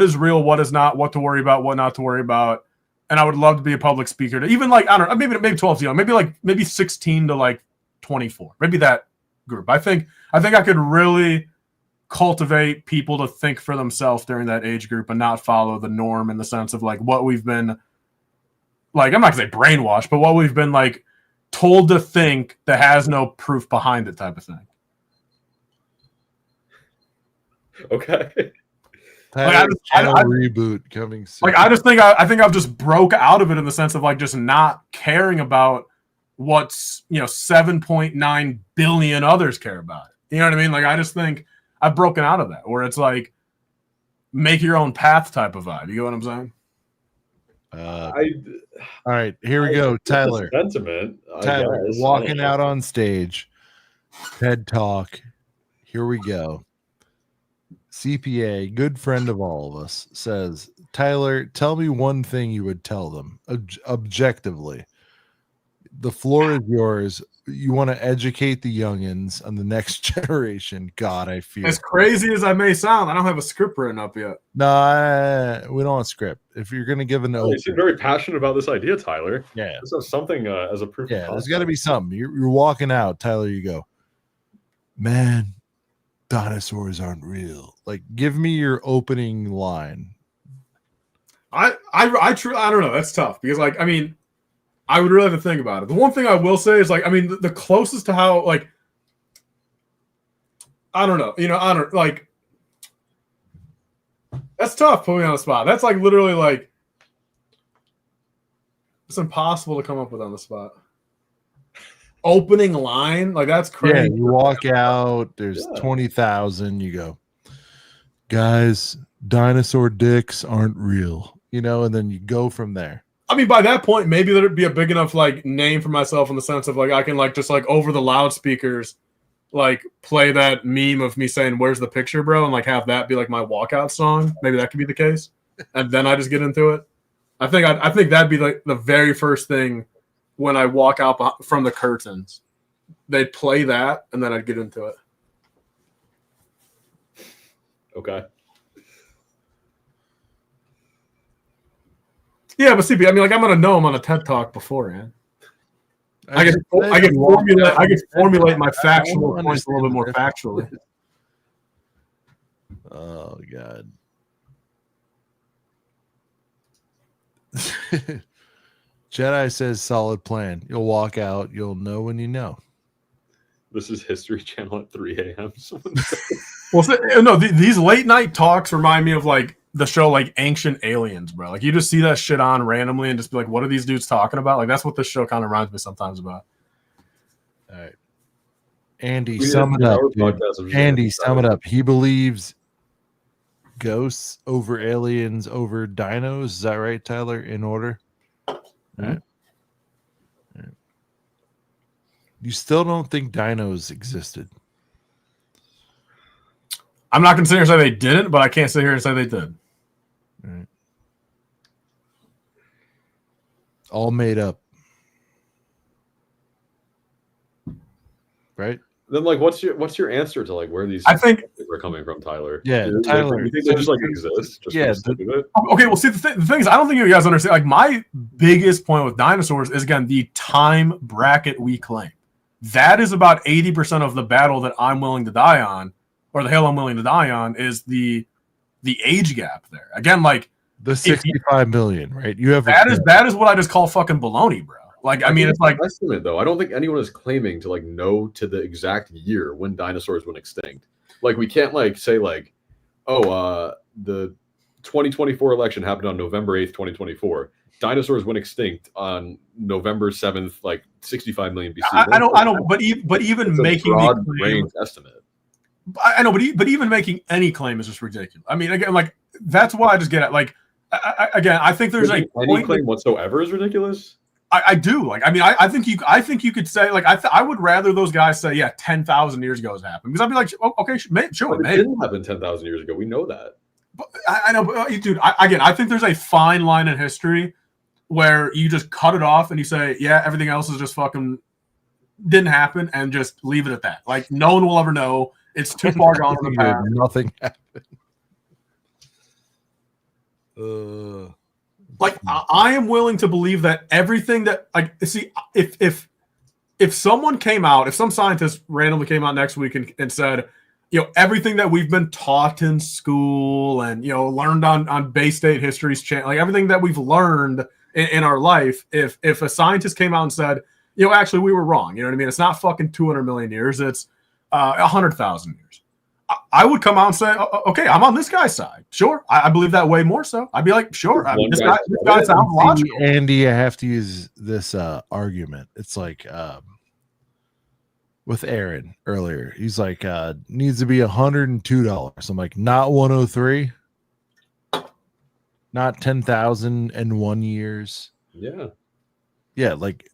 is real, what is not, what to worry about, what not to worry about. And I would love to be a public speaker to even like, I don't know, maybe 12 to maybe 16 to like 24, maybe that group. I think I could really cultivate people to think for themselves during that age group and not follow the norm in the sense of like what we've been like, I'm not gonna say brainwashed, but what we've been like told to think that has no proof behind it type of thing. Okay. Like, I reboot coming soon. Like, I think I've just broke out of it in the sense of like just not caring about what's 7.9 billion others care about it. You know what I mean? Like, I just think I've broken out of that where it's like make your own path type of vibe. You get what I'm saying? All right, here we go, Tyler. Sentiment. Tyler walking out on stage, TED Talk. Here we go. CPA, good friend of all of us, says, Tyler, tell me one thing you would tell them objectively. The floor is yours. You want to educate the youngins on the next generation. God, I feel as crazy as I may sound, I don't have a script written up yet. No, we don't want a script. If you're going to give an you seem very passionate about this idea, Tyler. Yeah. Let's have something as a proof. Yeah, there's got to be something. You're walking out, Tyler, you go, man, dinosaurs aren't real. Like, give me your opening line. I don't know. That's tough because, like, I mean, I would really have to think about it. The one thing I will say is, like, I mean, the closest to how, like, I don't know. Like, that's tough putting me on the spot. That's like literally like it's impossible to come up with on the spot. Opening line, like that's crazy. Yeah, you walk out, there's 20,000, you go, guys, dinosaur dicks aren't real. and then you go from there. I mean, by that point, maybe there'd be a big enough like name for myself in the sense of like I can like just like over the loudspeakers, like play that meme of me saying "Where's the picture, bro?" and like have that be like my walkout song. Maybe that could be the case, and then I just get into it. I think that'd be like the very first thing when I walk out from the curtains. They'd play that, and then I'd get into it. Okay. Yeah, but see, I mean, like I'm gonna know I'm on a TED Talk beforehand. I can formulate my factual points a little bit more factually. Oh God. Jedi says solid plan. You'll walk out. You'll know when you know. This is History Channel at 3 a.m. Well, no, these late night talks remind me of like the show like Ancient Aliens, bro. Like you just see that shit on randomly and just be like, what are these dudes talking about? Like that's what this show kind of reminds me sometimes about. All right. Andy, sum it up. Andy, sum it up. He believes ghosts over aliens over dinos. Is that right, Tyler? In order? All right. All right. You still don't think dinos existed? I'm not going to sit here and say they didn't, but I can't sit here and say they did. All right. All made up. Right? Then, like, what's your answer to like where these I think are coming from, Tyler? Yeah, Tyler. You think they just like exist? Just yeah. Okay, well, see, the thing is, I don't think you guys understand. Like, my biggest point with dinosaurs is again the time bracket we claim. That is about 80% of the battle that I'm willing to die on, or the hill I'm willing to die on, is the age gap there. Again, like the 65 million, right? You have that is what I just call fucking baloney, bro. Like, I mean, it's like estimate though. I don't think anyone is claiming to like know to the exact year when dinosaurs went extinct. Like, we can't like say like, oh, the 2024 election happened on November 8th, 2024. Dinosaurs went extinct on November 7th, like 65 million BC. I don't. But even making broad range estimate. I know, but even making any claim is just ridiculous. I mean, again, like that's why I just get at. Like, I think there's like any claim whatsoever is ridiculous. I do. Like, I mean, I think you could say like I would rather those guys say 10,000 years ago has happened, because I'd be like, oh, okay, sure, it didn't happen 10,000 years ago. We know that. But I know, but, dude. I think there's a fine line in history where you just cut it off and you say, yeah, everything else is just fucking didn't happen, and just leave it at that. Like, no one will ever know. It's too far gone in the past. Nothing happened. Like, I am willing to believe that everything that, like, see, if someone came out, if some scientist randomly came out next week and said, everything that we've been taught in school and, learned on Bay State History's channel, like everything that we've learned in our life, if a scientist came out and said, actually we were wrong, you know what I mean? It's not fucking 200 million years. It's 100,000 years. I would come out and say, okay, I'm on this guy's side. Sure. I believe that way more so. I'd be like, sure. I mean, this guy sounds logical. Andy, I have to use this argument. It's like with Aaron earlier. He's like, needs to be $102. I'm like, not 103, not 10,001 years. Yeah, like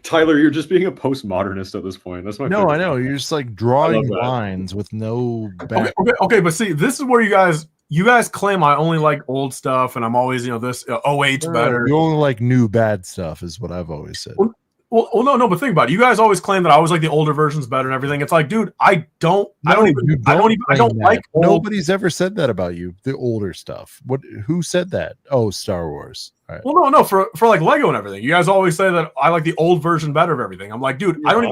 Tyler, you're just being a postmodernist at this point. That's my no, I know. You're just like drawing lines with no back. Okay, but see, this is where you guys claim I only like old stuff, and I'm always, this 08's better. You only like new bad stuff, is what I've always said. Well, no, but think about it. You guys always claim that I always like the older versions better and everything. It's like, dude, I don't like old. Nobody's ever said that about you. The older stuff. Who said that? Oh, Star Wars. All right. Well, no, for like Lego and everything. You guys always say that I like the old version better of everything. I'm like, dude, I don't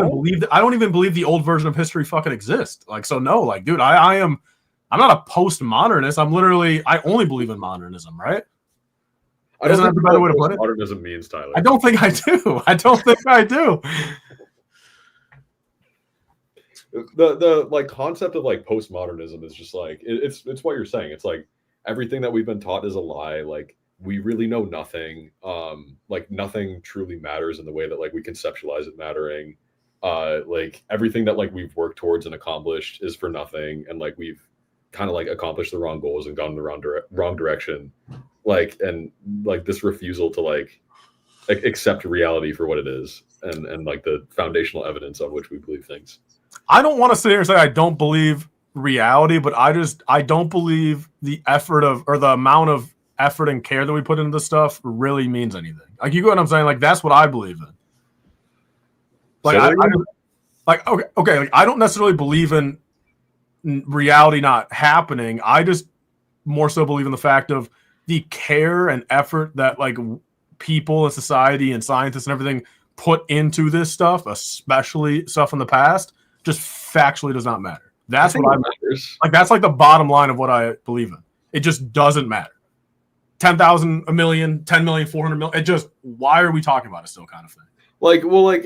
even believe the old version of history fucking exists. Like, so no, like, dude, I'm not a postmodernist. I only believe in modernism, right? I don't think a better way to put it. Modernism means, Tyler. I don't think I do. The like concept of like postmodernism is just like it's what you're saying. It's like everything that we've been taught is a lie. Like, we really know nothing. Like, nothing truly matters in the way that like we conceptualize it mattering. Like, everything that like we've worked towards and accomplished is for nothing, and like we've kind of like accomplished the wrong goals and gone in the wrong direction, like, and like this refusal to like accept reality for what it is, and like the foundational evidence on which we believe things. I don't want to sit here and say I don't believe reality, but I don't believe the effort of, or the amount of effort and care that we put into this stuff really means anything. Like, you get what I'm saying? Like, that's what I believe in. Like, okay, like, I don't necessarily believe in reality not happening. I just more so believe in the fact of the care and effort that like people and society and scientists and everything put into this stuff, especially stuff in the past, just factually does not matter. That's what I matters. Like, that's like the bottom line of what I believe in. It just doesn't matter. 10,000, a million, 10 million, 400 million. It just, why are we talking about it still, kind of thing? Like, well, like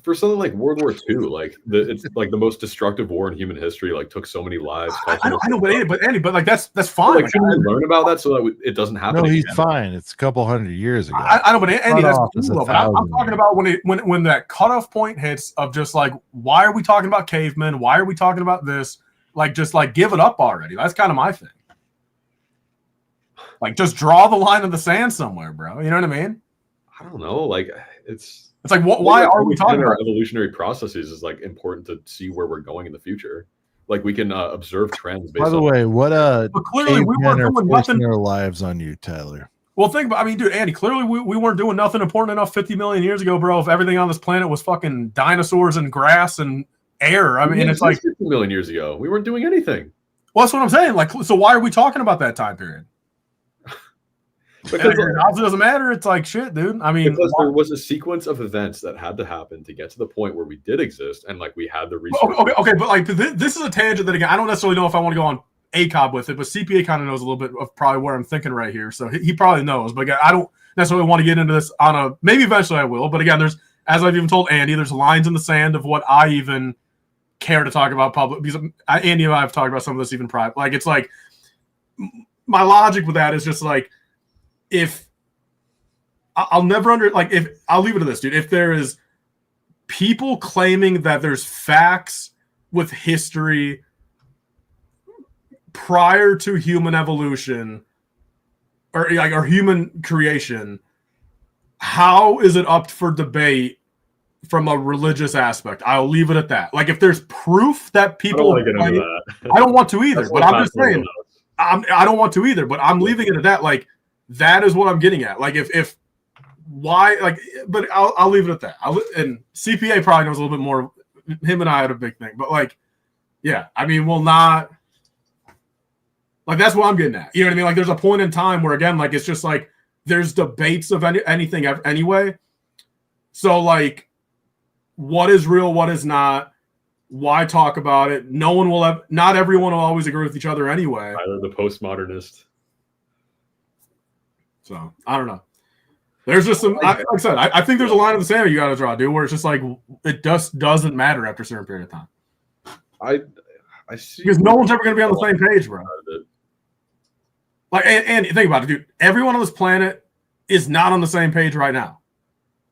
for something like World War II, like it's like the most destructive war in human history. Like, took so many lives. I know, but Andy, but like that's fine. Like, shouldn't we learn about that so that it doesn't happen? No, he's again? fine. It's a couple hundred years ago. I know, but Andy, that's cool. But I'm talking about when that cutoff point hits of just like, why are we talking about cavemen? Why are we talking about this? Like, just like give it up already. That's kind of my thing. Like, just draw the line in the sand somewhere, bro. You know what I mean? I don't know. Like, it's like, why are we talking about evolutionary processes? Is like important to see where we're going in the future. Like, we can observe trends. Based By the way, what but clearly we weren't doing nothing. Their lives on you, Tyler. Well, think about. I mean, dude, Andy. Clearly, we weren't doing nothing important enough 50 million years ago, bro. If everything on this planet was fucking dinosaurs and grass and air, I mean, it's like 50 million years ago, we weren't doing anything. Well, that's what I'm saying. Like, so why are we talking about that time period? Because it doesn't matter. It's like shit, dude. I mean, because there was a sequence of events that had to happen to get to the point where we did exist, and like we had the resources. Okay, but like this is a tangent that, again, I don't necessarily know if I want to go on Acob with it, but CPA kind of knows a little bit of probably where I'm thinking right here, so he probably knows. But again, I don't necessarily want to get into this on a, maybe eventually I will. But again, there's, as I've even told Andy, there's lines in the sand of what I even care to talk about public, because Andy and I have talked about some of this even private. Like, it's like, my logic with that is just like, if I'll never if I'll leave it to this, dude. If there is people claiming that there's facts with history prior to human evolution or human creation, how is it up for debate from a religious aspect? I'll leave it at that. Like, if there's proof that people, I don't want to either. But I'm just saying, I don't want to either. But I'm leaving it at that. Like, that is what I'm getting at. Like, if why, like, but I'll leave it at that. And CPA probably knows a little bit more. Him and I had a big thing, but like, yeah, I mean, we'll not. Like, that's what I'm getting at. You know what I mean? Like, there's a point in time where, again, like, it's just like there's debates of anything anyway. So, like, what is real, what is not? Why talk about it? No one will have. Not everyone will always agree with each other anyway. Tyler, the postmodernist. So, I don't know. There's just some, like I said, I think there's a line in the sand you got to draw, dude, where it's just like, it just doesn't matter after a certain period of time. I see. Because no one's ever going to be on the same page, bro. Like, and think about it, dude. Everyone on this planet is not on the same page right now.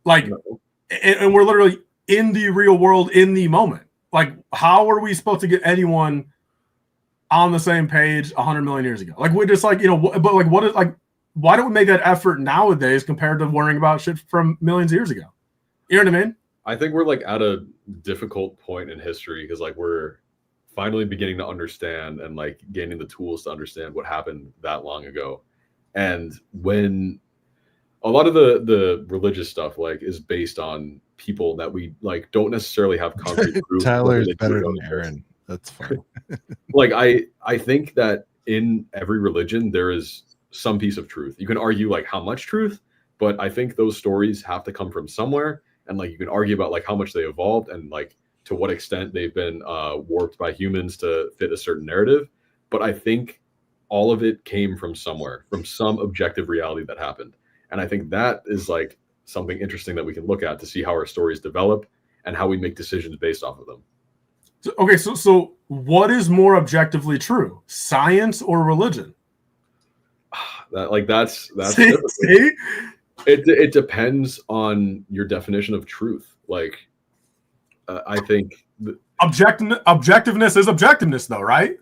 Like, no. And we're literally in the real world in the moment. Like, how are we supposed to get anyone on the same page 100 million years ago? Like, we're just like, but like, what is, like, why don't we make that effort nowadays compared to worrying about shit from millions of years ago? You know what I mean? I think we're like at a difficult point in history because like we're finally beginning to understand and like gaining the tools to understand what happened that long ago. And when a lot of the religious stuff like is based on people that we like don't necessarily have concrete proof. Tyler's better than Aaron. That's fine. Like I think that in every religion there is some piece of truth. You can argue like how much truth, but I think those stories have to come from somewhere. And like you can argue about like how much they evolved and like to what extent they've been warped by humans to fit a certain narrative. But I think all of it came from somewhere, from some objective reality that happened. And I think that is like something interesting that we can look at to see how our stories develop and how we make decisions based off of them. Okay, so what is more objectively true, science or religion? That's see? It depends on your definition of truth. Like I think objectiveness is objectiveness, though, right?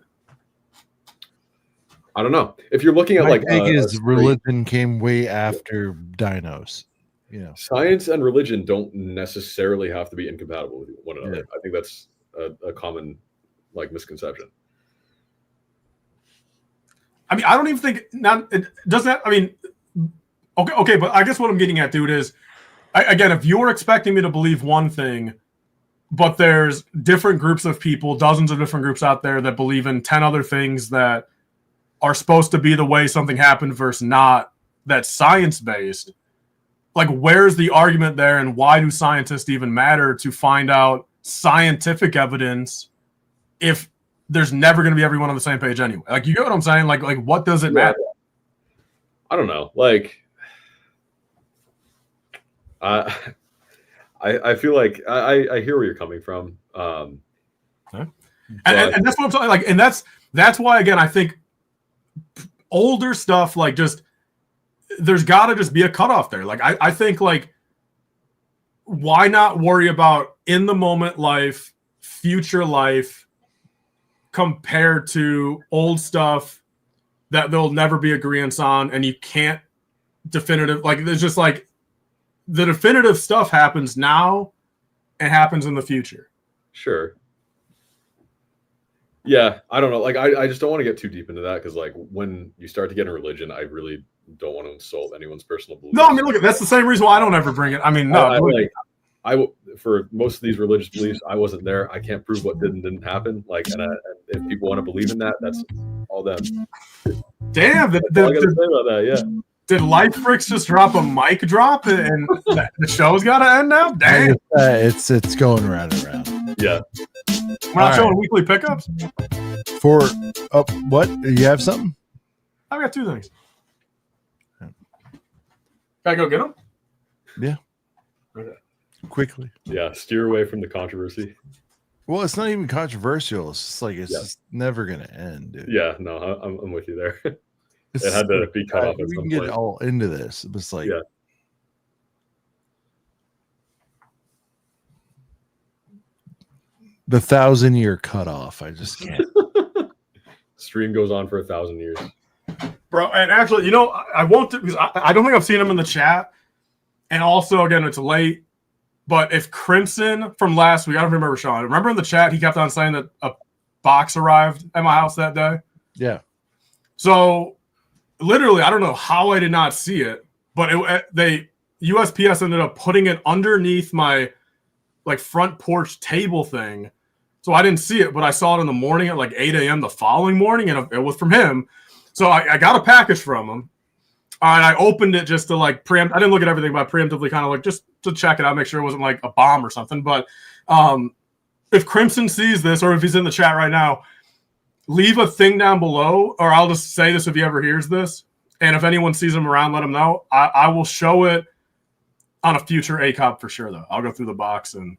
I don't know. If you're looking at My like take is straight- religion came way after dinos. You know, science and religion don't necessarily have to be incompatible with one another. Yeah. I think that's a common like misconception. I mean, I don't even think it doesn't. I mean, okay, but I guess what I'm getting at, dude, is again, if you're expecting me to believe one thing, but there's different groups of people, dozens of different groups out there that believe in 10 other things that are supposed to be the way something happened versus not, that's science based. Like, where's the argument there, and why do scientists even matter to find out scientific evidence if there's never going to be everyone on the same page anyway? Like, you get what I'm saying? Like what does it matter? I don't know. Like, I feel like I hear where you're coming from. And that's what I'm talking like, and that's why, again, I think older stuff, like, just there's got to just be a cutoff there. Like, I think, like, why not worry about in the moment life, future life, compared to old stuff that there'll never be agreements on, and you can't definitive, like, there's just like the definitive stuff happens now and happens in the future. Sure. Yeah, I don't know. Like, I just don't want to get too deep into that, because like when you start to get in religion, I really don't want to insult anyone's personal beliefs. No, I mean, look, that's the same reason why I don't ever bring it. I mean, no, for most of these religious beliefs, I wasn't there. I can't prove what didn't happen. Like, and if people want to believe in that, that's all them. Damn, all I gotta say about that. Yeah. Did Life Bricks just drop a mic drop and the show's got to end now? Dang. it's going round and round. Yeah. We're not showing weekly pickups? For what? You have something? I've got two things. Can I go get them? Yeah. Okay. Quickly. Yeah. Steer away from the controversy. Well, it's not even controversial. It's just like it's just never gonna end, dude. Yeah. No, I'm with you there. It had to be cut off at we some can get point. all into this. It was like, Yeah. the 1,000-year cutoff. I just can't. Stream goes on for 1,000 years. Bro, and actually, you know, I won't, because I don't think I've seen him in the chat. And also, again, it's late. But if Crimson from last week, I don't remember Sean. Remember in the chat, he kept on saying that a box arrived at my house that day? Yeah. So, literally, I don't know how I did not see it, but USPS ended up putting it underneath my like front porch table thing. So I didn't see it, but I saw it in the morning at like 8 a.m. the following morning, and it was from him. So I got a package from him, and I opened it just to like preempt. I didn't look at everything, but I preemptively kind of like just to check it out, make sure it wasn't like a bomb or something. But if Crimson sees this, or if he's in the chat right now, leave a thing down below, or I'll just say this if he ever hears this. And if anyone sees him around, let him know. I will show it on a future Acob for sure, though. I'll go through the box and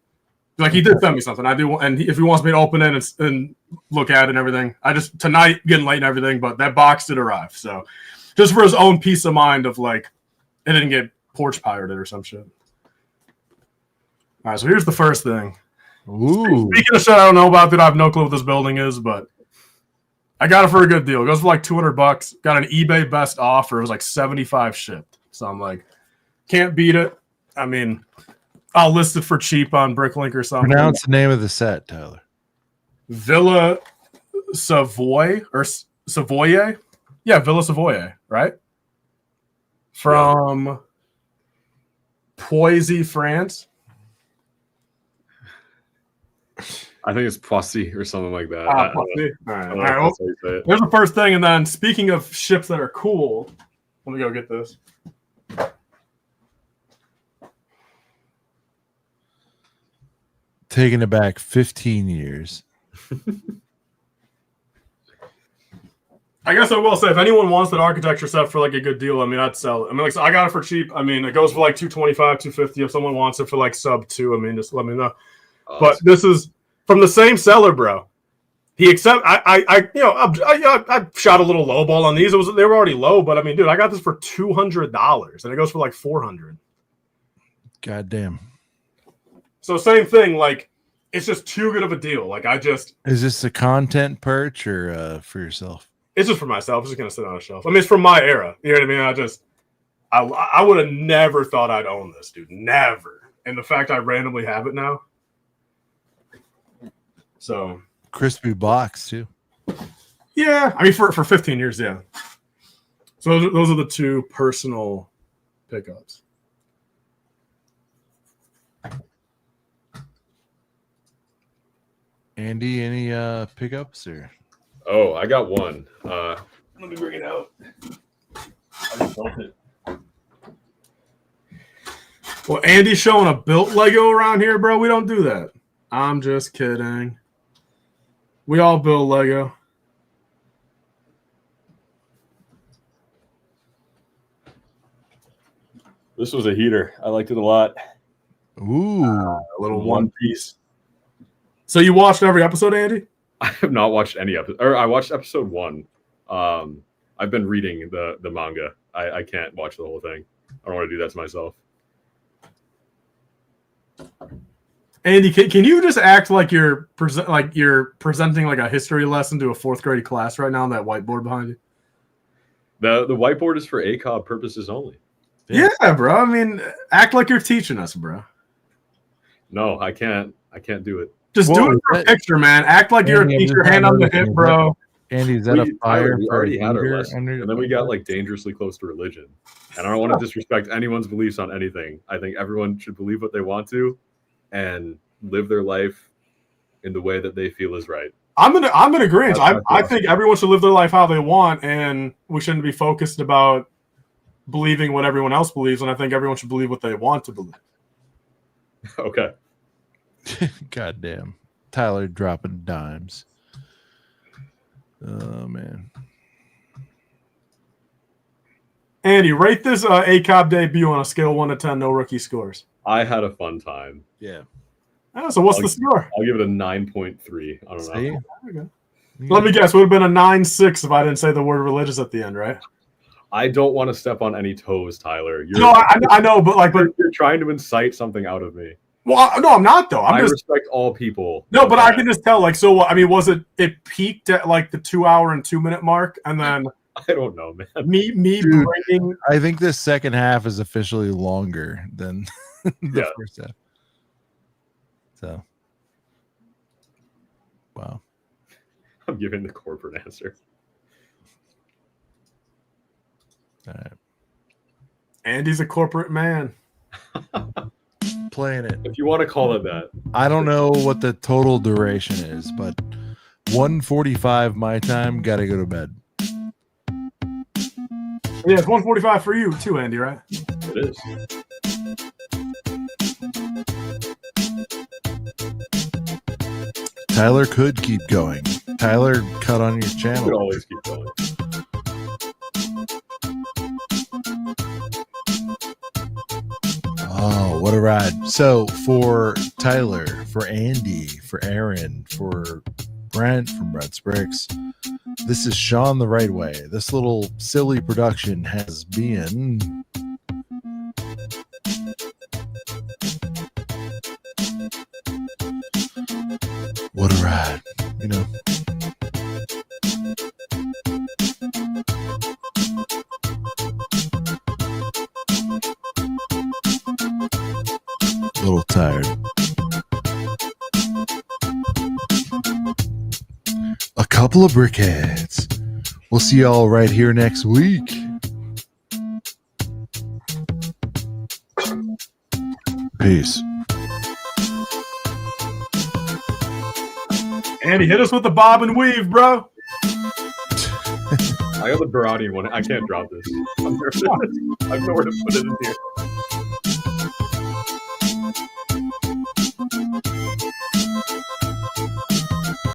like he did send me something. I do, and if he wants me to open it and look at it and everything, I just tonight getting late and everything, but that box did arrive. So just for his own peace of mind of like it didn't get porch pirated or some shit. All right, so here's the first thing. Ooh. Speaking of shit I don't know about, that I have no clue what this building is, but I got it for a good deal. It goes for like $200. Got an eBay best offer. It was like 75 shipped. So I'm like, can't beat it. I mean, I'll list it for cheap on Bricklink or something. Pronounce the name of the set, Tyler. Villa Savoy or Savoye? Yeah, Villa Savoye, right? From Poissy, France. I think it's Poissy or something like that. Poissy. All right. I All don't know right. if Well, that's how you say it. there's the first thing. And then speaking of ships that are cool, let me go get this. Taking it back 15 years. I guess I will say, if anyone wants that architecture set for like a good deal, I mean, I'd sell it. I mean, like, so I got it for cheap. I mean, it goes for like $225, $250. If someone wants it for like sub $2, I mean, just let me know. But this is from the same seller, bro. He accept. I shot a little low ball on these. They were already low, but I mean, dude, I got this for $200, and it goes for like $400. Goddamn. So same thing. Like, it's just too good of a deal. Like, Is this a content perch or for yourself? It's just for myself. It's just gonna sit on a shelf. I mean, it's from my era. You know what I mean? I would have never thought I'd own this, dude. Never. And the fact I randomly have it now. So Crispy box too. yeah, I mean for 15 years, yeah. So those are the two personal pickups. Andy, any pickups or? Oh, I got one. Let me bring it out. I just built it. Well, Andy's showing a built Lego around here, bro. We don't do that. I'm just kidding. We all build Lego. This was a heater. I liked it a lot. Ooh, A little One Piece. So you watched every episode, Andy? I have not watched any episode. Or I watched episode 1. I've been reading the manga. I can't watch the whole thing. I don't want to do that to myself. Andy, can you just act like you're presenting like a history lesson to a 4th grade class right now on that whiteboard behind you? The whiteboard is for Acob purposes only. Yeah, bro. I mean, act like you're teaching us, bro. No, I can't do it. Just do it for a picture, man. Act like you're a teacher. Hand on the hip, bro. Andy, is that a fire? We for already a had our heater lesson, under- and then we got like dangerously close to religion. And I don't want to disrespect anyone's beliefs on anything. I think everyone should believe what they want to, and live their life in the way that they feel is right. I'm in agreement. That's I think everyone should live their life how they want, and we shouldn't be focused about believing what everyone else believes. And I think everyone should believe what they want to believe. Okay. God damn. Tyler dropping dimes. Oh man. Andy, rate this Acob debut on a scale of 1 to 10. No rookie scores. I had a fun time. Yeah. Oh, so what's the score? I'll give it a 9.3. I don't See? know. Okay. Let me guess. Would have been a 9.6 if I didn't say the word religious at the end, right? I don't want to step on any toes, Tyler. No, I know, but You're trying to incite something out of me. well, no, I'm not though. I respect all people. No, but I can just tell. Like, so I mean, was it peaked at like the 2 hour and 2 minute mark, and then I don't know, man. me Dude, bringing. I think this second half is officially longer than the Yeah. first half. So, wow. I'm giving the corporate answer. All right. Andy's a corporate man. Playing it. If you want to call it that. I don't know what the total duration is, but 1:45 my time. Got to go to bed. Yeah, it's 1:45 for you too, Andy, right? It is. Tyler could keep going. Tyler, cut on your You channel. could always keep going. Oh, what a ride. So for Tyler, for Andy, for Aaron, for Brent from Brent's Bricks, this is Sean the Right Way. This little silly production has been what a ride, you know. A little tired. A couple of brickheads. We'll see y'all right here next week. Peace. Andy, hit us with the bob and weave, bro. I got the Barati one. I can't drop this. I'm nervous. I have nowhere to put it in here.